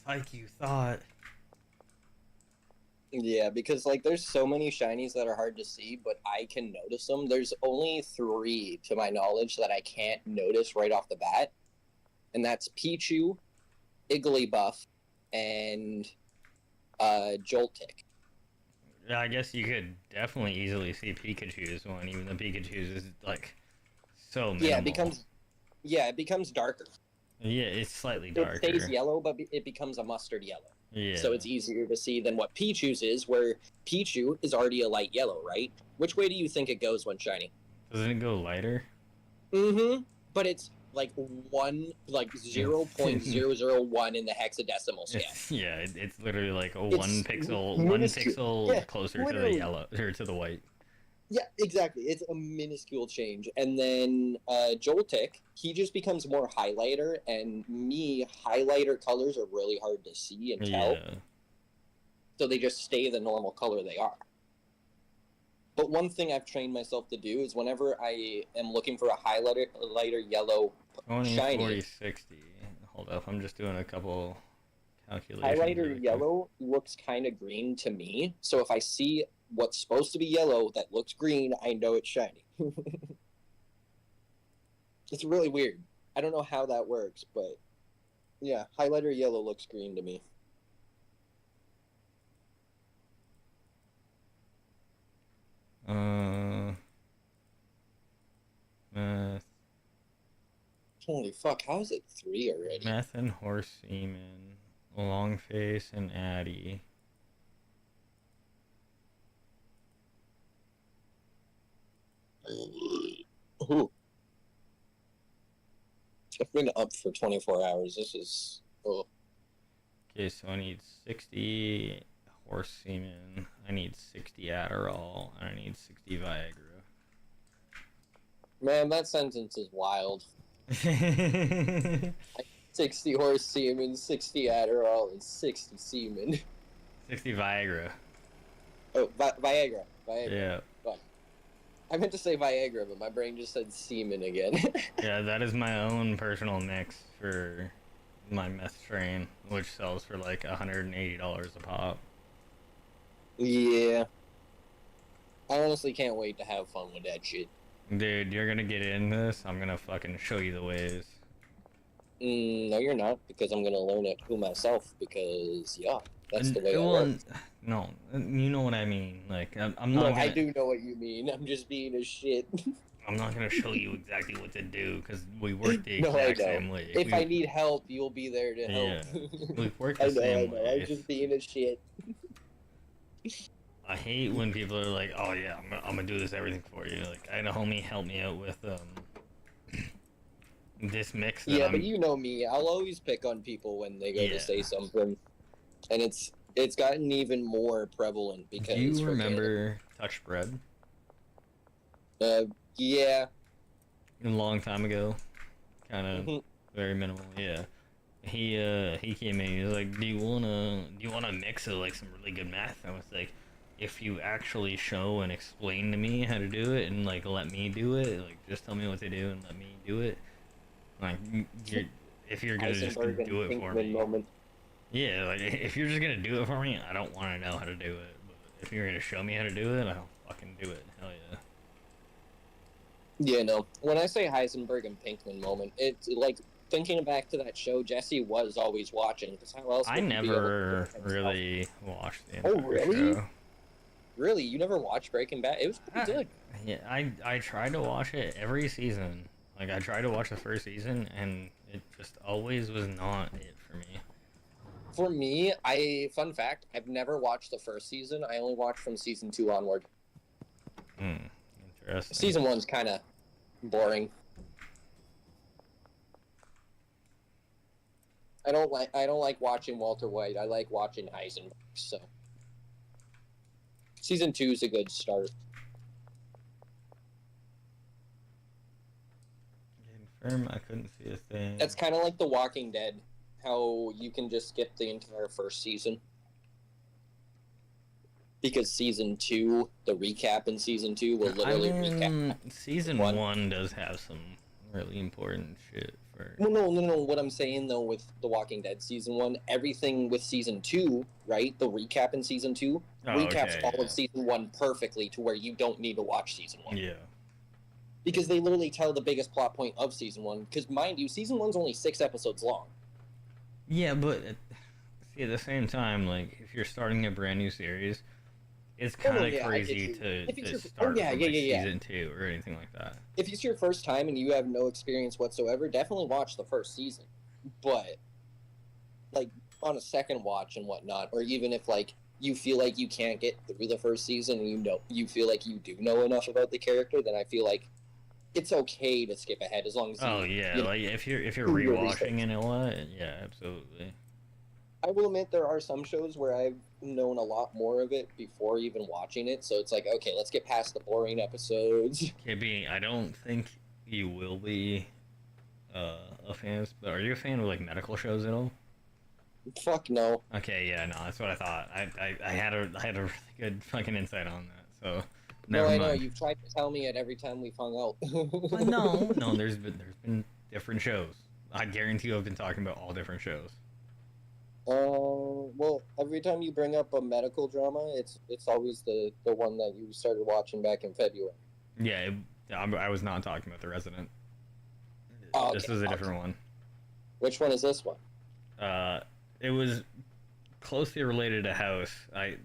Like you thought. Yeah, because like there's so many shinies that are hard to see, but I can notice them. There's only 3, to my knowledge, that I can't notice right off the bat. And that's Pichu, Igglybuff, and Joltik. Yeah, I guess you could definitely easily see Pikachu's one, even though Pikachu's is like so minimal. Yeah, it becomes darker. Yeah, it's slightly darker. It stays yellow, but it becomes a mustard yellow. Yeah. So it's easier to see than what Pichu's is, where Pichu is already a light yellow, right? Which way do you think it goes when shiny? Doesn't it go lighter? Mm-hmm. But it's like 0.001 in the hexadecimal scale. It's literally like one pixel closer to the yellow or to the white. Yeah, exactly. It's a minuscule change. And then Joltik, he just becomes more highlighter, and me, highlighter colors are really hard to see and tell. Yeah. So they just stay the normal color they are. But one thing I've trained myself to do is whenever I am looking for a highlighter yellow 20, shiny, 40, 60. Hold up, I'm just doing a couple calculations. highlighter really quick. yellow looks kind of green to me. So if I see what's supposed to be yellow that looks green, I know it's shiny. It's really weird. I don't know how that works, but yeah, highlighter yellow looks green to me. Meth. Holy fuck, how is it 3 already? Meth and horse semen. Longface and Addy. Ooh. I've been up for 24 hours. This is... Oh. Okay, so I need 60 horse semen. I need 60 Adderall. And I need 60 Viagra. Man, that sentence is wild. 60 horse semen, 60 Adderall, and 60 semen. 60 Viagra. Oh, Viagra. Yeah. Fuck. I meant to say Viagra, but my brain just said semen again. Yeah, that is my own personal mix for my meth strain, which sells for like $180 a pop. Yeah. I honestly can't wait to have fun with that shit. Dude, you're gonna get into this. I'm gonna fucking show you the ways. No, you're not, because I'm gonna learn it to myself, because, yeah, that's the way I work. No, you know what I mean. Like, I'm No, not gonna... I do know what you mean. I'm just being a shit. I'm not gonna show you exactly what to do, because we work the No, I exact know. same way. If I need help, you'll be there to help. Yeah, we work I the know, same I know. way. I'm just being a shit. I hate when people are like, "Oh yeah, I'm gonna do this everything for you." Like, I had a homie help me out with this mix. That Yeah, but you know me. I'll always pick on people when they go to say something, and it's gotten even more prevalent because. Do you remember Touch Bread? Yeah. A long time ago, kind of very minimal. Yeah. He came in. He was like, "Do you wanna mix of like some really good meth?" I was like, "If you actually show and explain to me how to do it and like let me do it, like just tell me what to do and let me do it, like if you're gonna just do it for me." Moment. Yeah, like if you're just gonna do it for me, I don't want to know how to do it. But if you're gonna show me how to do it, I'll fucking do it. Hell yeah. Yeah, no. When I say Heisenberg and Pinkman moment, it's like thinking back to that show. Jesse was always watching. Because how else? I never really watched the entire really? show. Really, you never watched Breaking Bad? It was pretty good. Yeah, I tried to watch it every season. Like I tried to watch the first season, and it just always was not it for me. For me, fun fact, I've never watched the first season. I only watched from season 2 onward. Interesting. Season 1's kind of boring. I don't like watching Walter White. I like watching Heisenberg. So season 2 is a good start. Confirm, I couldn't see a thing. That's kind of like The Walking Dead, how you can just skip the entire first season. Because season 2, the recap in season 2 will literally recap. Season 1 does have some really important shit for. Well, no. What I'm saying though with The Walking Dead season 1, everything with season 2, right? The recap in season 2 recaps all of season 1 perfectly to where you don't need to watch season 1. Yeah. Because they literally tell the biggest plot point of season 1. Because mind you, season 1's only 6 episodes long. Yeah, but see, at the same time, like if you're starting a brand new series, it's kind of crazy to start from season 2 or anything like that. If it's your first time and you have no experience whatsoever, definitely watch the first season. But like on a second watch and whatnot, or even if like you feel like you can't get through the first season and you feel like you do know enough about the character, then I feel like it's okay to skip ahead as long as like if you're rewatching and what, yeah, absolutely. I will admit there are some shows where I've known a lot more of it before even watching it. So it's like, okay, let's get past the boring episodes. KB, I don't think you will be a fan, but are you a fan of like medical shows at all? Fuck no. Okay, yeah, no, that's what I thought. I had a really good fucking insight on that. So No, never I mind. know you've tried to tell me it every time we've hung out. Well, no, there's been different shows. I guarantee you, I've been talking about all different shows. Well, every time you bring up a medical drama, it's always the one that you started watching back in February. Yeah, I was not talking about The Resident. Oh, This is a different one. Which one is this one? It was closely related to House. I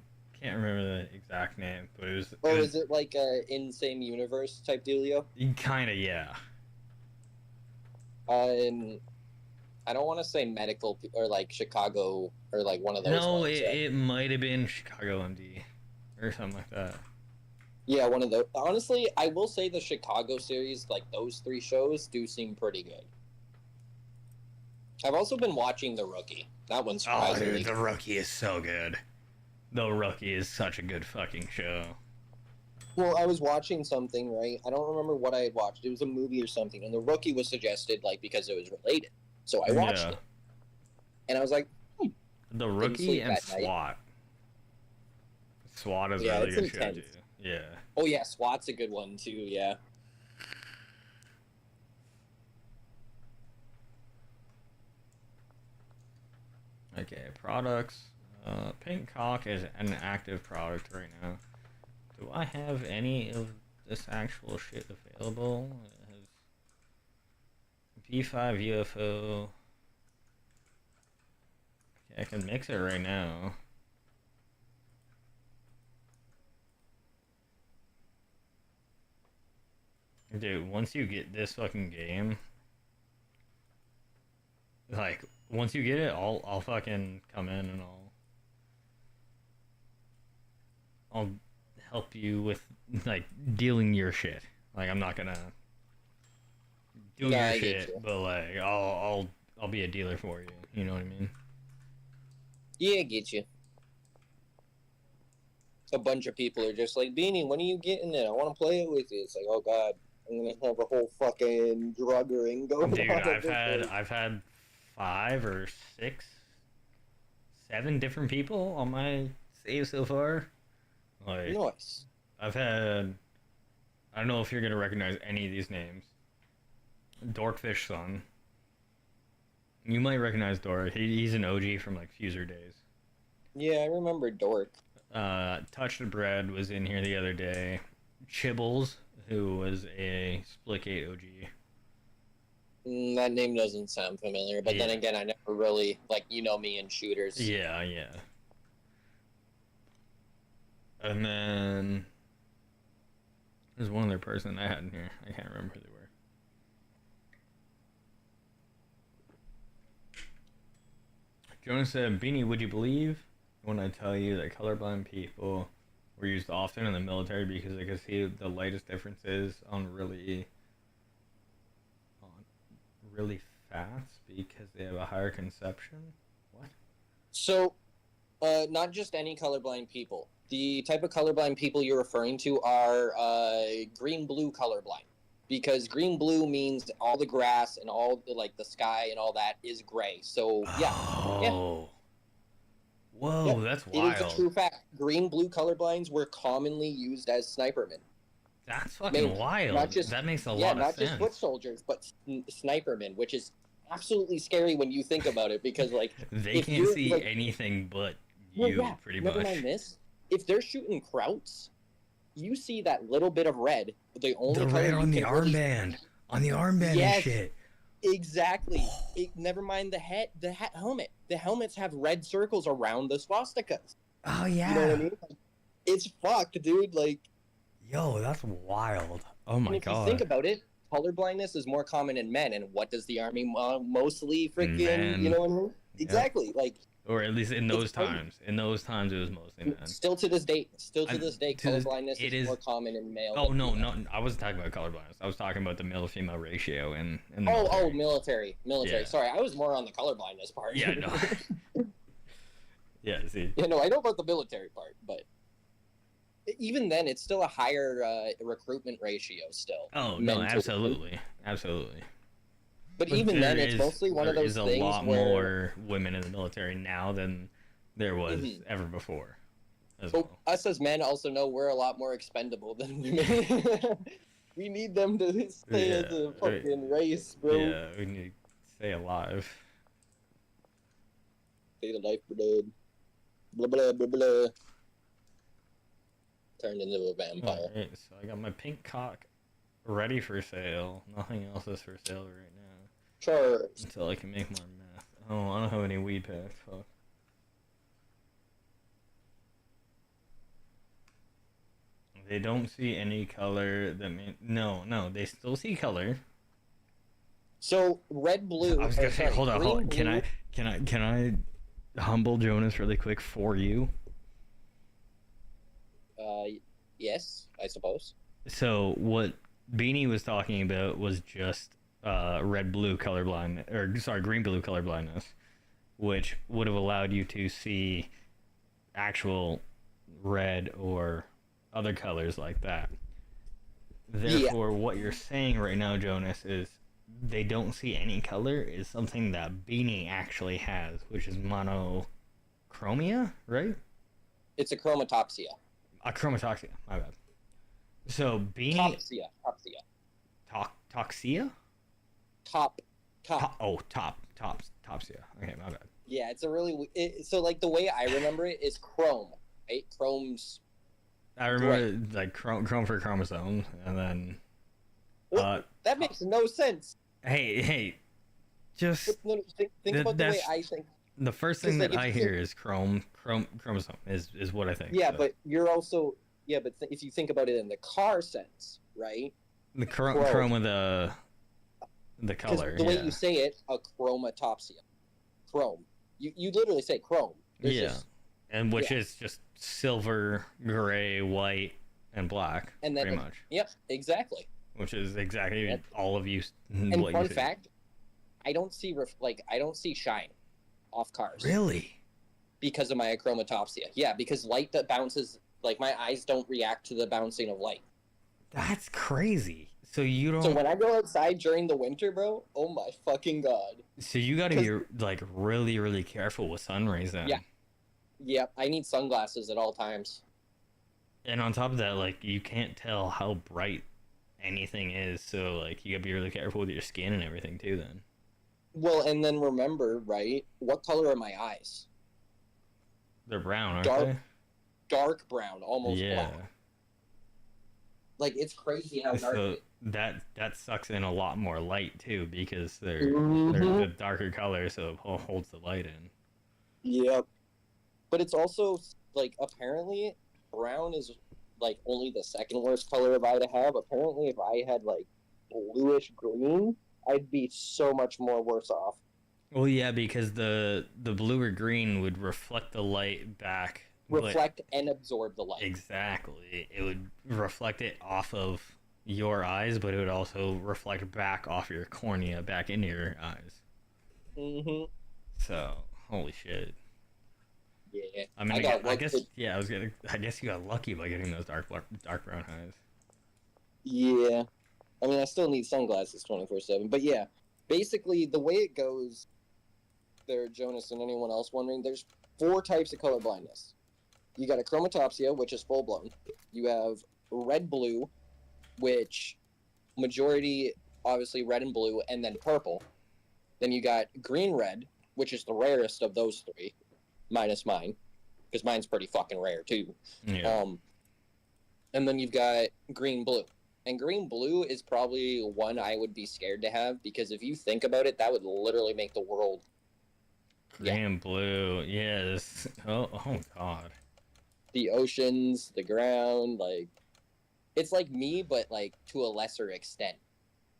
can't remember the exact name, but it was. Oh, is it like a in same universe type dealio? Kinda, yeah. I don't want to say medical or like Chicago or like one of those. No, ones, right? it might have been Chicago MD or something like that. Yeah, one of those. Honestly, I will say the Chicago series, like those 3 shows, do seem pretty good. I've also been watching The Rookie. That one's Oh, surprisingly dude, The Rookie is so good. The Rookie is such a good fucking show. Well, I was watching something, right? I don't remember what I had watched. It was a movie or something, and The Rookie was suggested, like, because it was related. So I watched it. And I was like, The Didn't Rookie sleep and that night. SWAT. SWAT is Yeah, a really it's good show, intense. dude. Yeah. oh yeah, SWAT's a good one too, yeah. Okay, products. Pink Cock is an active product right now. Do I have any of this actual shit available? It has V5 UFO. Okay, I can mix it right now. Dude, once you get this fucking game, like, once you get it, I'll fucking come in and I'll help you with, like, dealing your shit. Like, I'm not gonna do Yeah, your I get shit, you. but like, I'll be a dealer for you. You know what I mean? Yeah, I get you. A bunch of people are just like, Beanie, when are you getting it? I want to play it with you. It's like, oh god, I'm gonna have a whole fucking drug ring going Dude, on. I've had 5 or 6, 7 different people on my save so far. Like, Nice. I've had, I don't know if you're gonna recognize any of these names. Dorkfish Son. You might recognize Dork. He's an OG from like Fuser days. Yeah, I remember Dork. Touch the Bread was in here the other day. Chibbles, who was a Splitgate OG. That name doesn't sound familiar, but then Yeah. again, I never really, like, you know me in shooters. Yeah, yeah. And then there's one other person I had in here. I can't remember who they were. Jonas said, Beanie, would you believe when I tell you that colorblind people were used often in the military because they could see the lightest differences on really fast because they have a higher conception? What? So, not just any colorblind people. The type of colorblind people you're referring to are green-blue colorblind. Because green-blue means all the grass and all the, like, the sky and all that is gray. So, yeah. Oh. Whoa, Yeah. that's It is wild. a true fact. Green-blue colorblinds were commonly used as snipermen. That's fucking wild. Not just, That makes a yeah, lot of not sense. just foot soldiers, but snipermen, which is absolutely scary when you think about it. Because, like, They if can't you're, see like, anything but well, you, yeah, pretty never much. mind this. If they're shooting krauts, you see that little bit of red. The only The color red you on the can really- armband. On the armband Yes. and shit. Exactly. Never mind the helmet. The helmets have red circles around the swastikas. Oh, yeah. You know what I mean? It's fucked, dude. Like, Yo, that's wild. Oh my and if god. you think about it, colorblindness is more common in men, and what does the army mostly freaking? Men. You know what I mean? Exactly. Like, Or at least in those It's crazy. times. In those times, it was mostly men. still to this day, to this- colorblindness it is is- more common in male. Oh than no, female. no! I wasn't talking about colorblindness. I was talking about the male-female ratio in the Oh, military. military. Yeah. Sorry, I was more on the colorblindness part. Yeah, no. Yeah, see. You know, I know about the military part, but even then, it's still a higher recruitment ratio still. Oh, no, mentally. absolutely. Absolutely. But even then, there it's is- mostly one of there those is a things lot where... more women in the military now than there was Mhm. ever before. As But well. us as men also know we're a lot more expendable than women. We need them to stay as a fucking race, bro. Yeah, we need to stay alive. Stay the life, bro. Blah, blah, blah, blah. Turned into a vampire. Alright, so I got my pink cock ready for sale. Nothing else is for sale right now. Sure. Until I can make more meth. Oh, I don't have any weed packs. Fuck. They don't see any color that mean no, they still see color. So red, blue. I was gonna say, hold on. green, Can I humble Jonas really quick for you? Yes, I suppose. So what Beanie was talking about was just red blue colorblind, or sorry, green blue colorblindness, which would have allowed you to see actual red or other colors like that. Therefore, what you're saying right now, Jonas, is they don't see any color is something that Beanie actually has, which is monochromia, right? It's a chromatopsia. A chromatoxia, my bad. So Beanie... Topsia. Toxia? Top. Topsia. Okay, my bad. Yeah, it's a really... so, like, the way I remember it is chrome, right? Chrome's... I remember, like, chrome for chromosomes, and then... that makes no sense. Hey, just... Think about the way I think. The first thing like, that I hear is chromosome is what I think. Yeah, so. but you're also... Yeah, but if you think about it in the car sense, right? The chrome of the color, the way you say it, a chromatopsia. Chrome. You literally say chrome. There's and which is just silver, gray, white, and black, and then, pretty much. Yep, exactly. Which is exactly all of you. And what fun you see. fact, I don't see I don't see shine off cars. Really? Because of my achromatopsia. Yeah, because light that bounces, like my eyes don't react to the bouncing of light. That's crazy. So you don't. So when I go outside during the winter, bro, oh my fucking god. So you gotta be like really, really careful with sun rays then. Yeah. Yep, I need sunglasses at all times. And on top of that, like you can't tell how bright anything is, so like you gotta be really careful with your skin and everything too. Then. Well, and then remember, right? What color are my eyes? They're brown, aren't they? Dark brown, almost Yeah. black. Like it's crazy how dark. So that sucks in a lot more light too because they're Mhm. the darker color, so it holds the light in. Yep. But it's also like apparently brown is like only the second worst color of eye to have. Apparently, if I had like bluish green, I'd be so much more worse off. Well, yeah, because the blue or green would reflect the light back. Reflect and absorb the light. Exactly. It would reflect it off of your eyes, but it would also reflect back off your cornea back into your eyes. Mm-hmm. So, holy shit. Yeah. I mean, I guess you got lucky by getting those dark brown eyes. Yeah. I mean, I still need sunglasses 24/7, but yeah. Basically, the way it goes there, Jonas, and anyone else wondering, there's 4 types of color blindness. You got a chromatopsia, which is full blown. You have red-blue, which majority, obviously red and blue, and then purple. Then you got green-red, which is the rarest of those 3, minus mine, because mine's pretty fucking rare too. Yeah. And then you've got green-blue. And green-blue is probably one I would be scared to have, because if you think about it, that would literally make the world... Green and blue, yes. Oh god. The oceans, the ground, like... It's like me, but, like, to a lesser extent.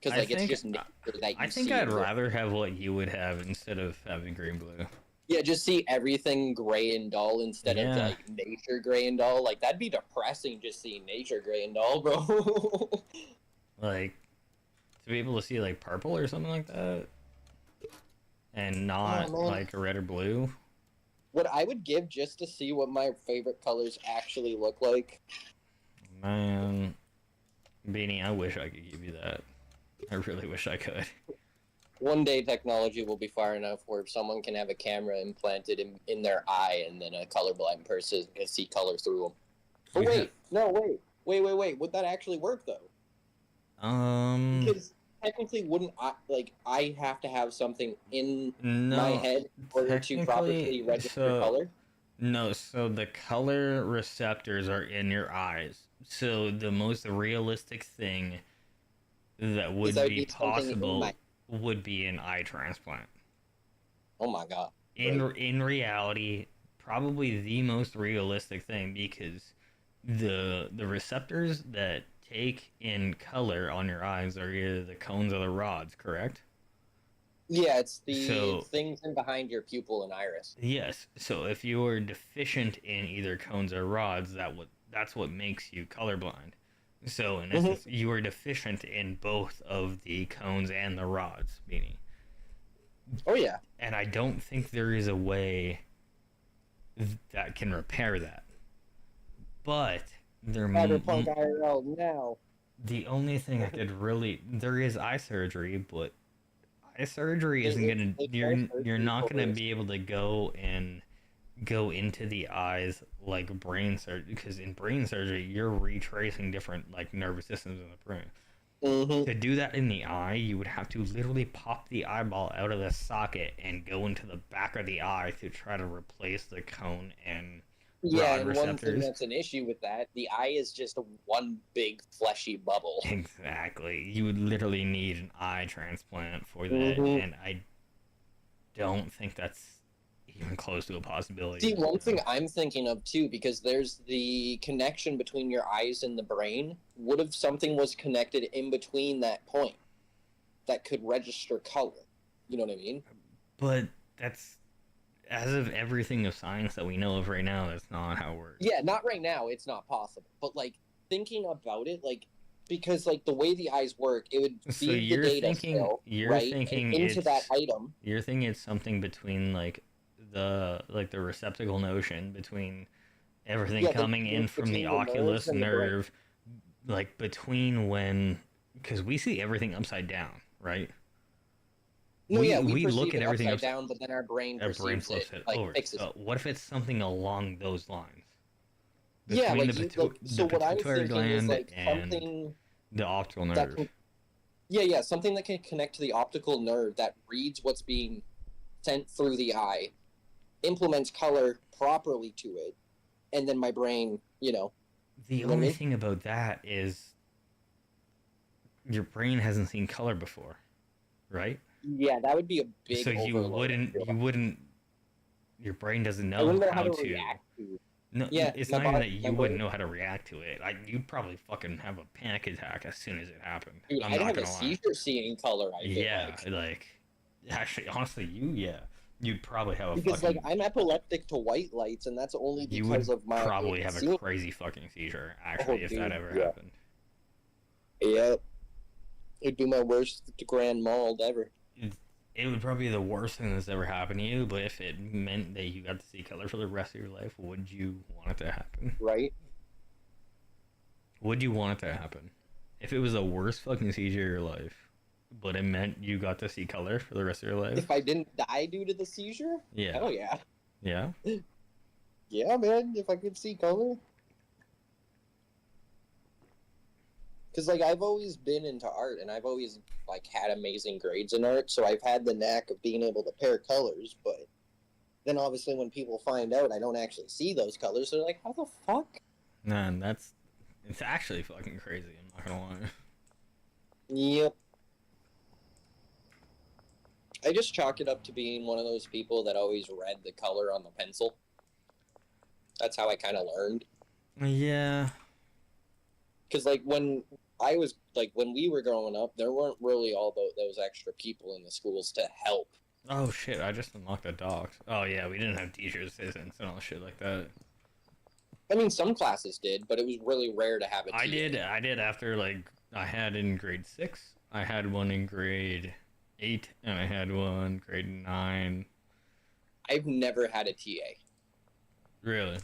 Because, like, it's just nature that you see. I think I'd rather have what you would have instead of having green-blue. Yeah, just see everything gray and dull instead of, like, nature gray and dull. Like, that'd be depressing just seeing nature gray and dull, bro. Like, to be able to see, like, purple or something like that? And not, like, a red or blue? what I would give just to see what my favorite colors actually look like. Man, Beanie, I wish I could give you that. I really wish I could. One day technology will be far enough where someone can have a camera implanted in their eye and then a colorblind person can see color through them. But wait. Would that actually work, though? Because technically, wouldn't I have to have something in my head in order to properly register color? No, so the color receptors are in your eyes. So the most realistic thing that would be possible would be an eye transplant. Oh my god. In reality, probably the most realistic thing, because the receptors that take in color on your eyes are either the cones or the rods, correct? Yeah, it's the things in behind your pupil and iris. Yes. So if you are deficient in either cones or rods, that's what makes you colorblind. So in essence, you are deficient in both of the cones and the rods, meaning. Oh yeah. And I don't think there is a way that can repair that. But Cyberpunk IRL now. The only thing that could really, there is eye surgery, but eye surgery isn't gonna. You're not gonna be able to go into the eyes like brain surgery, because in brain surgery you're retracing different like nervous systems in the brain. To do that in the eye, you would have to literally pop the eyeball out of the socket and go into the back of the eye to try to replace the cone and rod receptors. One thing that's an issue with that, the eye is just one big fleshy bubble. Exactly. You would literally need an eye transplant for that, and I don't think that's even close to a possibility. See, one thing I'm thinking of too, because there's the connection between your eyes and the brain. What if something was connected in between that point that could register color? You know what I mean? But that's, as of everything of science that we know of right now, that's not how it works. Yeah, not right now. It's not possible. But like thinking about it, like because like the way the eyes work, it would feed the data still, right? Into that item. You're thinking it's something between like the receptacle notion between everything coming in from the oculus nerve, like between when, because we see everything upside down, right? No, we look at everything upside down, but then our brain flips it like, over. fixes So what if it's something along those lines? Yeah, like, the what I was thinking gland is like and something the optical nerve. Something that can connect to the optical nerve that reads what's being sent through the eye, implements color properly to it, and then my brain, The only thing about that is your brain hasn't seen color before, right? Yeah, that would be a big. So you wouldn't. Your brain doesn't know, I wouldn't know how to react to it. No, Yeah, it's my not even body- that my you wouldn't brain- know how to react to it. Like you'd probably fucking have a panic attack as soon as it happened. Dude, I'm I'd not have a gonna lie. seizure seeing color. I feel Yeah, like actually, honestly, you'd probably have a because fucking. like I'm epileptic to white lights, and that's only You because would of my probably have a seeing. crazy fucking seizure, actually, if that dude, ever yeah. happened. Yep, it'd be my worst grand mauled ever. It would probably be the worst thing that's ever happened to you, but if it meant that you got to see color for the rest of your life, would you want it to happen? Right? Would you want it to happen? If it was the worst fucking seizure of your life, but it meant you got to see color for the rest of your life? If I didn't die due to the seizure? Yeah. Hell yeah. Yeah? Yeah, man, if I could see color. Because, like, I've always been into art, and I've always, like, had amazing grades in art, so I've had the knack of being able to pair colors, but then obviously when people find out I don't actually see those colors, they're like, how the fuck? Man, it's actually fucking crazy, I'm not gonna lie. Yep. I just chalk it up to being one of those people that always read the color on the pencil. That's how I kind of learned. Yeah. Because, like, when we were growing up, there weren't really all those extra people in the schools to help. Oh shit, I just unlocked the docs. Oh yeah, we didn't have teachers' assistants and all shit like that. I mean, some classes did, but it was really rare to have a TA. I did after, like, I had in grade 6, I had one in grade 8, and I had one grade 9. I've never had a TA. Really?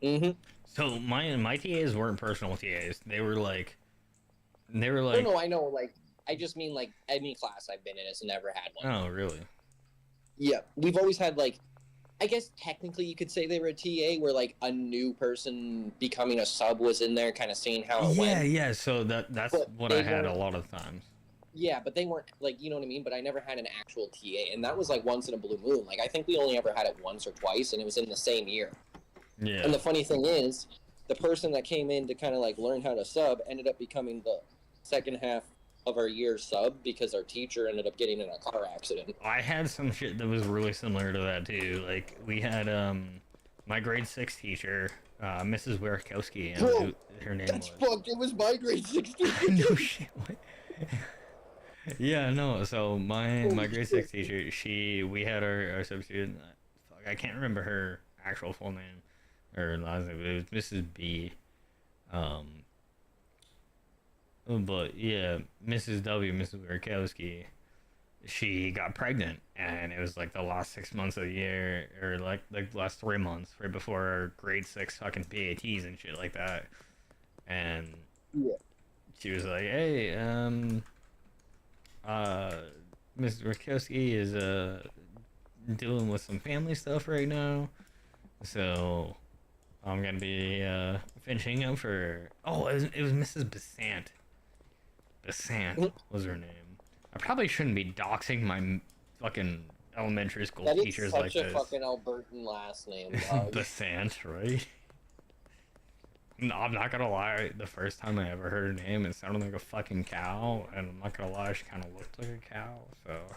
Mm-hmm. So my TAs weren't personal TAs. They were like. No, I know. Like, I just mean like any class I've been in has never had one. Oh, really? Yeah, we've always had like, I guess technically you could say they were a TA, where like a new person becoming a sub was in there, kind of seeing how it went. Yeah. So that's But what they I had a weren't- lot of times. Yeah, but they weren't like, you know what I mean. But I never had an actual TA, and that was like once in a blue moon. Like I think we only ever had it once or twice, and it was in the same year. Yeah. And the funny thing is, the person that came in to kind of like learn how to sub ended up becoming the second half of our year sub because our teacher ended up getting in a car accident. I had some shit that was really similar to that too. Like we had my grade 6 teacher, Mrs. Wierakowski, and her name was. Fuck, it was my grade 6 teacher. No shit. What? Yeah, no. So my grade 6 teacher, we had our substitute. Fuck, I can't remember her actual full name or last name. But it was Mrs. B. But yeah, Mrs. W, Mrs. Wierakowski, she got pregnant, and it was like the last 6 months of the year, or like the last 3 months, right before our grade 6 fucking PATs and shit like that. And yeah, she was like, "Hey, Mrs. Wierakowski is dealing with some family stuff right now, so I'm gonna be finishing up for." Oh, it was Mrs. Besant. Besant was her name. I probably shouldn't be doxing my fucking elementary school that is teachers such like a this. fucking Albertan last name, dog. Besant, right? No, I'm not gonna lie. The first time I ever heard her name, it sounded like a fucking cow, and I'm not gonna lie, she kind of looked like a cow.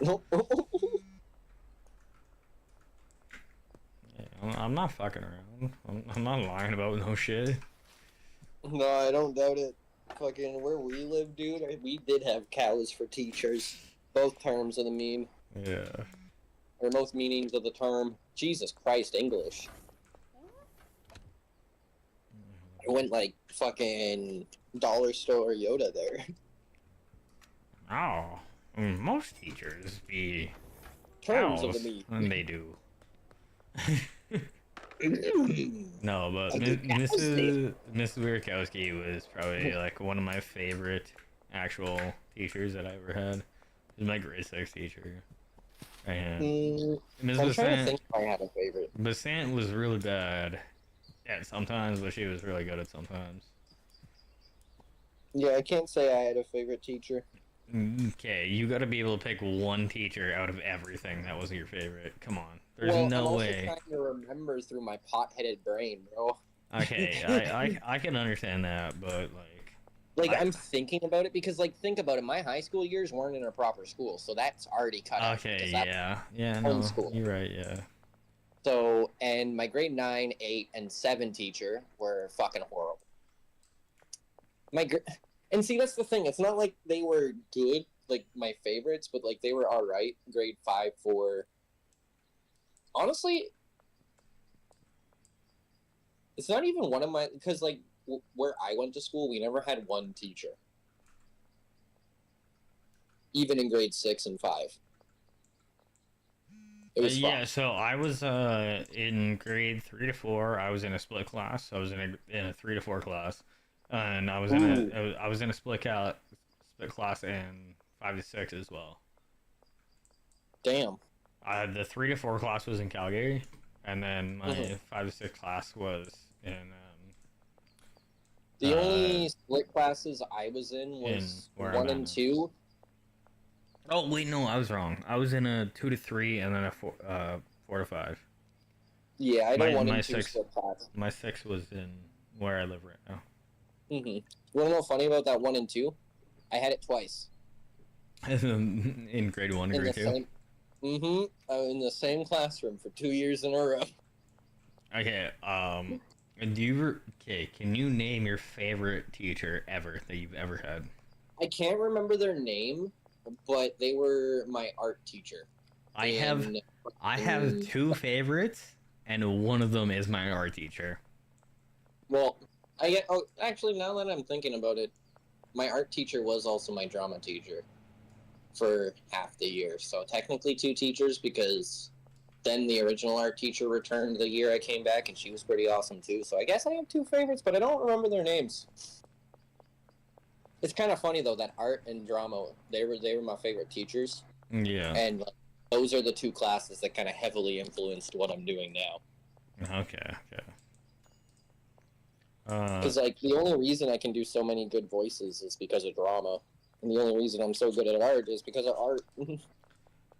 So yeah, I'm not fucking around. I'm not lying about no shit. No, I don't doubt it. Fucking where we live, dude, we did have cows for teachers. Both terms of the meme. Yeah. Or both meanings of the term. Jesus Christ, English. I went like fucking dollar store Yoda there. Oh, most teachers be Terms cows, of the meme. and they do. No, but I do Mrs. Wierakowski was probably like one of my favorite actual teachers that I ever had. She was my grade 6 teacher. And Ms. I'm trying to Besant, think if I had a favorite. Besant was really bad at sometimes, but she was really good at sometimes. Yeah, I can't say I had a favorite teacher. Okay, you got to be able to pick one teacher out of everything that was your favorite. Come on, there's Well, no I'm also way. trying to remember through my pot-headed brain, bro. Okay, I can understand that, but I'm thinking about it because, like, think about it. My high school years weren't in a proper school, so that's already cut out. Okay, because that's yeah, no, homeschool. you're right, yeah. So, and my grade 9, 8, and 7 teacher were fucking horrible. And see, that's the thing. It's not like they were good, like my favorites, but like they were all right. Grade 5, 4. Honestly, it's not even one of my, because like where I went to school, we never had one teacher. Even in grade 6 and 5. It was Yeah, fun. so I was in grade 3 to 4. I was in a split class. I was in a 3 to 4 class, and I was in a split class in 5 to 6 as well. Damn. The 3 to 4 class was in Calgary, and then my Mhm. 5 to 6 class was in The only split classes I was in was where 1 I'm and at. 2. Oh wait, no, I was wrong. I was in a 2 to 3 and then a 4 to 5. Yeah, I My- know 1 my and 2 six- split class. My 6 was in where I live right now. Mm-hmm. You wanna know what's funny about that 1 and 2? I had it twice. In grade 1 and In the grade 2. same. Mm-hmm. I was in the same classroom for 2 years in a row. Okay, can you name your favorite teacher ever that you've ever had? I can't remember their name, but they were my art teacher. I have 2 favorites, and one of them is my art teacher. Well, actually, now that I'm thinking about it, my art teacher was also my drama teacher for half the year. So technically 2 teachers because then the original art teacher returned the year I came back, and she was pretty awesome too. So I guess I have two favorites, but I don't remember their names. It's kind of funny though that art and drama, they were my favorite teachers. Yeah. And like, those are the two classes that kind of heavily influenced what I'm doing now. Okay. Because like the only reason I can do so many good voices is because of drama, and the only reason I'm so good at art is because of art.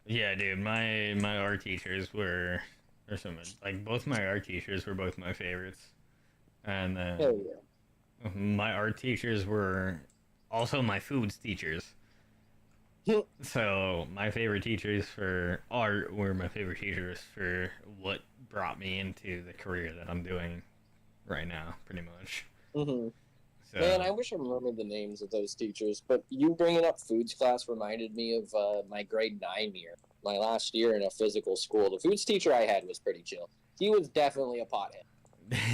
Yeah, dude, my art teachers were, or some, like, both my art teachers were both my favorites. And then Hell yeah. my art teachers were also my foods teachers. So my favorite teachers for art were my favorite teachers for what brought me into the career that I'm doing right now, pretty much. Mm-hmm. So, Man, I wish I remembered the names of those teachers, but you bringing up foods class reminded me of my grade 9 year, my last year in a physical school. The foods teacher I had was pretty chill. He was definitely a pothead.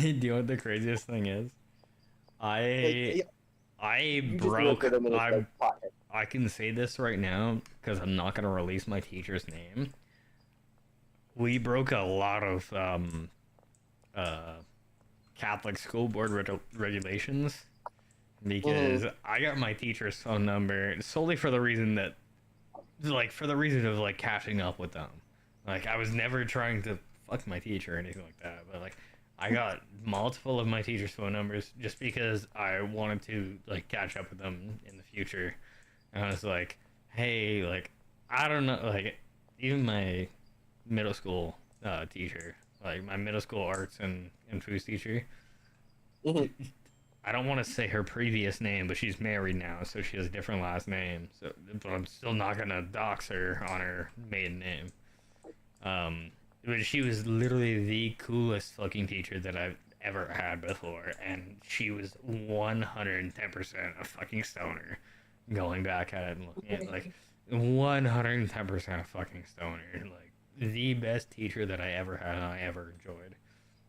do you know what the craziest thing is? I can say this right now because I'm not gonna release my teacher's name. We broke a lot of Catholic school board regulations because I got my teacher's phone number solely for the reason that, like, catching up with them. Like, I was never trying to fuck my teacher or anything like that, but like, I got multiple of my teacher's phone numbers just because I wanted to, like, catch up with them in the future. And I was like, hey, like, I don't know, like, even my middle school teacher, like, my middle school arts and foods teacher, I don't want to say her previous name, but she's married now, so she has a different last name. So, but I'm still not gonna dox her on her maiden name. But she was literally the coolest fucking teacher that I've ever had before, and she was 110% a fucking stoner. Going back at it and looking at it, like, 110% a fucking stoner. Like, the best teacher that I ever had and I ever enjoyed.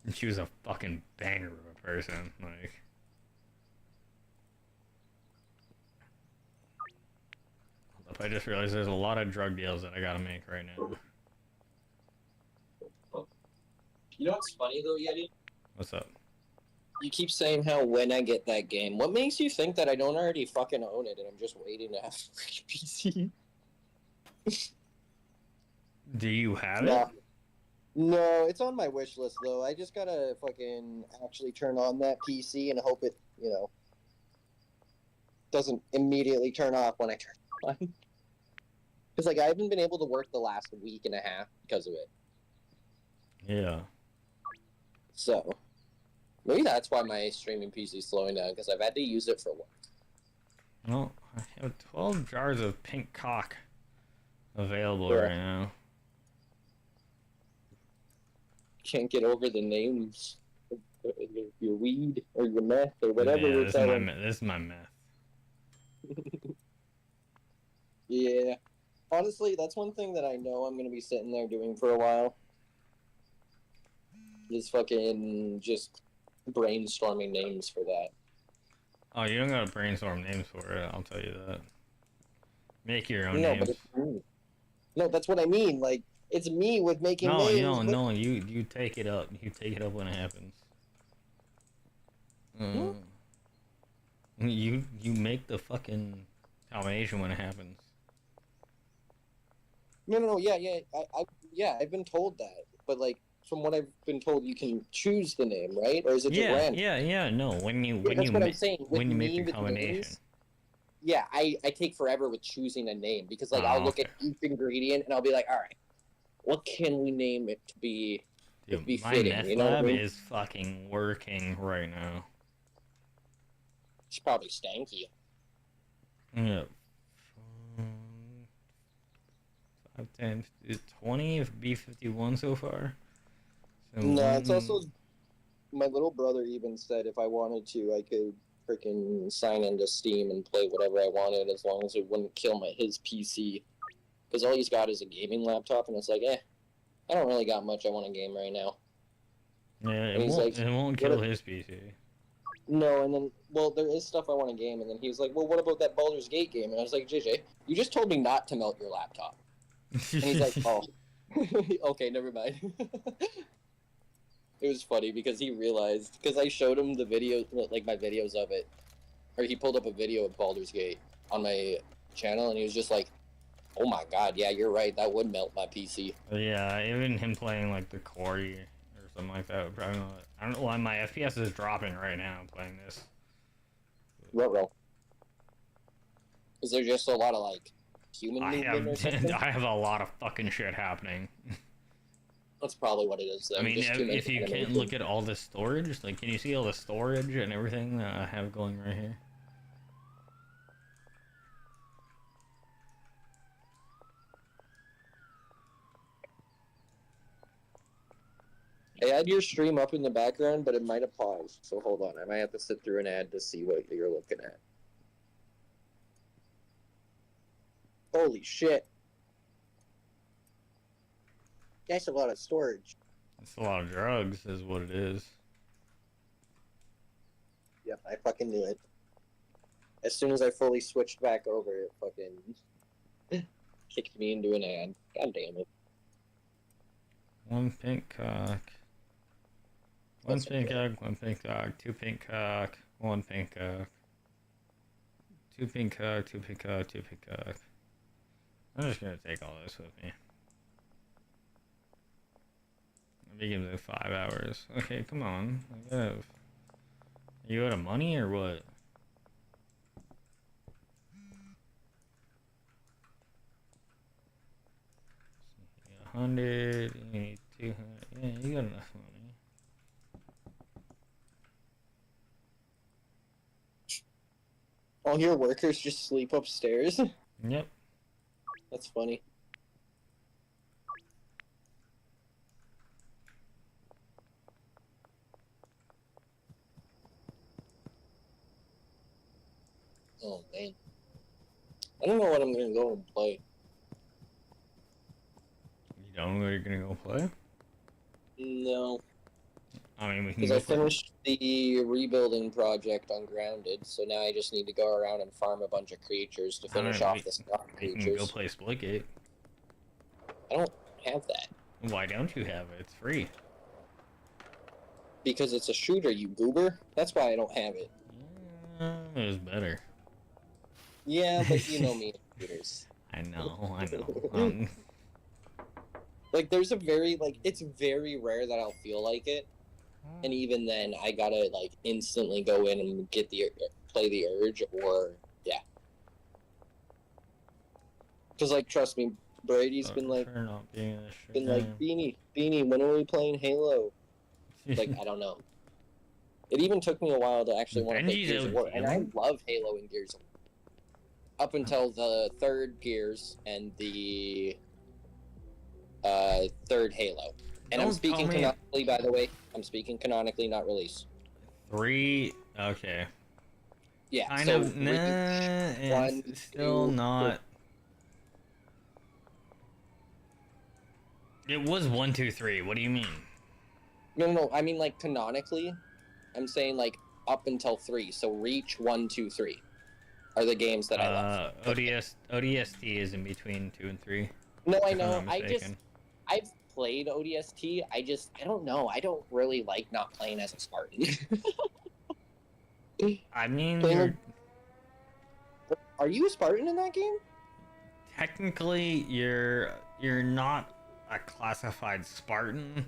And she was a fucking banger of a person. Like, I just realized there's a lot of drug deals that I gotta make right now. You know what's funny though, Yeti? What's up? You keep saying how when I get that game, what makes you think that I don't already fucking own it and I'm just waiting to have a freaking PC? Do you have it? No, it's on my wish list though. I just gotta fucking actually turn on that PC and hope it, doesn't immediately turn off when I turn it on. Because like I haven't been able to work the last week and a half because of it. Yeah. So maybe that's why my streaming PC is slowing down, because I've had to use it for work. Well, I have 12 jars of pink cock available right now. Can't get over the names of your weed or your meth or whatever. Yeah, this is my meth. Yeah. Honestly, that's one thing that I know I'm going to be sitting there doing for a while. Is fucking just brainstorming names for that. Oh, you don't gotta brainstorm names for it, I'll tell you that. Make your own No, names. but it's me. No, that's what I mean. Like, it's me with making names. No, you take it up. You take it up when it happens. You make the fucking combination when it happens. No, yeah, I've been told that, but like from what I've been told, you can choose the name, right? Or is it just random? Yeah. No, when you that's what I'm saying. when you With make me, the with combination. names, yeah, I take forever with choosing a name because like I'll look at each ingredient and I'll be like, all right, what can we name it to be? Dude, to be my fitting, meth you know what I lab mean? is fucking working right now. It's probably stanky. Yeah. 5, 10, 20 of B51 so far. So No, it's also my little brother even said if I wanted to, I could freaking sign into Steam and play whatever I wanted as long as it wouldn't kill his PC. Because all he's got is a gaming laptop, and it's like, I don't really got much I want to game right now. Yeah, And he's like, it won't kill his PC. No, and then, well, there is stuff I want to game, and then he was like, well, what about that Baldur's Gate game? And I was like, JJ, you just told me not to melt your laptop. And he's like, oh. Okay, never mind. It was funny because he realized, because I showed him the video, like my videos of it, or he pulled up a video of Baldur's Gate on my channel, and he was just like, "Oh my god, yeah, you're right. That would melt my PC." Yeah, even him playing like the Quarry or something like that would probably not. I don't know why my FPS is dropping right now playing this. Ruh-roh. Is there just a lot of like human I movement or have something? I have a lot of fucking shit happening. That's probably what it is. Then. I mean, Just too many if you can't animations. look at all the storage, like, can you see all the storage and everything that I have going right here? I had your stream up in the background, but it might have paused. So hold on, I might have to sit through an ad to see what you're looking at. Holy shit! That's a lot of storage. It's a lot of drugs, is what it is. Yep, I fucking knew it. As soon as I fully switched back over, it fucking kicked me into an ad. God damn it. One pink cock. One pink cock, one pink cock, two pink cock, one pink cock. Two pink cock, two pink cock, two pink cock. I'm just gonna take all this with me. Let me give it 5 hours. Okay, come on. I gotta... You out of money or what? You need 100, you need 200. Yeah, you got enough money. All your workers just sleep upstairs? Yep. That's funny. Oh, man. I don't know what I'm gonna go and play. You don't know what you're gonna go play? No. I mean, we can Because go I finished the rebuilding project on Grounded, so now I just need to go around and farm a bunch of creatures to finish off the stock We can creatures. go play Splitgate. I don't have that. Why don't you have it? It's free. Because it's a shooter, you goober. That's why I don't have it. It's better. Yeah, but you know me and shooters. I know. Like, there's a very, like, it's very rare that I'll feel like it. And even then, I gotta, like, instantly go in and get the, play the urge, or, yeah. Because, like, trust me, Brady's been like, Beanie, when are we playing Halo? Like, I don't know. It even took me a while to actually want to play Benji's Gears of War, and I Halo? love Halo and Gears of War. Up until the third Gears and the third Halo. And I'm Don't speaking tell me- canonically, by the way. I'm speaking canonically, not release. 3, okay. Yeah, Kind so of, nah, it's one, still two, not. It was 1, 2, 3. What do you mean? No. I mean, like, canonically, I'm saying, like, up until 3. So Reach, 1, 2, 3 are the games that I love. ODST is in between 2 and 3. No, I if I'm know. not mistaken. I've played ODST. I don't know. I don't really like not playing as a Spartan. I mean, Are you a Spartan in that game? technically, you're not a classified Spartan,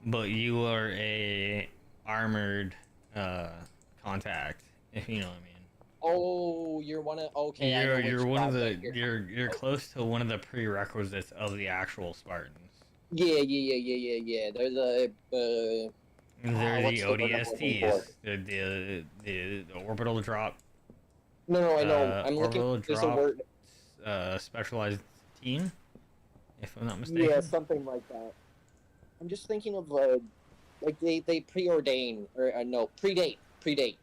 but you are a armored contact, if you know what I mean. Oh, you're one of okay. I know You're which one of the project you're close to one of the prerequisites of the actual Spartans. Yeah. They're the They're what's the the word I'm looking for? ODSTs, the orbital drop. No, I know. I'm orbital looking. There's a drop word. specialized team, if I'm not mistaken. Yeah, something like that. I'm just thinking of like they preordain or no predate the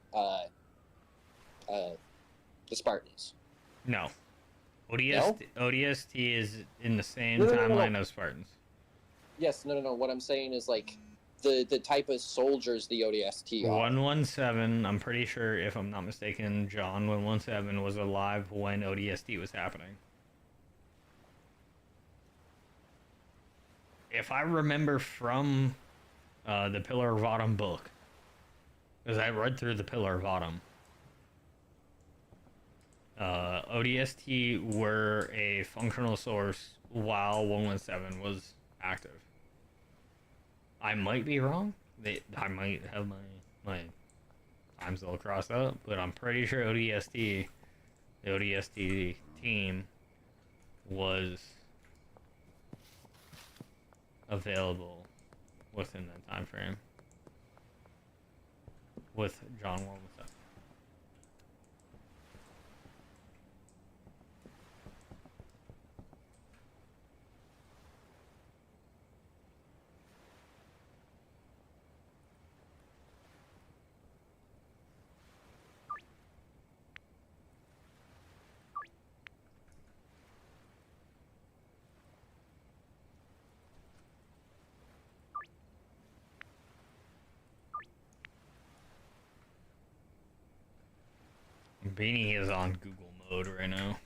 Spartans. No. No? ODST is in the same No. timeline of Spartans. Yes, no. What I'm saying is like the type of soldiers the ODST are. 117, I'm pretty sure, if I'm not mistaken, John 117 was alive when ODST was happening. if I remember from the Pillar of Autumn book, because I read through the Pillar of Autumn, ODST were a functional source while 117 was active. I might be wrong. I might have my times all crossed up, but I'm pretty sure the ODST team was available within that time frame with John 117. Beanie is on Google mode right now.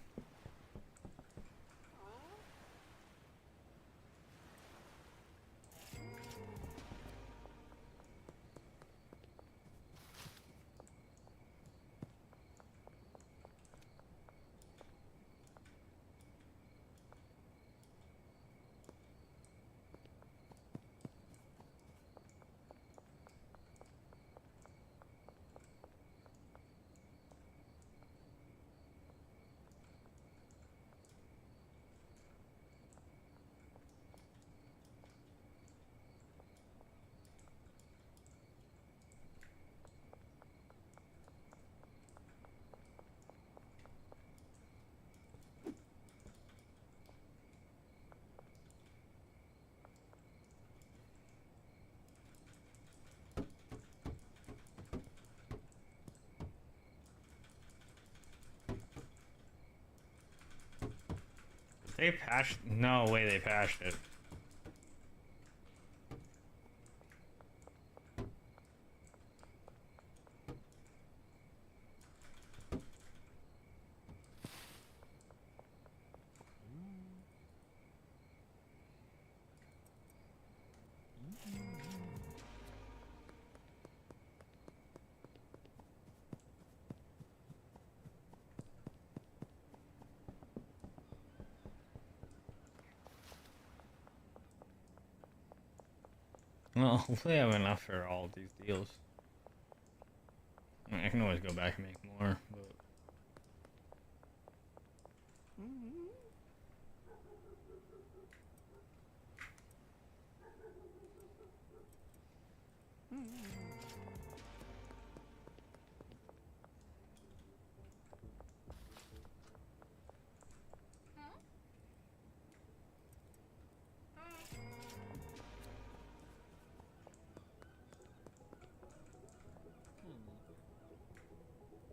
They patched? No way they patched it. Well, hopefully I have enough for all these deals. I can always go back and make more, but...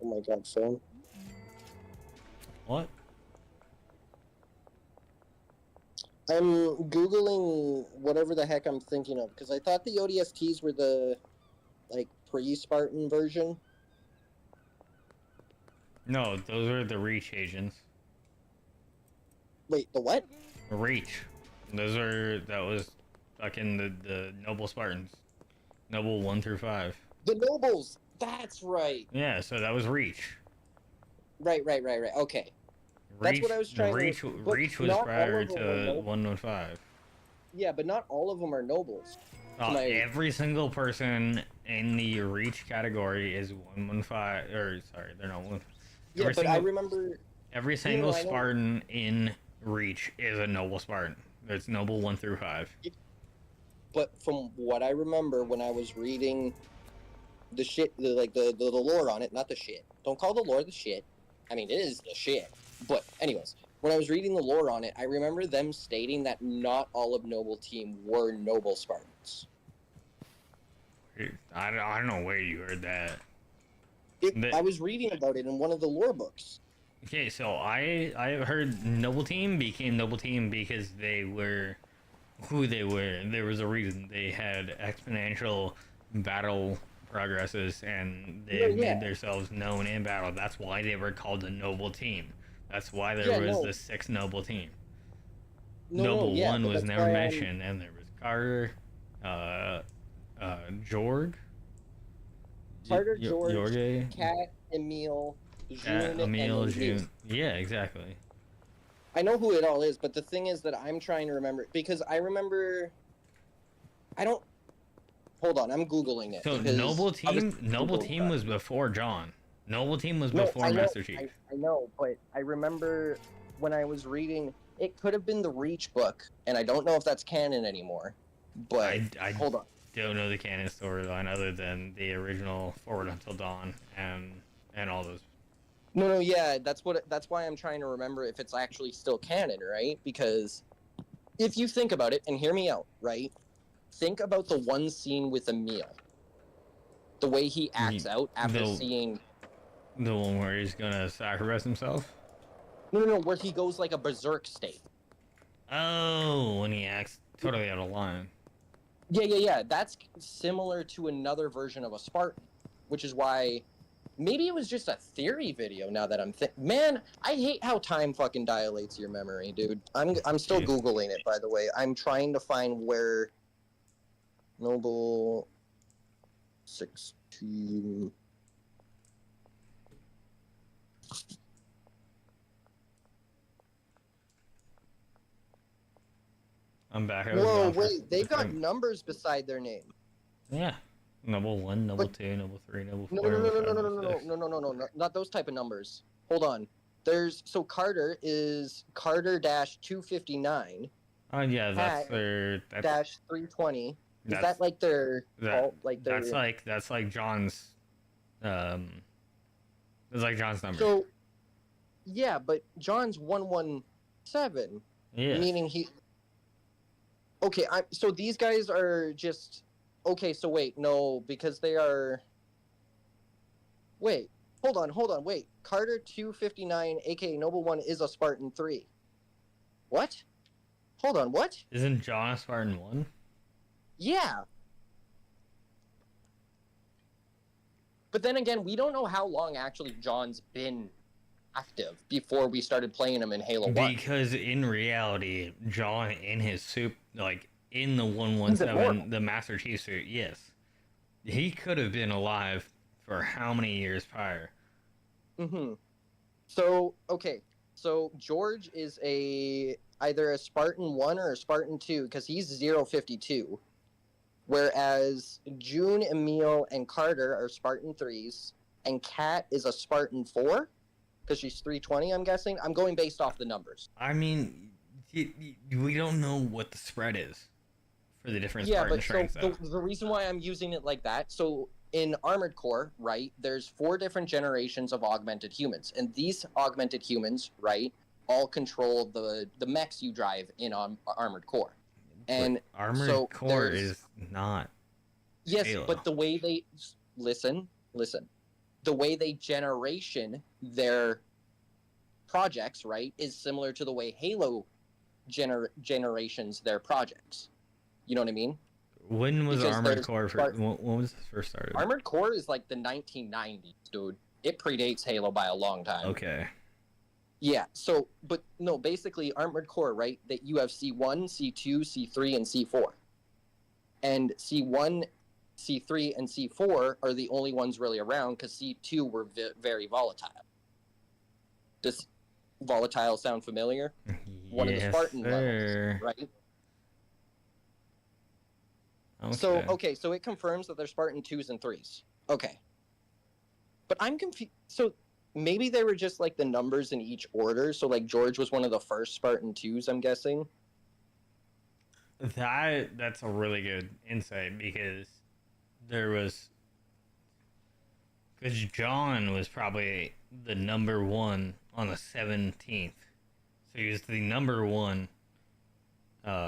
Oh my god, phone. What? I'm Googling whatever the heck I'm thinking of, because I thought the ODSTs were the, like, pre-Spartan version. No, those are the Reach agents. Wait, the what? Reach. That was fucking the Noble Spartans. Noble 1 through 5. The Nobles! That's right! Yeah, so that was Reach. Right. Okay. That's what I was trying Reach, to... Reach was prior to 115. Yeah, but not all of them are Nobles. Every single person in the Reach category is 115, or sorry, they're not one. Yeah, but I remember... Every single Spartan in Reach is a Noble Spartan. It's Noble 1 through 5. But from what I remember when I was reading the shit, the lore on it, not the shit. Don't call the lore the shit. I mean, it is the shit. But anyways, when I was reading the lore on it, I remember them stating that not all of Noble Team were Noble Spartans. I don't know where you heard that. I was reading about it in one of the lore books. Okay, so I heard Noble Team became Noble Team because they were who they were. There was a reason. They had exponential battle progresses and they made themselves known in battle. That's why they were called the Noble Team. That's why there was the 6th Noble Team. Noble 1 was never mentioned, and there was Carter, Jorg. Carter, George, Jorge. Kat, Emil, Kat, June, Emil, and you. June. Yeah, exactly. I know who it all is, but the thing is that I'm trying to remember because I remember. I don't. Hold on, I'm googling it. So because Noble I was Team, Noble Googling Team that. was before John. Noble Team was No, before I know, Master Chief. I know, but I remember when I was reading. It could have been the Reach book, and I don't know if that's canon anymore. But I hold on. don't know the canon storyline other than the original Forward Until Dawn and all those. No, yeah, that's why I'm trying to remember if it's actually still canon, right? Because if you think about it, and hear me out, right? Think about the one scene with Emil. The way he acts out after seeing... The one where he's gonna sacrifice himself? No, where he goes like a berserk state. Oh, when he acts totally out of line. Yeah. That's similar to another version of a Spartan, which is why... Maybe it was just a theory video now that I'm Man, I hate how time fucking dilates your memory, dude. I'm still Googling it, by the way. I'm trying to find where... Noble... 16... I'm back. Whoa, wait, they've got numbers beside their name. Yeah. Noble 1, Noble 2, Noble 3, Noble 4, No, not those type of numbers. Hold on. So Carter is Carter-259. Oh yeah, that's their dash 320. Is that like their that's like John's it's like John's number. So yeah, but John's 117. Yeah. Meaning he... Okay, so these guys are just... Okay, so wait, no, because they are... Wait, hold on, wait. Carter 259, aka Noble 1, is a Spartan 3. What? Hold on, what? Isn't John a Spartan 1? Yeah. But then again, we don't know how long actually John's been active before we started playing him in Halo 1. Because in reality, John in his suit, like in the 117, the Master Chief suit, yes, he could have been alive for how many years prior? So, okay, so George is either a Spartan 1 or a Spartan 2, because he's 052. Whereas June, Emil, and Carter are Spartan 3s, and Kat is a Spartan 4, because she's 320, I'm guessing. I'm going based off the numbers. I mean, we don't know what the spread is for the different Spartan strengths. So the reason why I'm using it like that, so in Armored Core, right, there's 4 different generations of augmented humans, and these augmented humans, right, all control the mechs you drive in Armored Core. And Armored Core is not. Yes, Halo. but the way they listen, the way they generation their projects, right, is similar to the way Halo generations their projects. You know what I mean? When was Because Armored there's Core? When was this first started? Armored Core is like the 1990s, dude. It predates Halo by a long time. Okay. Yeah, so, but no, basically Armored Core, right, that you have C1, C2, C3, and C4. And C1, C3, and C4 are the only ones really around because C2 were very volatile. Does volatile sound familiar? One of the Spartan levels, right? Okay. So, okay, so it confirms that they're Spartan 2s and 3s. Okay. But I'm confused. So maybe they were just like the numbers in each order. So like George was one of the first Spartan 2s, I'm guessing. That's a really good insight because John was probably the number 1 on the 17th. So he was the number 1.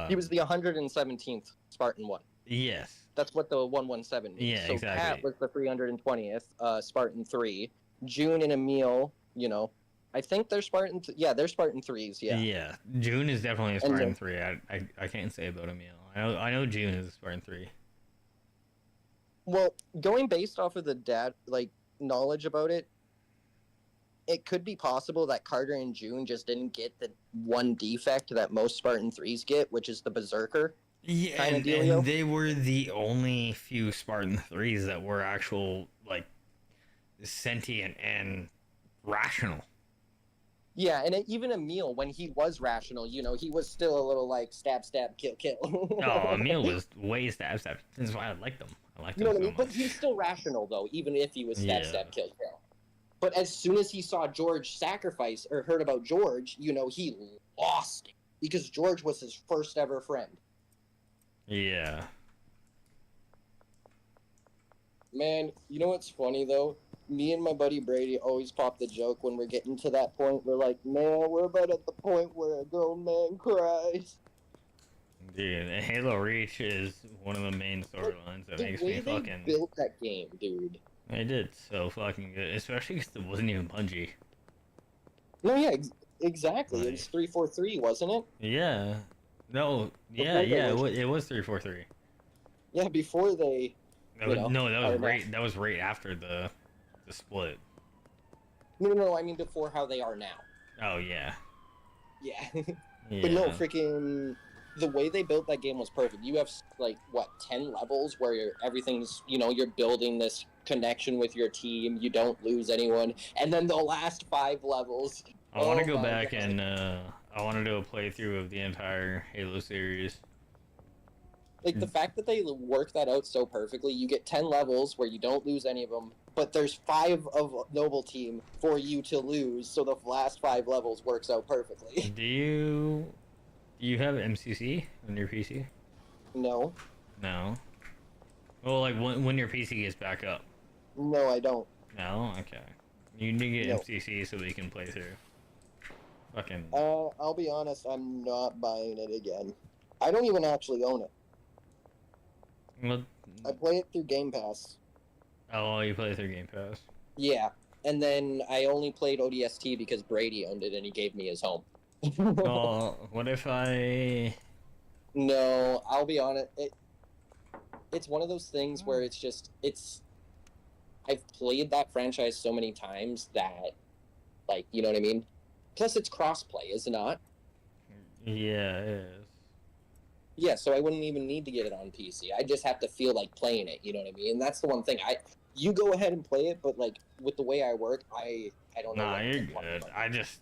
He was the 117th Spartan 1. Yes. That's what the 117 means. Yeah, so exactly. Kat was the 320th Spartan 3. June and Emil, you know, I think they're Spartan. They're Spartan 3s. Yeah. Yeah. June is definitely a Spartan 3. I can't say about Emil. I know June is a Spartan 3. Well, going based off of the knowledge about it, it could be possible that Carter and June just didn't get the one defect that most Spartan 3s get, which is the Berserker. Yeah, kind of and dealio. they were the only few Spartan 3s that were actual, like, sentient and rational. Yeah, and even Emil, when he was rational, you know, he was still a little like stab, stab, kill, kill. Oh, Emil was way stab. That's why I liked him. I liked You know him what I so mean? But much. he was still rational, though, even if he was stab, Yeah. stab, kill, kill. But as soon as he saw George sacrifice, or heard about George, you know, he lost it. Because George was his first ever friend. Yeah. Man, you know what's funny, though? Me and my buddy Brady always pop the joke when we're getting to that point. We're like, man, we're about at the point where a grown man cries. Dude, Halo Reach is one of the main storylines that makes me They fucking... built that game, dude. They did so fucking good, especially because it wasn't even Bungie. No, yeah, exactly. Like, It was 343, wasn't it? yeah. No, yeah, it was 343. Yeah, before they... No, that was right after the split. No, I mean before how they are now. Oh, yeah. Yeah. Yeah. But no, freaking... The way they built that game was perfect. You have, like, what, 10 levels where everything's, you know, you're building this connection with your team, you don't lose anyone, and then the last 5 levels... I want to go back and, I want to do a playthrough of the entire Halo series. Like, the fact that they work that out so perfectly, you get 10 levels where you don't lose any of them, but there's 5 of Noble Team for you to lose, so the last 5 levels works out perfectly. Do you have MCC on your PC? No. No. Well, like, when your PC gets back up? No, I don't. No? Okay. You need to get MCC so we can play through. Fucking... I'll be honest, I'm not buying it again. I don't even actually own it. Well, I play it through Game Pass. oh, you play through Game Pass? Yeah, and then I only played ODST because Brady owned it and he gave me his home. Well, what if I... No, I'll be honest. It's one of those things where it's just... I've played that franchise so many times that, like, you know what I mean? Plus, it's crossplay, is it not? Yeah, it is. Yeah, so I wouldn't even need to get it on PC. I just have to feel like playing it, you know what I mean? And that's the one thing. You go ahead and play it, but, like, with the way I work, I don't know. Nah, you're good. I just...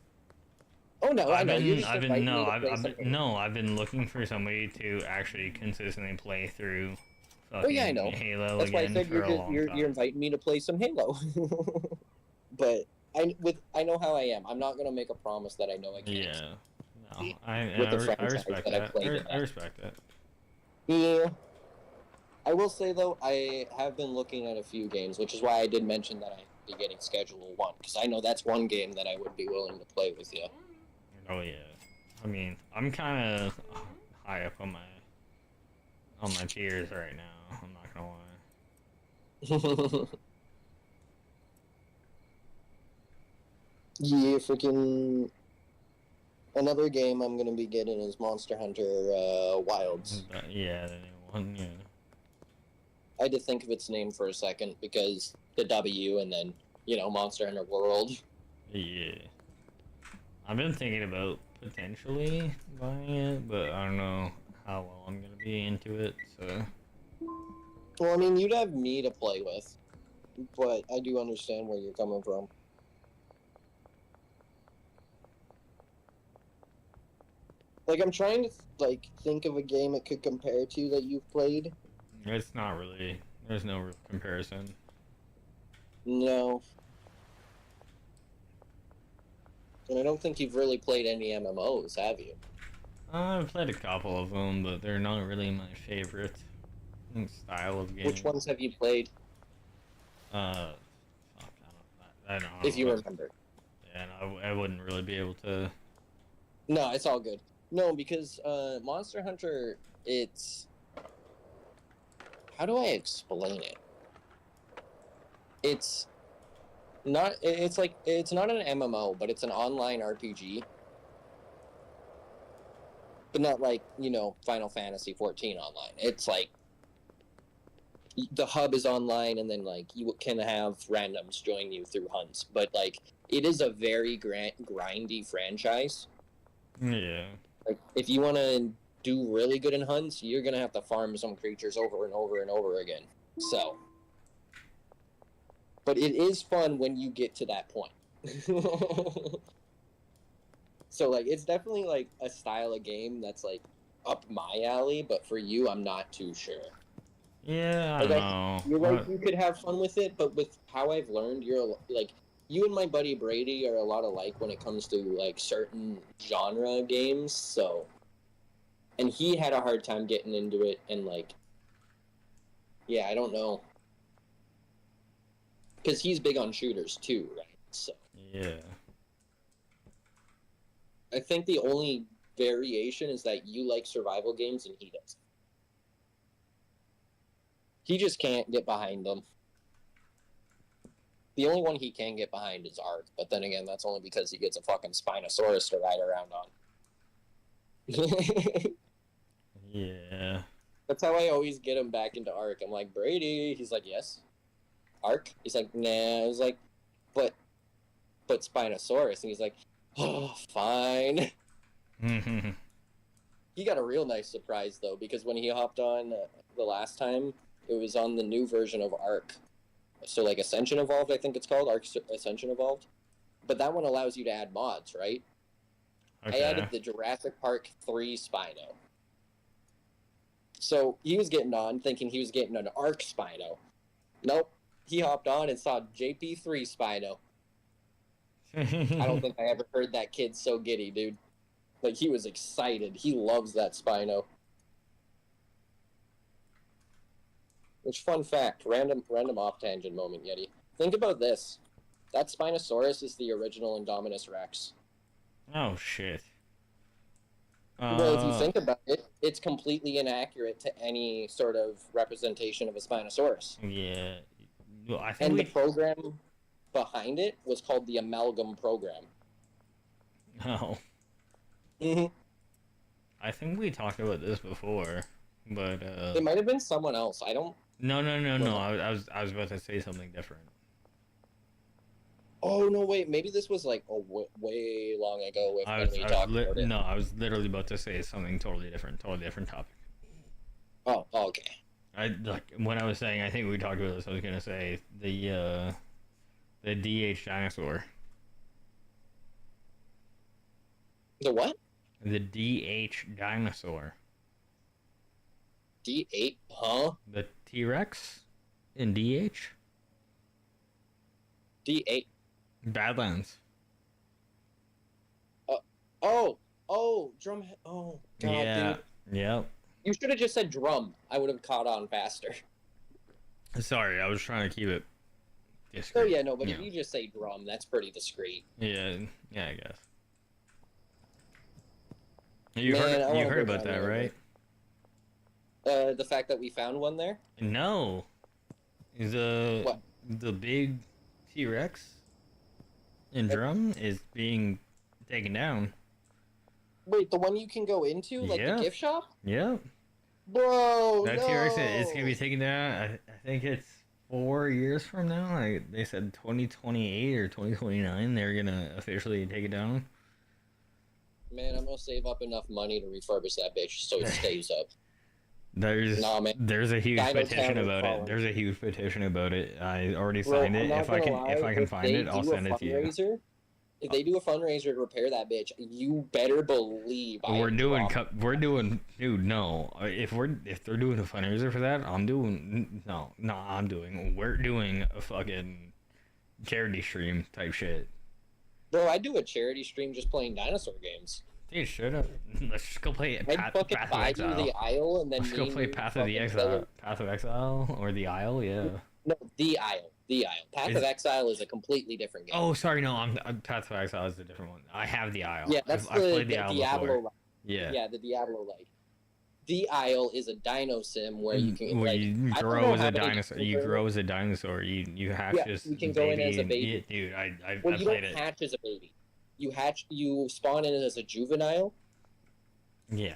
Oh, no, I know. I've been looking for somebody to actually consistently play through Oh, yeah, I know. Halo That's why I again said for a long time. you're inviting me to play some Halo. But I know how I am. I'm not going to make a promise that I know I can't. Yeah. No, I respect that I've played in I respect that. Yeah. I will say, though, I have been looking at a few games, which is why I did mention that I'd be getting Schedule 1, because I know that's one game that I would be willing to play with you. Oh, yeah. I mean, I'm kind of high up on my tiers right now. I'm not gonna lie. Yeah, freaking... Another game I'm going to be getting is Monster Hunter Wilds. Yeah, the new one, yeah. I had to think of its name for a second, because the W and then, you know, Monster Hunter World. Yeah. I've been thinking about potentially buying it, but I don't know how well I'm gonna be into it, so... Well, I mean, you'd have me to play with, but I do understand where you're coming from. Like, I'm trying to, like, think of a game it could compare to that you've played. It's not really... There's no real comparison. No. And I don't think you've really played any MMOs, have you? I've played a couple of them, but they're not really my favorite style of game. Which ones have you played? Fuck, I don't know. If you remember. Yeah, no, I wouldn't really be able to... No, it's all good. No, because Monster Hunter, it's... How do I explain it? It's not... It's like... It's not an MMO, but it's an online RPG. But not like, you know, Final Fantasy 14 online. It's like... The hub is online, and then, like, you can have randoms join you through hunts. But, like, it is a very grindy franchise. Yeah. Like, if you want to do really good in hunts, you're gonna have to farm some creatures over and over and over again. So, but it is fun when you get to that point. So like, it's definitely like a style of game that's like up my alley, but for you, I'm not too sure. Yeah, I Like, don't know. you're like, you could have fun with it, but with how I've learned, you're like, you and my buddy Brady are a lot alike when it comes to like certain genre games. So, and he had a hard time getting into it, and like, yeah, I don't know, because he's big on shooters too, right? So Yeah. I think the only variation is that you like survival games and he does. He just can't get behind them. The only one he can get behind is Ark, but then again, that's only because he gets a fucking Spinosaurus to ride around on. Yeah. That's how I always get him back into Ark. I'm like, Brady. He's like, yes. Ark? He's like, nah. I was like, but Spinosaurus. And he's like, oh, fine. He got a real nice surprise, though, because when he hopped on the last time, it was on the new version of Ark. So, like, Ascension Evolved, I think it's called. Ark Ascension Evolved. But that one allows you to add mods, right? Okay. I added the Jurassic Park 3 Spino. So, he was getting on, thinking he was getting an Ark Spino. Nope. He hopped on and saw JP3 Spino. I don't think I ever heard that kid so giddy, dude. Like, he was excited. He loves that Spino. Which, fun fact, random off-tangent moment, Yeti. Think about this. That Spinosaurus is the original Indominus Rex. Oh, shit. Well, if you think about it, it's completely inaccurate to any sort of representation of a Spinosaurus. Yeah. Well, I think And the program behind it was called the Amalgam Program. Oh. Mm-hmm. I think we talked about this before, but It might have been someone else. I don't... No. I was about to say something different. Oh, no, wait. Maybe this was, like, way long ago when we talked about it. No, I was literally about to say something totally different topic. Oh, okay. When I was saying I think we talked about this, I was gonna say the DH dinosaur. The what? The DH dinosaur. D8? Huh? The T-Rex in DH? D8. Badlands. Drum. Oh, God, Yeah. dude. Yep. You should have just said drum. I would have caught on faster. Sorry, I was trying to keep it discreet. Oh, yeah, no, but if you just say drum, that's pretty discreet. Yeah, I guess. Man, You I heard wanna go about down that, there. right? The fact that we found one there? No. The big T-Rex in Drum is being taken down. Wait, the one you can go into? Like Yeah. the gift shop? Yep. Bro, That no! T-Rex is going to be taken down, I think it's 4 years from now. They said 2028 or 2029 they're going to officially take it down. Man, I'm gonna save up enough money to refurbish that bitch so it stays up. There's a huge Dino petition Town is about it. falling. There's a huge petition about it. I already Bro, signed it. I'm not If I can gonna if lie, I can if find they it, I'll do a send it to you. fundraiser, if they do a fundraiser to repair that bitch, you better believe We're doing dude, no. If they're doing a fundraiser for that, we're doing a fucking charity stream type shit. Bro, I do a charity stream just playing dinosaur games. Dude, shut up. Let's just go play I'd Path fucking of buy you Exile. the Isle and then Let's go me play and you Path of the fucking Exile. Path of Exile or the Isle, yeah. No, the Isle. The Isle. Path of Exile is a completely different game. Oh, sorry, no, I'm Path of Exile is a different one. I have the Isle. Yeah, that's I've played the the Isle Diablo. before. Like. Yeah. Yeah, the Diablo like. The Isle is a dino sim where you can Where like you I don't grow know as how a many dinosaur. people You there- grow as a dinosaur. You hatch Yeah, as you can go in as a and- baby. yeah, dude, I Well, you played don't it. hatch as a baby. You spawn in as a juvenile. Yeah.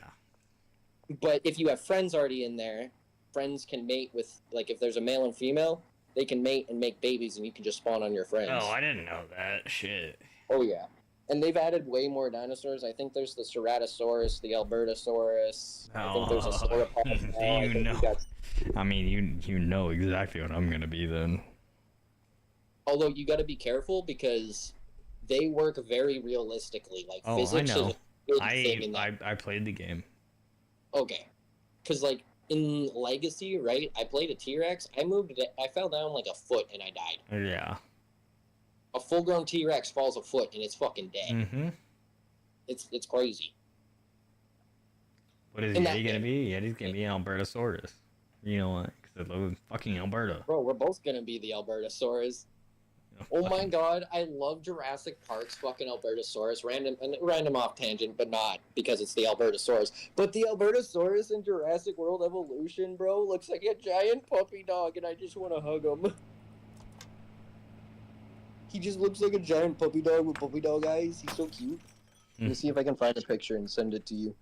But if you have friends already in there, friends can mate with, like, if there's a male and female, they can mate and make babies, and you can just spawn on your friends. Oh, I didn't know that. Shit. Oh, yeah. And they've added way more dinosaurs. I think there's the Ceratosaurus, the Albertosaurus. I think there's a sauropod now. I think we got... I mean, you know exactly what I'm gonna be then. Although you got to be careful because they work very realistically. Like Oh, physics I know. is a big thing in that. I played the game. Okay, because like in Legacy, right? I played a T-Rex. I fell down like a foot and I died. Yeah. A full-grown T-Rex falls a foot and it's fucking dead. Mm-hmm. It's crazy. What is Yeti gonna be? Yeti's gonna be an Albertosaurus. You know what? Because I love fucking Alberta. Bro, we're both gonna be the Albertosaurus. Oh my god, I love Jurassic Park's fucking Albertosaurus. Random off tangent, but not because it's the Albertosaurus. But the Albertosaurus in Jurassic World Evolution, bro, looks like a giant puppy dog, and I just want to hug him. He just looks like a giant puppy dog with puppy dog eyes. He's so cute. Let me see if I can find a picture and send it to you.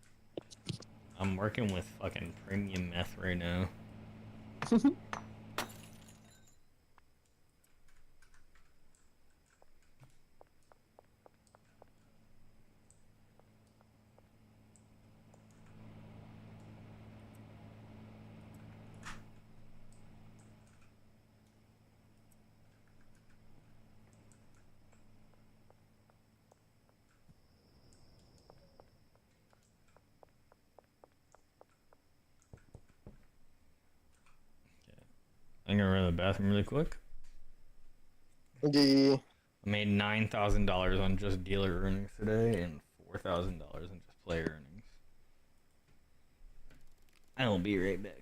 I'm working with fucking premium meth right now. I'm gonna run to the bathroom really quick. Okay. I made $9,000 on just dealer earnings today and $4,000 on just player earnings. I'll be right back.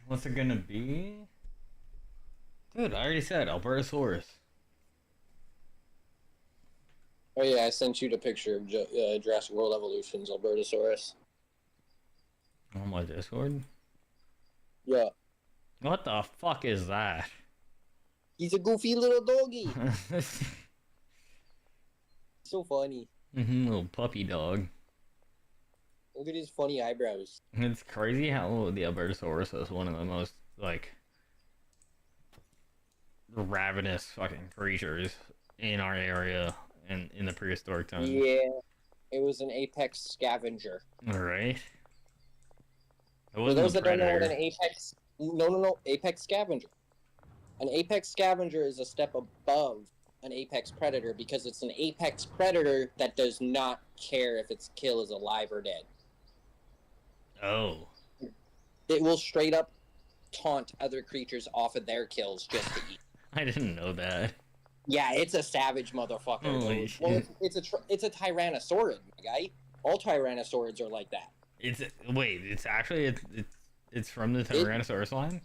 What's it gonna be? Dude, I already said Albertosaurus. Oh yeah, I sent you the picture of Jurassic World Evolution's Albertosaurus. On my Discord? Yeah. What the fuck is that? He's a goofy little doggy. So funny. Little puppy dog. Look at his funny eyebrows. It's crazy how the Albertosaurus is one of the most, like, ravenous fucking creatures in our area and in the prehistoric times. Yeah. It was an apex scavenger. Alright. It For wasn't those a that don't know what predator. an apex... No, apex scavenger. An apex scavenger is a step above an apex predator because it's an apex predator that does not care if its kill is alive or dead. Oh. It will straight up taunt other creatures off of their kills just to eat. I didn't know that. Yeah, it's a savage motherfucker. Holy Dude. Well, shit. it's a Tyrannosaurid, my guy. All Tyrannosaurids are like that. It's actually it's from the Tyrannosaurus line?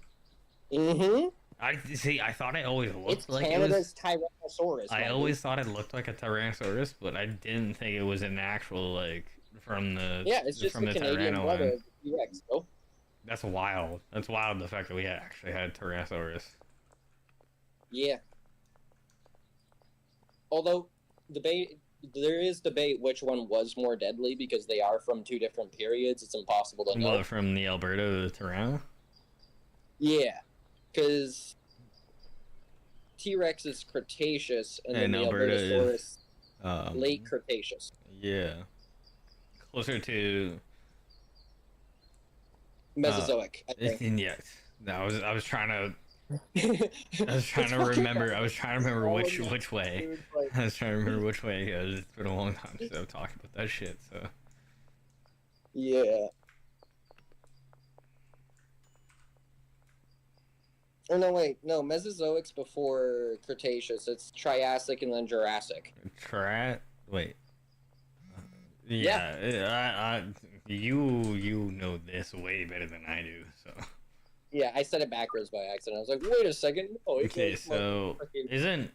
Mm-hmm. I thought it always looked It's like Canada's it was... Tyrannosaurus. I always thought it looked like a Tyrannosaurus, but I didn't think it was an actual, like, from the... Yeah, it's just from the the Canadian Tyranno brother line. of the T-Rex, bro. That's wild. That's wild, the fact that we actually had Tyrannosaurus. Yeah. Although, there is debate which one was more deadly because they are from two different periods. It's impossible to know. What, from the Alberta to the Tyranno? Yeah, because T-Rex is Cretaceous, and then the Alberta is, Albertosaurus late Cretaceous. Yeah. Closer to... Mesozoic, I think. Yes. No, I was trying to... I was trying to remember which way. I was trying to remember which way, because it's been a long time since I've talked about that shit, so... Yeah. Or no, wait, no, Mesozoic's before Cretaceous. It's Triassic and then Jurassic. Wait. Yeah, you know this way better than I do, so... Yeah, I said it backwards by accident. I was like, wait a second. Oh, okay, so isn't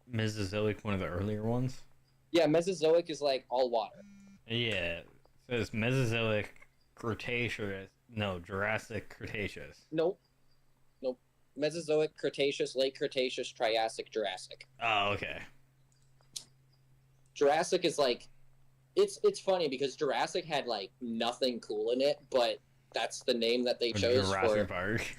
Mesozoic one of the earlier ones? Yeah, Mesozoic is like all water. Yeah, so it's Mesozoic, Cretaceous, no, Jurassic, Cretaceous. Nope. Mesozoic, Cretaceous, late Cretaceous, Triassic, Jurassic. Oh, okay. Jurassic is like, it's funny because Jurassic had like nothing cool in it, but that's the name that they chose Jurassic for. Park.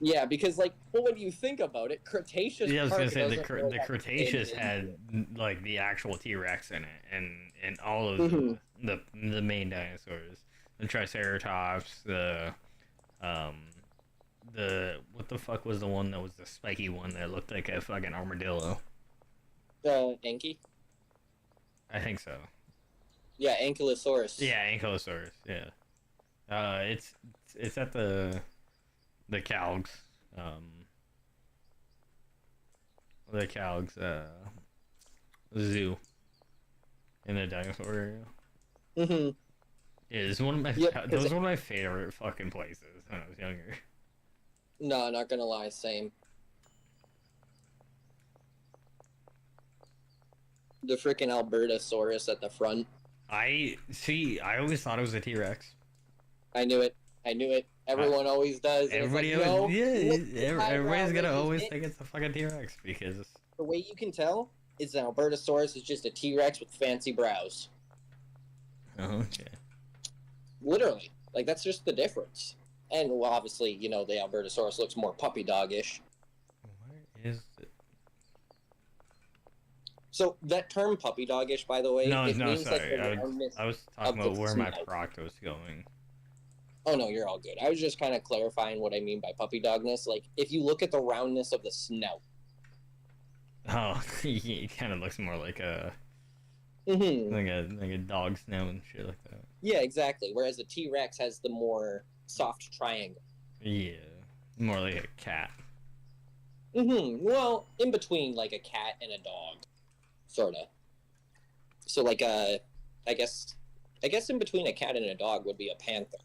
Yeah, because like, well, when you think about it, Cretaceous. Yeah, I was Park gonna say doesn't the really have Cretaceous anything. had like the actual T-Rex in it, and all of Mhm. the main dinosaurs, the Triceratops, the what the fuck was the one that was the spiky one that looked like a fucking armadillo? Anky? I think so. Yeah, Ankylosaurus. Yeah, Ankylosaurus. Yeah. It's at the Calgs. The Calgs zoo in the dinosaur area. Mm-hmm. Yeah, it's one of my those are one of my favorite fucking places when I was younger. No, not gonna lie, same. The freaking Albertosaurus at the front. I always thought it was a T-Rex. I knew it. Everyone always does. And Everybody it's like, always, no, everybody's gonna eyebrow always is think it's a fucking T-Rex because the way you can tell is an Albertosaurus is just a T-Rex with fancy brows. okay. Literally, like that's just the difference. And well, obviously, you know, the Albertosaurus looks more puppy dog-ish. Where is it? So that term puppy dog-ish, by the way, No, it means sorry. like the roundness I was of talking about the where my snout. croc was going. Oh no, you're all good. I was just kind of clarifying what I mean by puppy dogness. Like, if you look at the roundness of the snout. Oh, he kind of looks more like a Mm-hmm. like a dog snout and shit like that. Yeah, exactly. Whereas the T-Rex has the more soft triangle. Yeah, more like a cat. Mm-hmm. Well, in between like a cat and a dog, sorta. So like I guess in between a cat and a dog would be a panther.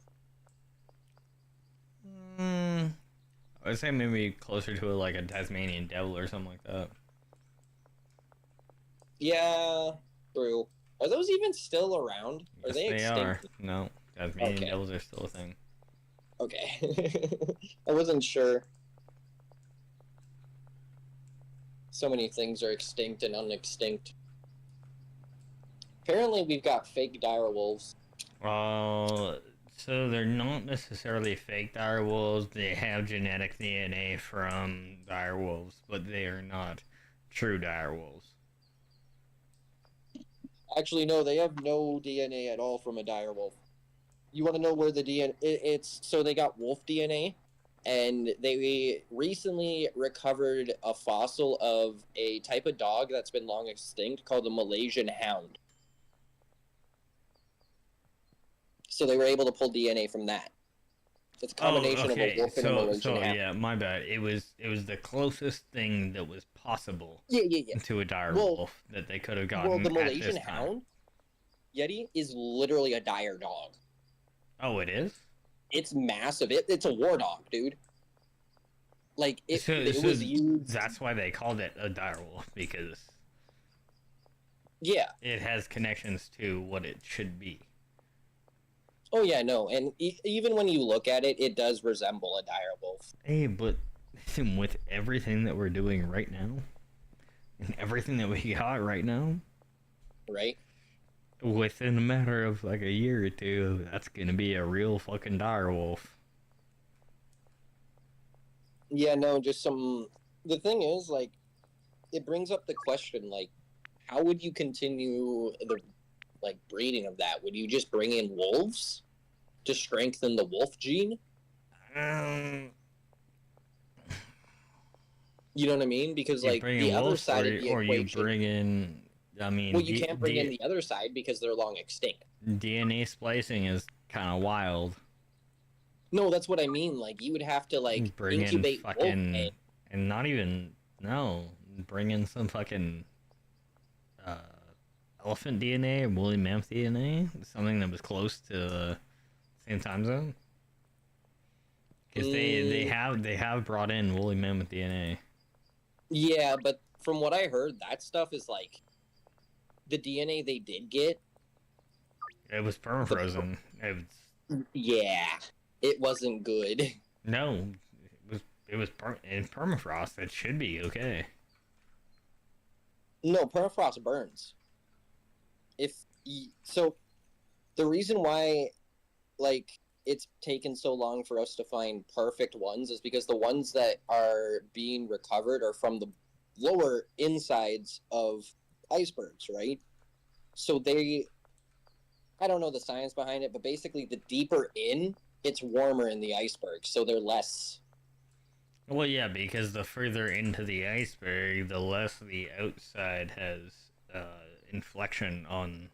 I would say maybe closer to like a Tasmanian devil or something like that. Yeah, true. Are those even still around? Are Yes, they they extinct? are. No, Tasmanian Okay. devils are still a thing. Okay. I wasn't sure. So many things are extinct and unextinct. Apparently we've got fake dire wolves. So they're not necessarily fake direwolves. They have genetic DNA from direwolves, but they are not true direwolves. Actually, no, they have no DNA at all from a dire wolf. You want to know where the DNA... It's so they got wolf DNA, and they recently recovered a fossil of a type of dog that's been long extinct called the Malaysian Hound. So they were able to pull DNA from that. It's a combination of a wolf and a Malaysian Hound. Yeah, my bad. It was the closest thing that was possible. Yeah. To a dire wolf that they could have gotten. Well, the at Malaysian this time. Hound, Yeti, is literally a dire dog. Oh, it is? It's massive. It's a war dog, dude. Like, it was used... That's why they called it a dire wolf, because... Yeah. It has connections to what it should be. Oh, yeah, no. And even when you look at it, it does resemble a dire wolf. Hey, but with everything that we're doing right now, and everything that we got right now... Right? Within a matter of like a year or two, that's gonna be a real fucking dire wolf. Yeah, no, just some... The thing is, like, it brings up the question, like, how would you continue the, like, breeding of that? Would you just bring in wolves to strengthen the wolf gene? You know what I mean? Because, like, the other side of the equation... Or you bring in... I mean... Well, you can't bring in the other side because they're long extinct. DNA splicing is kind of wild. No, that's what I mean. Like, you would have to, like, bring incubate in fucking... wolf And not even... No. Bring in some fucking... elephant DNA or woolly mammoth DNA. Something that was close to the same time zone. Because they have brought in woolly mammoth DNA. Yeah, but from what I heard, that stuff is, like... The DNA they did get... It was permafrozen. Yeah. It wasn't good. No. It was in permafrost. It should be okay. No, permafrost burns. So, the reason why, like, it's taken so long for us to find perfect ones is because the ones that are being recovered are from the lower insides of icebergs, right? So I don't know the science behind it, but basically the deeper in, it's warmer in the iceberg, so they're less... Well, yeah, because the further into the iceberg, the less the outside has inflection on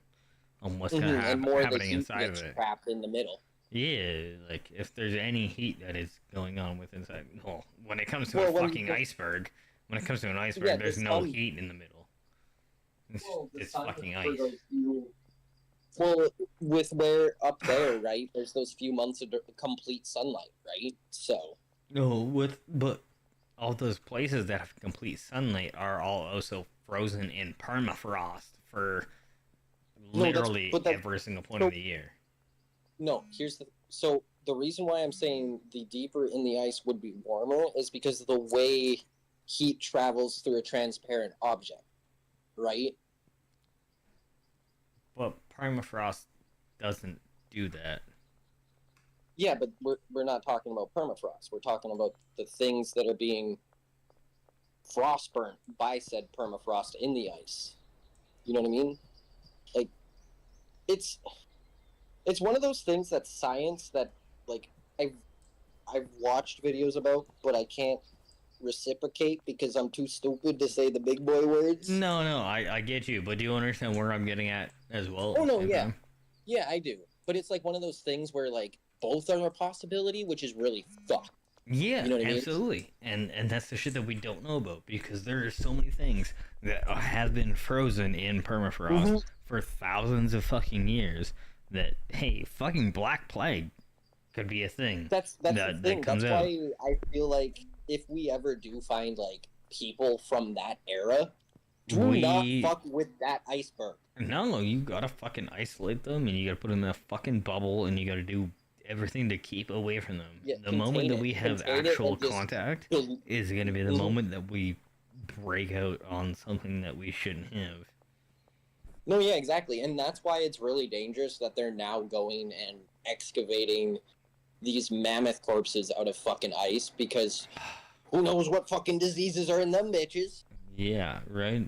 what's going to happening inside of it. Trapped in the middle. Yeah, like, if there's any heat that is going on with inside... Well, when it comes to a fucking iceberg, there's no heat in the middle. It's fucking ice. Well, with where up there, right? There's those few months of complete sunlight, right? So. No, but all those places that have complete sunlight are all also frozen in permafrost for literally every single point of the year. No, so the reason why I'm saying the deeper in the ice would be warmer is because of the way heat travels through a transparent object, right? But permafrost doesn't do that. Yeah, but we're not talking about permafrost. We're talking about the things that are being frostburnt by said permafrost in the ice. You know what I mean? Like, it's one of those things that's science that, like, I've watched videos about, but I can't reciprocate because I'm too stupid to say the big boy words. No, I get you, but do you understand where I'm getting at as well? Oh, no, yeah. Yeah, I do. But it's like one of those things where, like, both are a possibility, which is really fucked. Yeah, you know what absolutely. I mean? And that's the shit that we don't know about, because there are so many things that have been frozen in permafrost for thousands of fucking years that, hey, fucking Black Plague could be a thing. That's the thing. That's why I feel like if we ever do find, like, people from that era, do not fuck with that iceberg. No, you gotta fucking isolate them, and you gotta put them in a fucking bubble, and you gotta do everything to keep away from them. Yeah, the moment that we have actual contact is gonna be the moment that we break out on something that we shouldn't have. No, yeah, exactly. And that's why it's really dangerous that they're now going and excavating these mammoth corpses out of fucking ice, because who knows what fucking diseases are in them bitches. Yeah, right?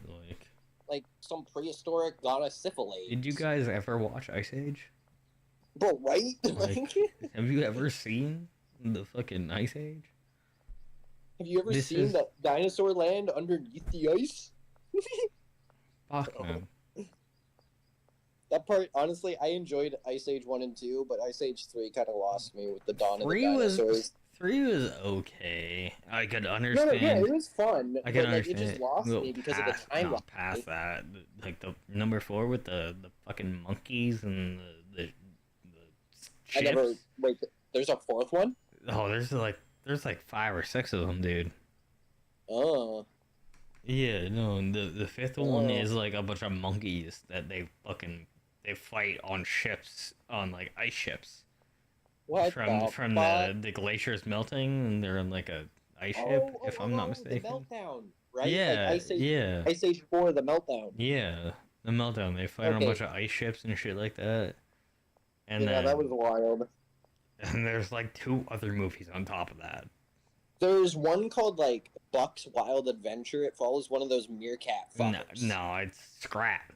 Like some prehistoric goddess syphilis. Did you guys ever watch Ice Age? Bro, right? Like, have you ever seen the fucking Ice Age? Have you ever This seen is- that dinosaur land underneath the ice? Fuck man. That part, honestly, I enjoyed Ice Age 1 and 2, but Ice Age 3 kind of lost me with the dawn of the dinosaurs. 3 was okay. I could No, understand. yeah, it was fun, I but could like, understand. it just lost Go me because of the past, timeline. not past that. Like the number 4 with the fucking monkeys and the I never. ships. Wait, there's a fourth one? Oh, there's like 5 or 6 of them, dude. Oh. Yeah, no, the fifth one Oh. is like a bunch of monkeys that they fight on ships, on like ice ships. What from the from fuck? the glaciers melting, and they're in like a ice ship, if I'm not The mistaken. meltdown, right? Yeah, like Ice Age, yeah. Ice Age 4, the meltdown. Yeah, the meltdown. They fight on a Okay. bunch of ice ships and shit like that. And Yeah, then that was wild. and there's like 2 other movies on top of that. There's one called like Buck's Wild Adventure. It follows one of those meerkat No, fuckers. no, it's Scrat.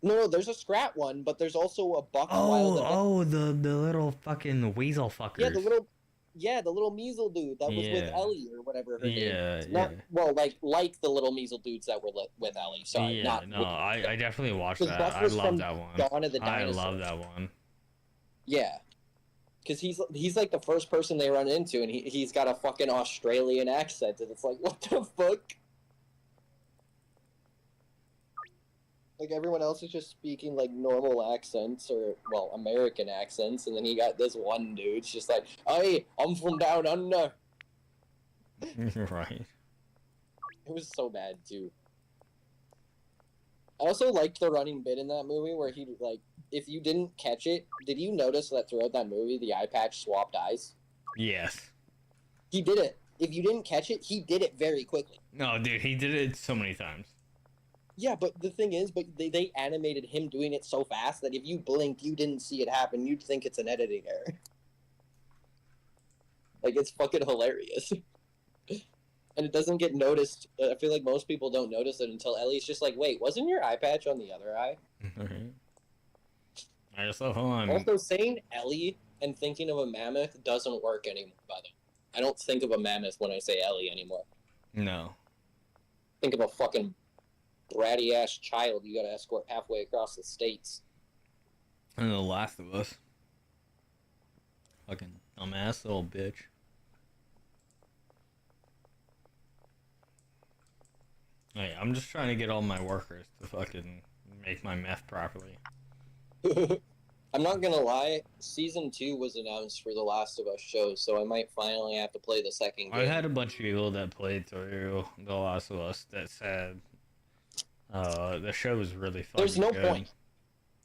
No, there's a Scrat one, but there's also a Buck's Wild Adventure. Oh, the little fucking weasel fuckers. Yeah, the little measle dude that was with Yeah. Ellie or whatever her name Yeah, is. Not, yeah. well, like the little measle dudes that were with Ellie. Sorry, Yeah, not no, with, I definitely watched 'cause that. Buck I was love from that one. Dawn of the I Dinosaurs. love that one. Yeah, because he's like the first person they run into, and he's got a fucking Australian accent, and it's like, what the fuck? Like everyone else is just speaking like normal accents or well American accents, and then he got this one dude's just like, "Hey, I'm from down under." Right. It was so bad too. I also liked the running bit in that movie where he like, if you didn't catch it, did you notice that throughout that movie the eye patch swapped eyes? Yes. He did it. If you didn't catch it, he did it very quickly. No, dude, he did it so many times. Yeah, but the thing is, they animated him doing it so fast that if you blinked, you didn't see it happen. You'd think it's an editing error. Like, it's fucking hilarious. And it doesn't get noticed. I feel like most people don't notice it until Ellie's just like, wait, wasn't your eye patch on the other eye? Alright. I just love, hold on. Also, saying Ellie and thinking of a mammoth doesn't work anymore, by the way. I don't think of a mammoth when I say Ellie anymore. No. Think of a fucking bratty ass child you gotta escort halfway across the states. And The Last of Us. Fucking dumbass little bitch. Hey, I'm just trying to get all my workers to fucking make my meth properly. I'm not gonna lie, Season 2 was announced for The Last of Us show, so I might finally have to play the second game. I had a bunch of people that played through The Last of Us that said the show was really fucking There's no good. point.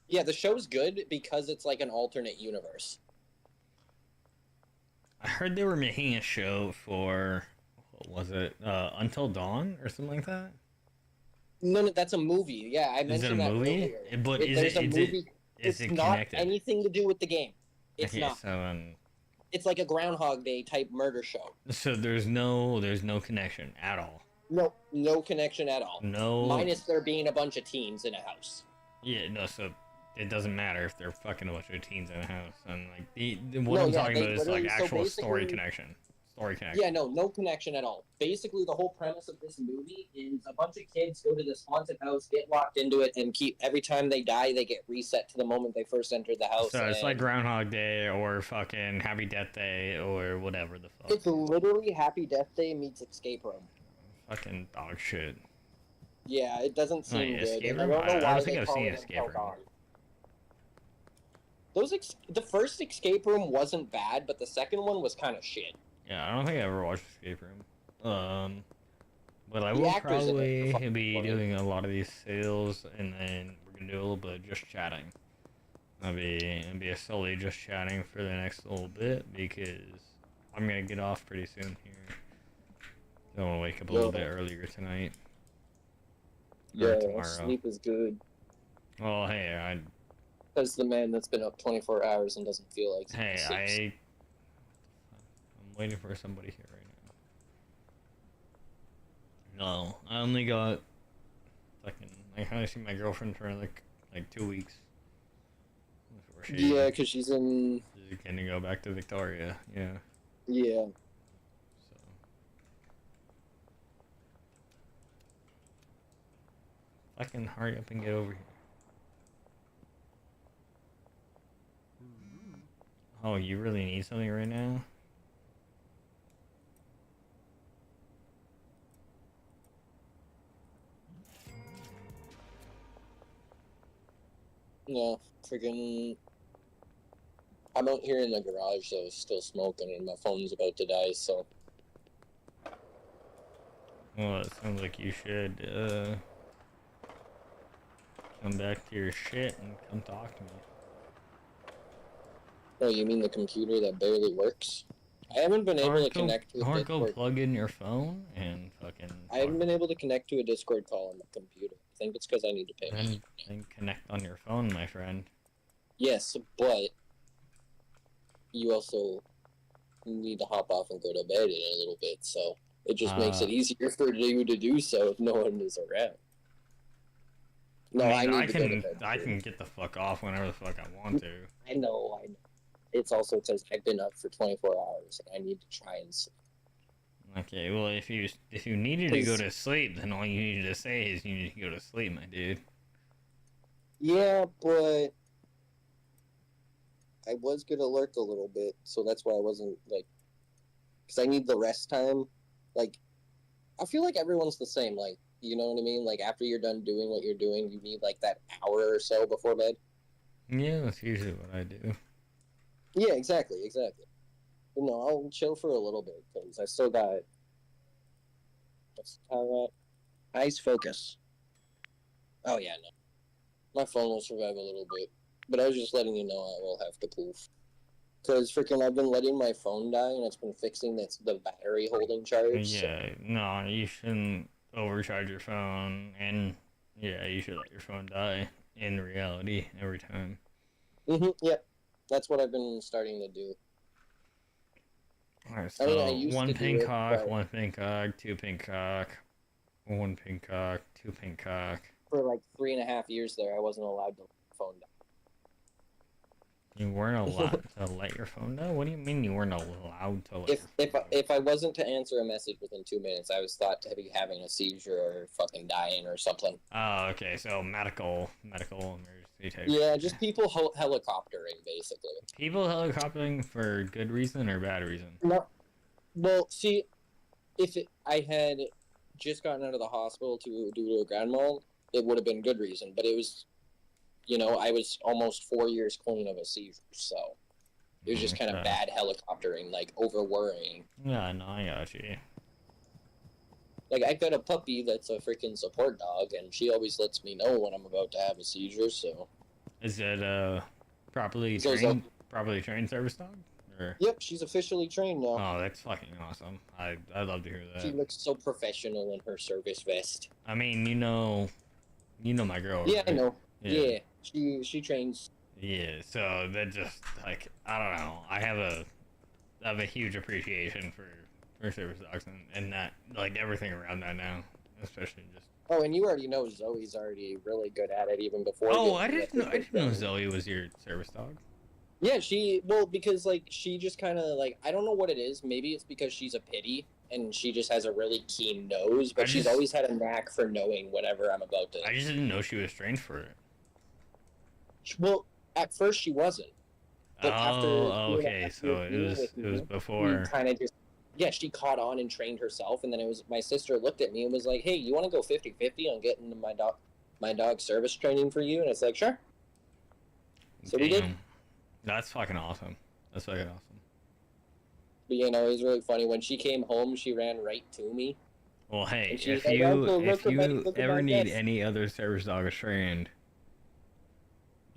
Yeah, the show's good because it's like an alternate universe. I heard they were making a show for, what was it, Until Dawn or something like that? No, that's a movie. Yeah, I Is it a mentioned that movie? earlier. But is there's it- a is it- movie. is It's it not connected? anything to do with the game. It's Okay, not. so It's like a Groundhog Day type murder show. so there's no connection at all. No connection at all. No. Minus there being a bunch of teens in a house. Yeah, no. So it doesn't matter if they're fucking a bunch of teens in a house, and like what No, I'm yeah, talking they about is like literally- so actual story basically- connection. Story connection. Yeah, no connection at all. Basically, the whole premise of this movie is a bunch of kids go to this haunted house, get locked into it, and every time they die, they get reset to the moment they first entered the house. So it's and like Groundhog Day or fucking Happy Death Day or whatever the fuck. it's literally Happy Death Day meets Escape Room. Fucking dog shit. Yeah, it doesn't seem Wait, good. Escape and I Room? don't know I why don't they think I've call seen it Escape Until Room. Dawn. The first Escape Room wasn't bad, but the second one was kind of shit. Yeah, I don't think I ever watched Escape Room. But I The will actors in it probably are fucking be funny. doing a lot of these sales, and then we're gonna do a little bit of just chatting. It'll be a solely just chatting for the next little bit because I'm gonna get off pretty soon here. I want to wake up a little bit earlier tonight. Or Yeah, tomorrow. sleep is good. Well, hey, As the man that's been up 24 hours and doesn't feel like Hey, sleeps. I'm waiting for somebody here right now. No, I only got fucking. I haven't seen my girlfriend for like 2 weeks. Before Yeah, because she's in. she's gonna go back to Victoria. Yeah. Yeah. Fucking hurry up and get over here. Oh, you really need something right now? No, freaking. I'm out here in the garage, so it's still smoking, and my phone's about to die, so. Well, it sounds like you should, come back to your shit and come talk to me. Oh, you mean the computer that barely works? I haven't been able to connect to a Or go Discord. plug in your phone and fucking... I haven't been able to connect to a Discord call on my computer. I think it's because I need to pay. Then connect on your phone, my friend. Yes, but you also need to hop off and go to bed in a little bit, so it just makes it easier for you to do so if no one is around. No, I need to go to bed. I can get the fuck off whenever the fuck I want to. I know. It's also because I've been up for 24 hours and I need to try and sleep. Okay, well, if you needed to go to sleep, then all you needed to say is you need to go to sleep, my dude. Yeah, but I was gonna lurk a little bit, so that's why I wasn't, like... Because I need the rest time. Like, I feel like everyone's the same, like, you know what I mean? Like, after you're done doing what you're doing, you need, like, that hour or so before bed. Yeah, that's usually what I do. Yeah, exactly. But no, I'll chill for a little bit, because I still got... What's the time at? Eyes focus. Oh, yeah, no. My phone will survive a little bit. But I was just letting you know I will have to poof. Because freaking I've been letting my phone die, and it's been fixing the battery holding charge. Yeah, no, you shouldn't overcharge your phone, and yeah, you should let your phone die in reality every time. Yep. That's what I've been starting to do. Alright, so I used one to do pink it, cock, but- one pink cock, two pink cock, one pink cock, two pink cock. For like 3.5 years there, I wasn't allowed to let my phone die. You weren't allowed to let your phone die? What do you mean you weren't allowed to let If I wasn't to answer a message within 2 minutes, I was thought to be having a seizure or fucking dying or something. Oh, okay, so medical emergency type. Yeah, just people helicoptering, basically. People helicoptering for good reason or bad reason? No. Well, see, I had just gotten out of the hospital due to a grand mal, it would have been good reason. But it was, I was almost 4 years clean of a seizure, so it was just kind of bad helicoptering, like over worrying. Yeah, no, I got you. Like, I got a puppy that's a freaking support dog, and she always lets me know when I'm about to have a seizure, so... Is it, properly trained service dog? Or... Yep, she's officially trained now. Oh, that's fucking awesome. I'd love to hear that. She looks so professional in her service vest. I mean, you know my girl, Yeah, right? I know. Yeah. She trains. Yeah, so that just, like, I don't know. I have a huge appreciation for service dogs and that, like, everything around that now, especially just... Oh, and you already know Zoe's already really good at it even before. Oh, I didn't know Zoe was your service dog. Yeah, because, like, she just kind of, like, I don't know what it is. Maybe it's because she's a pity, and she just has a really keen nose, but she's always had a knack for knowing whatever I'm about to... I just didn't know she was trained for it. Well, at first she wasn't. But okay, so it was before... kind of just... Yeah, she caught on and trained herself, and then it was... My sister looked at me and was like, hey, you want to go 50-50 on getting my dog service training for you? And it's like, sure. So we did. That's fucking awesome. That's fucking awesome. But it was really funny. When she came home, she ran right to me. Well, hey, if like, you "Look at ever my need vest." any other service dog trained,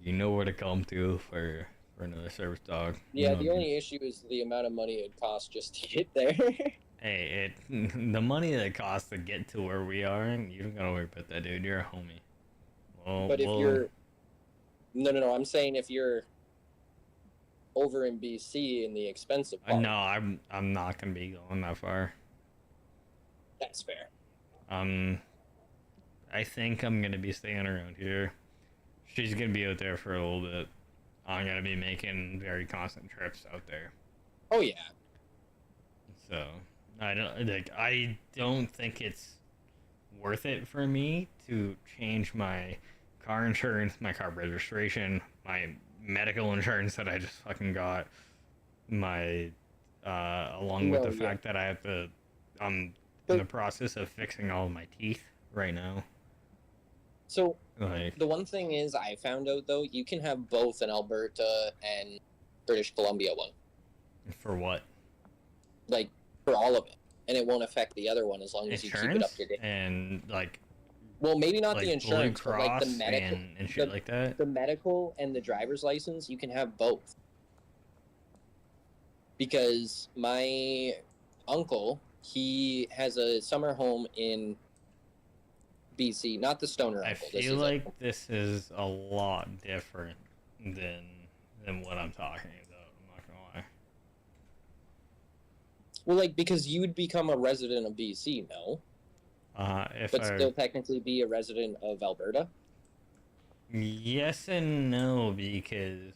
you know where to come to for another service dog. Yeah, the only issue is the amount of money it costs just to get there. Hey, the money that it costs to get to where we are, you don't gotta worry about that, dude. You're a homie. Well, but if you're... No, I'm saying if you're over in BC in the expensive part. No, I'm not gonna be going that far. That's fair. I think I'm gonna be staying around here. She's gonna be out there for a little bit. I'm gonna be making very constant trips out there. Oh yeah. So I don't think it's worth it for me to change my car insurance, my car registration, my medical insurance that I just fucking got, my along with the fact that I have to I'm in the process of fixing all of my teeth right now. So Like, the one thing is, I found out though, you can have both an Alberta and British Columbia one. for what? Like for all of it, and it won't affect the other one as long as you keep it up to date. And like, well, maybe not like the insurance, Blue but like the Cross medical and shit like that. The medical and the driver's license, you can have both. Because my uncle, he has a summer home in BC, not the stoner I uncle. feel like this is a lot different than what I'm talking about. I'm not gonna lie. Well, like, because you would become a resident of BC, no? But still technically be a resident of Alberta? Yes and no, because...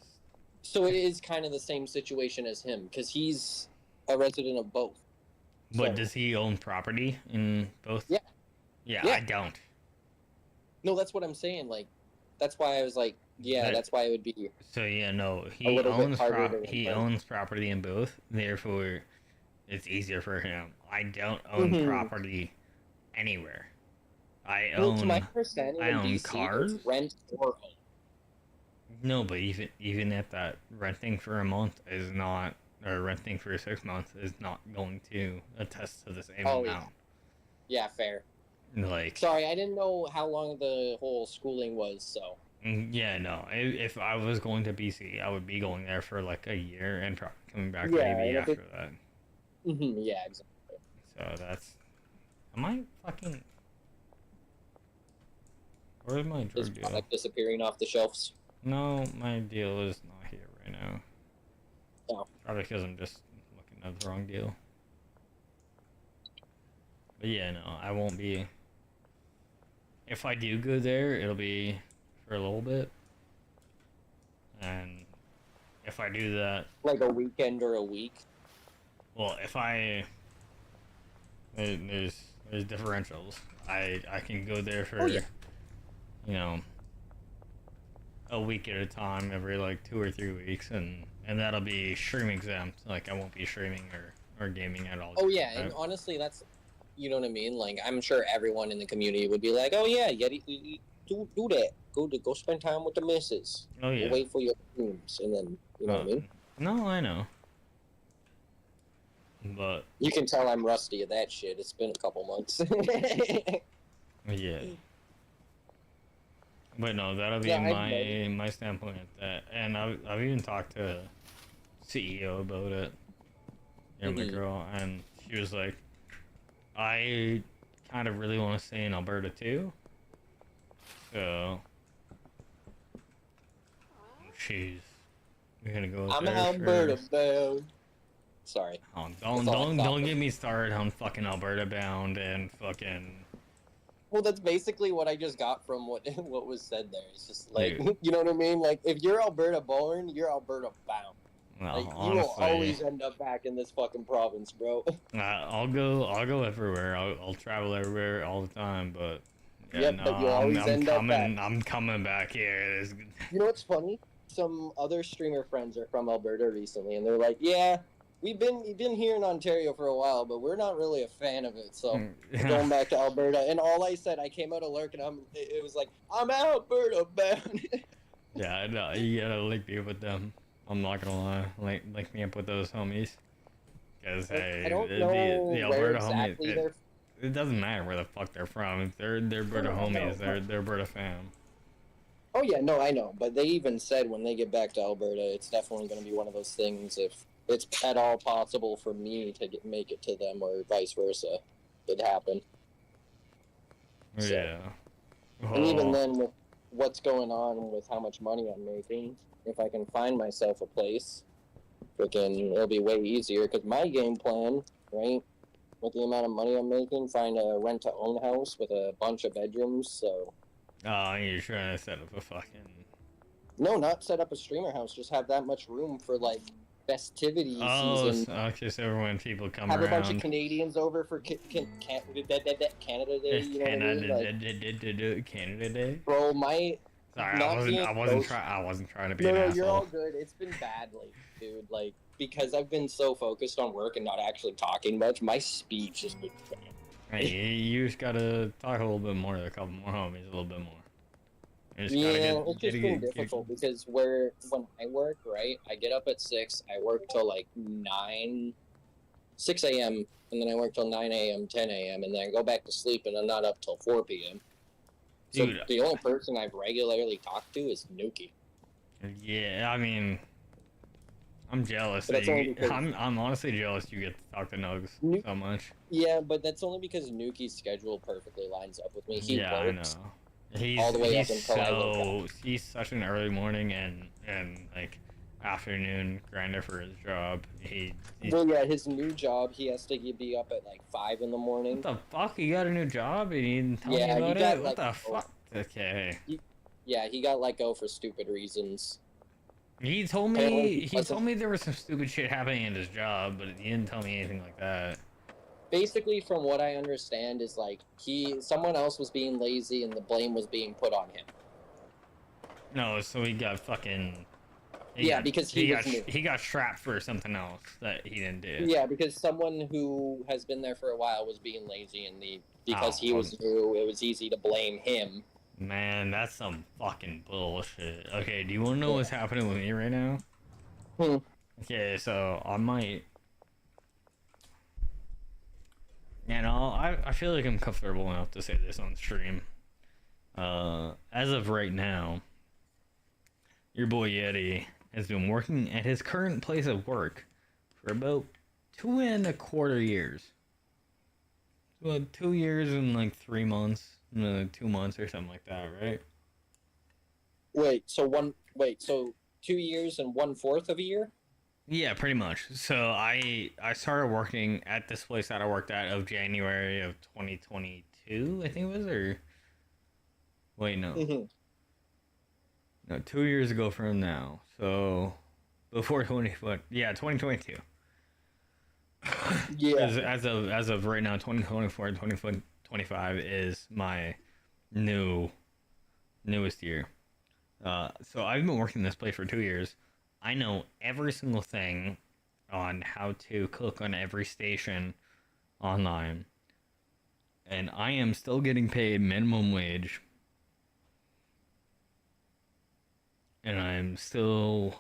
So it is kind of the same situation as him, because he's a resident of both. But does he own property in both? Yeah. Yeah, I don't. No, that's what I'm saying. Like, that's why I was like, yeah, that's why it would be. So yeah, no, a he little bit owns harder he to owns property in both. Therefore, it's easier for him. I don't own Mhm. property anywhere. I Well, to own my understanding, I in own BC, cars. it's rent or own. No, but even if that renting for a month is not, or renting for 6 months is not going to attest to the same Oh, amount. Yeah, fair. Like, Sorry, I didn't know how long the whole schooling was, so. yeah, no. If I was going to BC, I would be going there for like a year and probably coming back Yeah, maybe and if after that. Yeah, exactly. So that's. Am I fucking? Where's my Is drug deal? product disappearing off the shelves? No, my deal is not here right now. Oh. Probably because I'm just looking at the wrong deal. But yeah, no, I won't be. If I do go there, it'll be for a little bit. And if I do that, Like a weekend or a week? well, if I there's differentials. I can go there for you know, a week at a time every like 2 or 3 weeks, and that'll be stream exempt. Like I won't be streaming or gaming at all. Oh yeah, and honestly, that's, you know what I mean. Like I'm sure everyone in the community would be like, "Oh yeah, Yeti, do that. Go spend time with the missus. Oh yeah. We'll wait for your rooms, and then you know what I mean." No, I know. But you can tell I'm rusty at that shit. It's been a couple months. Yeah. But no, that'll be my standpoint at that. And I've even talked to CEO about it. Yeah, my girl, and she was like, I kind of really want to stay in Alberta too. So she's gonna go. I'm there Alberta first. bound. Sorry. Oh, don't get me started on fucking Alberta bound and fucking. Well, that's basically what I just got from what was said there. It's just like, Dude. you know what I mean? Like, if you're Alberta born, you're Alberta bound. Well, Like, you honestly, will always end up back in this fucking province, bro. I'll go everywhere. I'll travel everywhere all the time. But yeah, Yep, no, but you'll always end up coming. back. I'm coming back here. You know what's funny? Some other streamer friends are from Alberta recently, and they're like, "Yeah, we've been here in Ontario for a while, but we're not really a fan of it. So we're going back to Alberta." And all I said, I came out of Lurk, and it was like, "I'm Alberta bound." Yeah, no, you gotta link me up with them. I'm not gonna lie, link me up with those homies. Cause hey, I don't know the where Alberta exactly homies. they're. It doesn't matter where the fuck they're from. If they're Alberta homies, they're Alberta fam. Oh yeah, no, I know, but they even said when they get back to Alberta, it's definitely going to be one of those things. If it's at all possible for me to make it to them, or vice versa, it'd happen. So, Yeah. and even Oh. then, with what's going on with how much money I'm making, if I can find myself a place, it'll be way easier. Because my game plan, right, with the amount of money I'm making, find a rent-to-own house with a bunch of bedrooms. So. Oh, you're trying to set up a fucking. No, not set up a streamer house. Just have that much room for like festivity Oh, season. okay, so when people come Have around. a bunch of Canadians over for Canada Day. You know what I mean? Like, Canada Day. bro, my Sorry, not I wasn't being I wasn't trying to be No, an no, asshole. you're all good. It's been bad lately, dude. Like, because I've been so focused on work and not actually talking much, my speech has been bad. Hey, you just gotta talk a little bit more to a couple more homies, a little bit more. You just Yeah, gotta it's just been difficult because when I work, right, I get up at 6, I work till like 6 a.m., and then I work till 9 a.m., 10 a.m., and then I go back to sleep, and I'm not up till 4 p.m. So Dude. the only person I've regularly talked to is Nuki. Yeah, I mean, I'm jealous. But that's That only you, because- I'm honestly jealous you get to talk to Nugs so much. Yeah, but that's only because Nuki's schedule perfectly lines up with me. He Yeah, I works know. He's all the way up he's until I wake up. he's such an early morning and like afternoon grinder for his job. He's Well, yeah, his new job, he has to be up at like 5 in the morning. What the fuck? You got a new job and you didn't tell Yeah, me he about got it? What let the go. fuck? Okay. Yeah, he got let go for stupid reasons. He told Apparently me he wasn't- there was some stupid shit happening in his job, but he didn't tell me anything like that. Basically, from what I understand, is like someone else was being lazy and the blame was being put on him. No, so he got fucking. Because he was new. He got strapped for something else that he didn't do. Yeah, because someone who has been there for a while was being lazy, and because he was new, it was easy to blame him. Man, that's some fucking bullshit. Okay, do you want to know what's happening with me right now? Okay, so I might. You know, I feel like I'm comfortable enough to say this on stream. As of right now, your boy Yeti has been working at his current place of work for about 2.25 years. Well, 2 years and like 3 months, 2 months or something like that, right? Wait, so 2 years and 1/4 of a year? Yeah, pretty much. So I started working at this place that I worked at of January of 2022, I think it was, or wait, no. No, 2 years ago from now. So before 2022. Yeah. As of right now, 2024 and 2025 is my newest year. So I've been working this place for 2 years. I know every single thing on how to cook on every station online. And I am still getting paid minimum wage. And I'm still,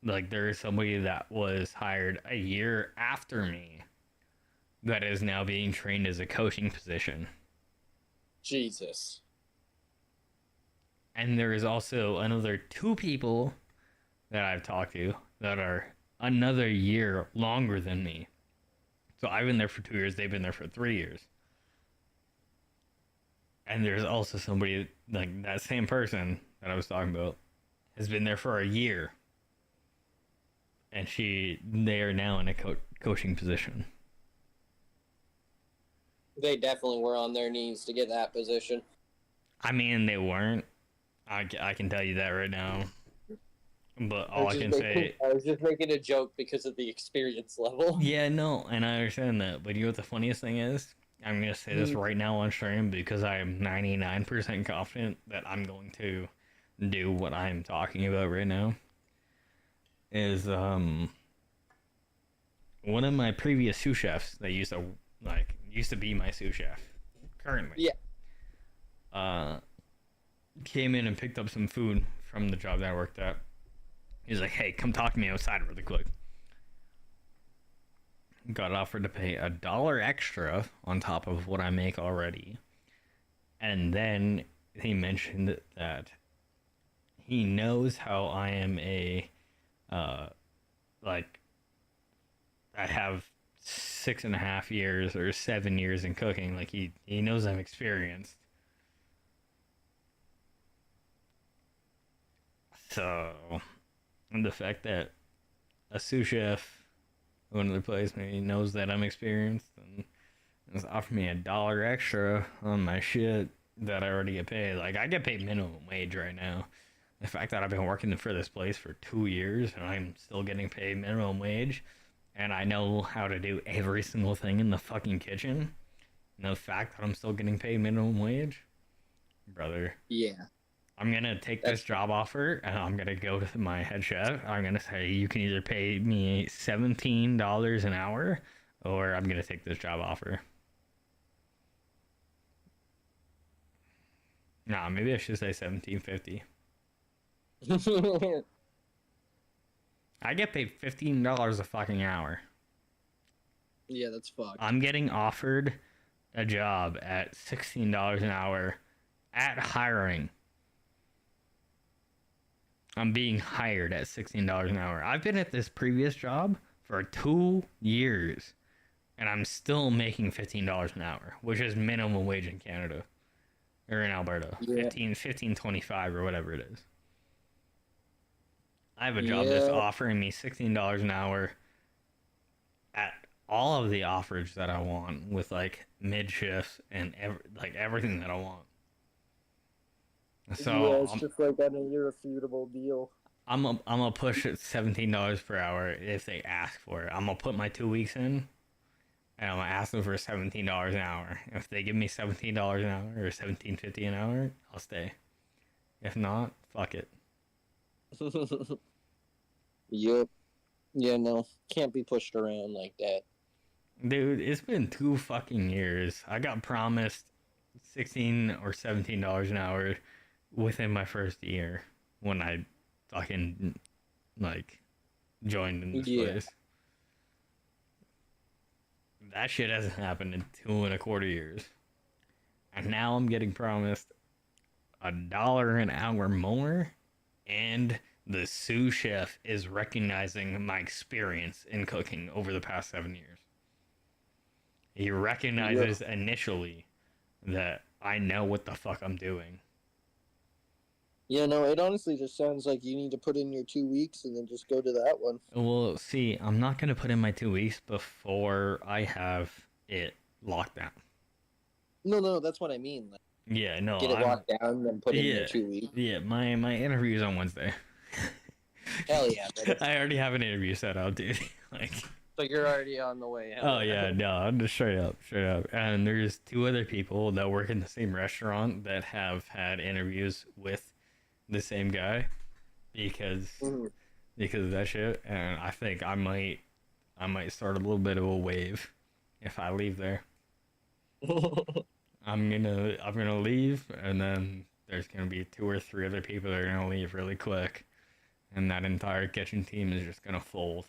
like, there is somebody that was hired a year after me that is now being trained as a coaching position. Jesus. And there is also another 2 people that I've talked to that are another year longer than me. So I've been there for 2 years, they've been there for 3 years. And there's also somebody, like that same person that I was talking about, has been there for a year. And they are now in a coaching position. They definitely were on their knees to get that position. I mean, they weren't. I can tell you that right now. But all I can say... I was just making a joke because of the experience level. Yeah, no, and I understand that. But you know what the funniest thing is? I'm going to say this right now on stream because I am 99% confident that I'm going to do what I'm talking about right now. Is, one of my previous sous chefs that used to be my sous chef, currently. Yeah. Came in and picked up some food from the job that I worked at. He's like, hey, come talk to me outside really quick. Got offered to pay $1 extra on top of what I make already. And then he mentioned that he knows how I am I have 6.5 years or 7 years in cooking. Like, he knows I'm experienced. So, and the fact that a sous chef who replaced me knows that I'm experienced and has offered me $1 extra on my shit that I already get paid. Like, I get paid minimum wage right now. The fact that I've been working for this place for 2 years and I'm still getting paid minimum wage, and I know how to do every single thing in the fucking kitchen, and the fact that I'm still getting paid minimum wage, brother. Yeah. I'm gonna take this job offer and I'm gonna go to my head chef. I'm gonna say, you can either pay me $17 an hour, or I'm gonna take this job offer. Nah, maybe I should say $17.50. I get paid $15 a fucking hour. Yeah, that's fucked. I'm getting offered a job at $16 an hour at hiring. I'm being hired at $16 an hour. I've been at this previous job for 2 years, and I'm still making $15 an hour, which is minimum wage in Canada. Or in Alberta. Yeah. 15.25 or whatever it is. I have a job that's offering me $16 an hour at all of the offers that I want, with like mid shifts and everything that I want. So yeah, it's just like an irrefutable deal. I'm gonna push it $17 per hour if they ask for it. I'm gonna put my 2 weeks in, and I'm gonna ask them for $17 an hour. If they give me $17 an hour or $17.50 an hour, I'll stay. If not, fuck it. Yep. Yeah, no. Can't be pushed around like that. Dude, it's been 2 fucking years. I got promised $16 or $17 an hour within my first year when I fucking, like, joined in this place. That shit hasn't happened in 2.25 years. And now I'm getting promised $1 an hour more, and the sous chef is recognizing my experience in cooking over the past 7 years. He recognizes initially that I know what the fuck I'm doing. Yeah, no, it honestly just sounds like you need to put in your 2 weeks and then just go to that one. Well, see, I'm not going to put in my 2 weeks before I have it locked down. No, that's what I mean. Like, Yeah, no. get it locked down and then put in your 2 weeks. Yeah, my interview's on Wednesday. Hell yeah. I already have an interview set out, dude. Like, so you're already on the way. oh yeah, no, I'm just straight up. And there's 2 other people that work in the same restaurant that have had interviews with the same guy because of that shit. And I think I might start a little bit of a wave if I leave there. I'm gonna leave, and then there's gonna be 2 or 3 other people that are gonna leave really quick, and that entire kitchen team is just gonna fold.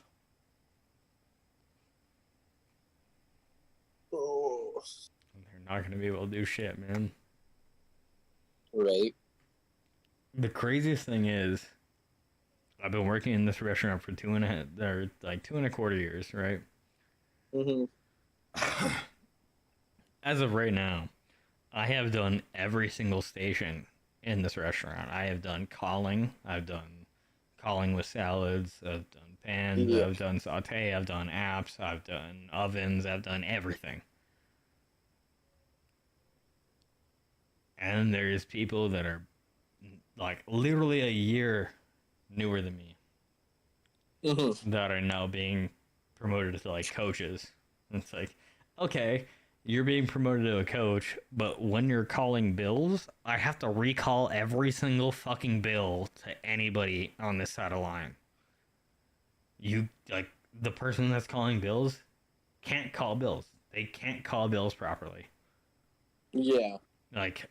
Oh. They're not gonna be able to do shit, man. Right. The craziest thing is, I've been working in this restaurant for 2.25 years, right? As of right now, I have done every single station in this restaurant. I have done calling. I've done calling with salads. I've done pans. Yeah. I've done saute. I've done apps. I've done ovens. I've done everything. And there's people that are like literally a year newer than me that are now being promoted to like coaches. And it's like, okay, you're being promoted to a coach, but when you're calling bills, I have to recall every single fucking bill to anybody on this side of the line. You, like, the person that's calling bills can't call bills. They can't call bills properly. Yeah. Like,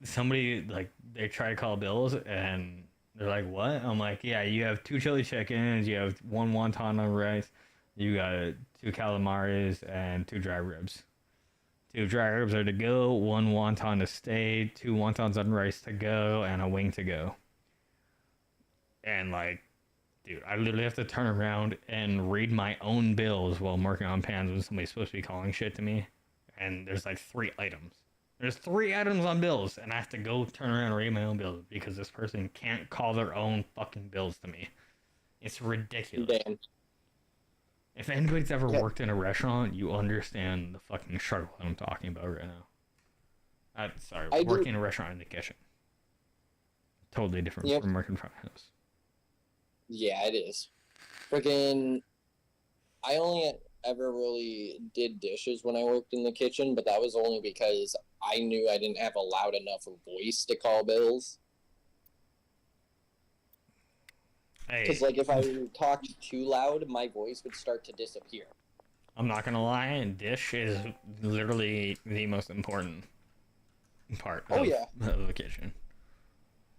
somebody, like, they try to call bills and they're like, what? I'm like, yeah, you have 2 chili chickens, you have 1 wonton on rice, you got 2 calamaris and 2 dry ribs. 2 dry ribs are to go, 1 wonton to stay, 2 wontons on rice to go, and a wing to go. And like, dude, I literally have to turn around and read my own bills while I'm working on pans when somebody's supposed to be calling shit to me. And there's like 3 items. There's 3 items on bills, and I have to go turn around and read my own bills because this person can't call their own fucking bills to me. It's ridiculous. Damn. If anybody's ever worked in a restaurant, you understand the fucking struggle that I'm talking about right now. Working in a restaurant in the kitchen. totally different Yep. from working front of house. Yeah, it is. Freaking, I only ever really did dishes when I worked in the kitchen, but that was only because I knew I didn't have a loud enough voice to call bills. Because, Hey, like, if I talked too loud, my voice would start to disappear. I'm not gonna lie, dish is literally the most important part Oh, of, yeah. of the kitchen.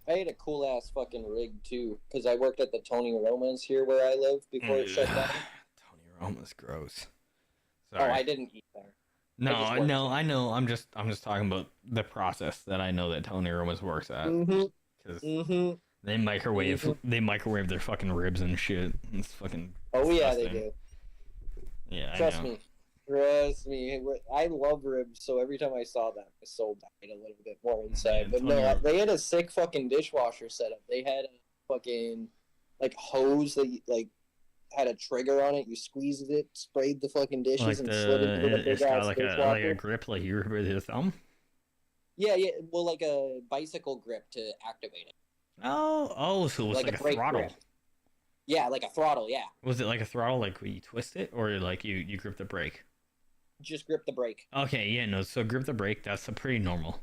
I had a cool-ass fucking rig, too, because I worked at the Tony Roma's here where I live before it shut down. Tony Roma's gross. Oh, Sorry. I didn't eat there. No, no, I know. I'm just talking about the process that I know that Tony Roma's works at. Because they microwave their fucking ribs and shit. It's fucking. Oh, yeah, they disgusting. do. Yeah, Trust I know. me. Trust me. I love ribs, so every time I saw them, my soul died a little bit more inside. But no, they had a sick fucking dishwasher setup. They had a fucking, like, hose that, like, had a trigger on it. You squeezed it, sprayed the fucking dishes, Like and slid it into the it's big got ass like dishwasher. a grip like you grip with your thumb. Yeah, yeah. Well, like a bicycle grip to activate it. Oh, so it was like a brake throttle. grip. Yeah, like a throttle, yeah. Was it like a throttle, like when you twist it, or like you grip the brake? Just grip the brake. Okay, yeah, no. So grip the brake. That's pretty normal.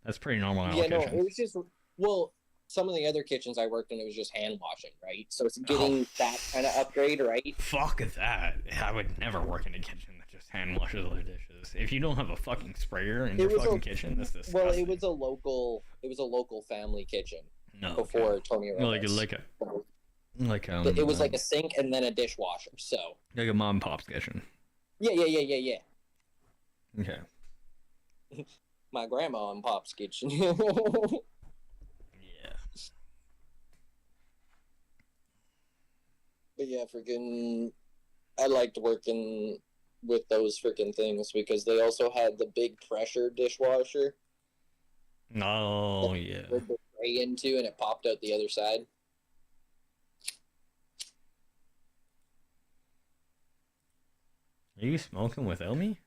That's pretty normal in all Yeah, no, kitchens. it was just, well, some of the other kitchens I worked in, it was just hand washing, right? So it's getting that kind of upgrade, right? Fuck that. I would never work in a kitchen that just hand washes their dishes. If you don't have a fucking sprayer in your fucking kitchen, that's disgusting. Well, it was a local family kitchen. No, before Tony Roma's. It It was like a sink and then a dishwasher. So like a mom and pop's kitchen. yeah. Okay. My grandma and pop's kitchen. Yeah. But yeah, freaking, I liked working with those freaking things because they also had the big pressure dishwasher. Oh yeah. With the tray into, and it popped out the other side. Are you smoking without me?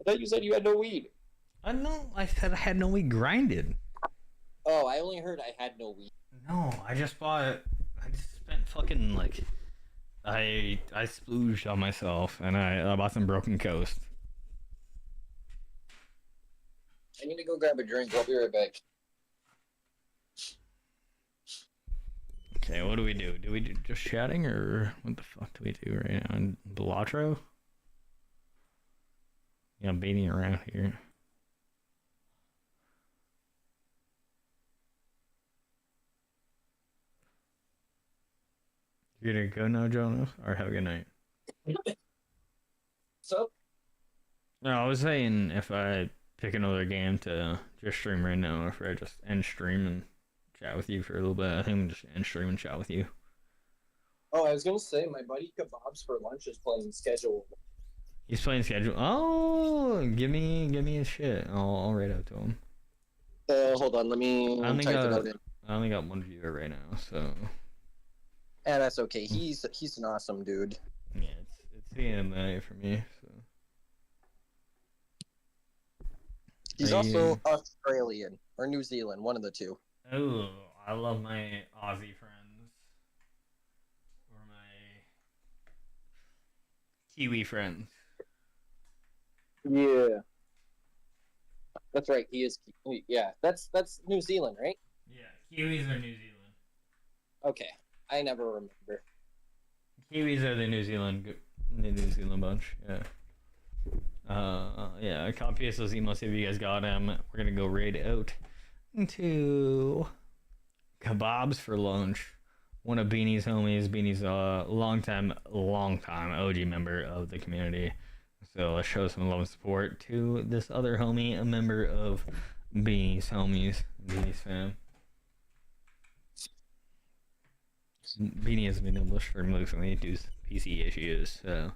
I thought you said you had no weed. No, I said I had no weed grinded. Oh, I only heard I had no weed. No, I just spent fucking like I splooged on myself and I bought some Broken Coast. I need to go grab a drink. I'll be right back. Okay, what do we do? Do we do just chatting or what the fuck do we do right now? Belatro? Yeah, I'm beating around here. You gonna go now, Jonas? Or have a good night? So? No, I was saying if I pick another game to just stream right now, or if I just end stream and chat with you for a little bit. I think I'm just end stream and chat with you. Oh, I was gonna say my buddy Kebabs for Lunch is playing schedule. He's playing schedule. Oh, give me his shit. I'll write out to him. Hold on, let me type it out in. I only got one viewer right now, so. Yeah, that's okay. He's an awesome dude. Yeah, it's the anime for me. So. He's also Australian or New Zealand, one of the two. Oh, I love my Aussie friends. Or my Kiwi friends. Yeah. That's right. He is. Yeah, that's New Zealand, right? Yeah, Kiwis are New Zealand. Okay, I never remember. Kiwis are the New Zealand bunch. Yeah. Yeah. Copy those emails if you guys got them. We're gonna go raid out into Kebabs for Lunch. One of Beanie's homies. Beanie's a long time OG member of the community. So let's show some love and support to this other homie, a member of Beanie's homies, Beanie's fam. Beanie has been able to stream recently due to PC issues, so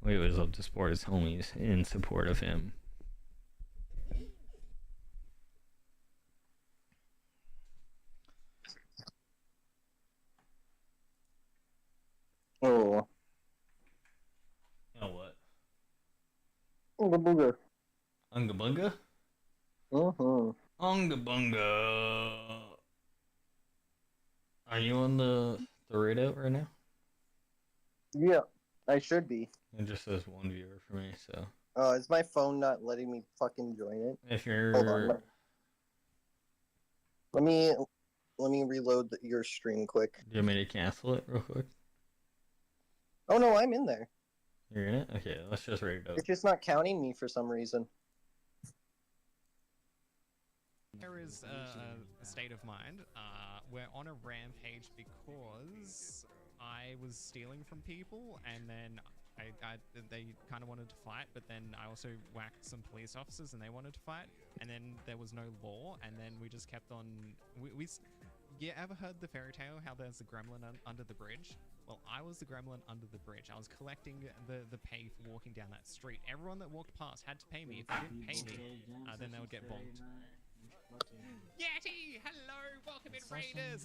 we always love to support his homies in support of him. Oh. Oh, what? Oh, the booger. Unga bunga? Unga bunga. Are you on the readout right now? Yeah, I should be. It just says one viewer for me, so. Is my phone not letting me fucking join it? If you're. Hold on. Let me reload your stream quick. Do you want me to cancel it real quick? Oh no, I'm in there. You're in it? Okay, let's just rate it out. It's just not counting me for some reason. There is a state of mind. We're on a rampage because I was stealing from people, and then they kind of wanted to fight, but then I also whacked some police officers, and they wanted to fight, and then there was no law, and then we just kept on. You ever heard the fairy tale how there's a gremlin under the bridge? Well, I was the gremlin under the bridge. I was collecting the pay for walking down that street. Everyone that walked past had to pay me. If they didn't pay me, then they would get bonked. Yeti! Hello! Welcome in, Raiders!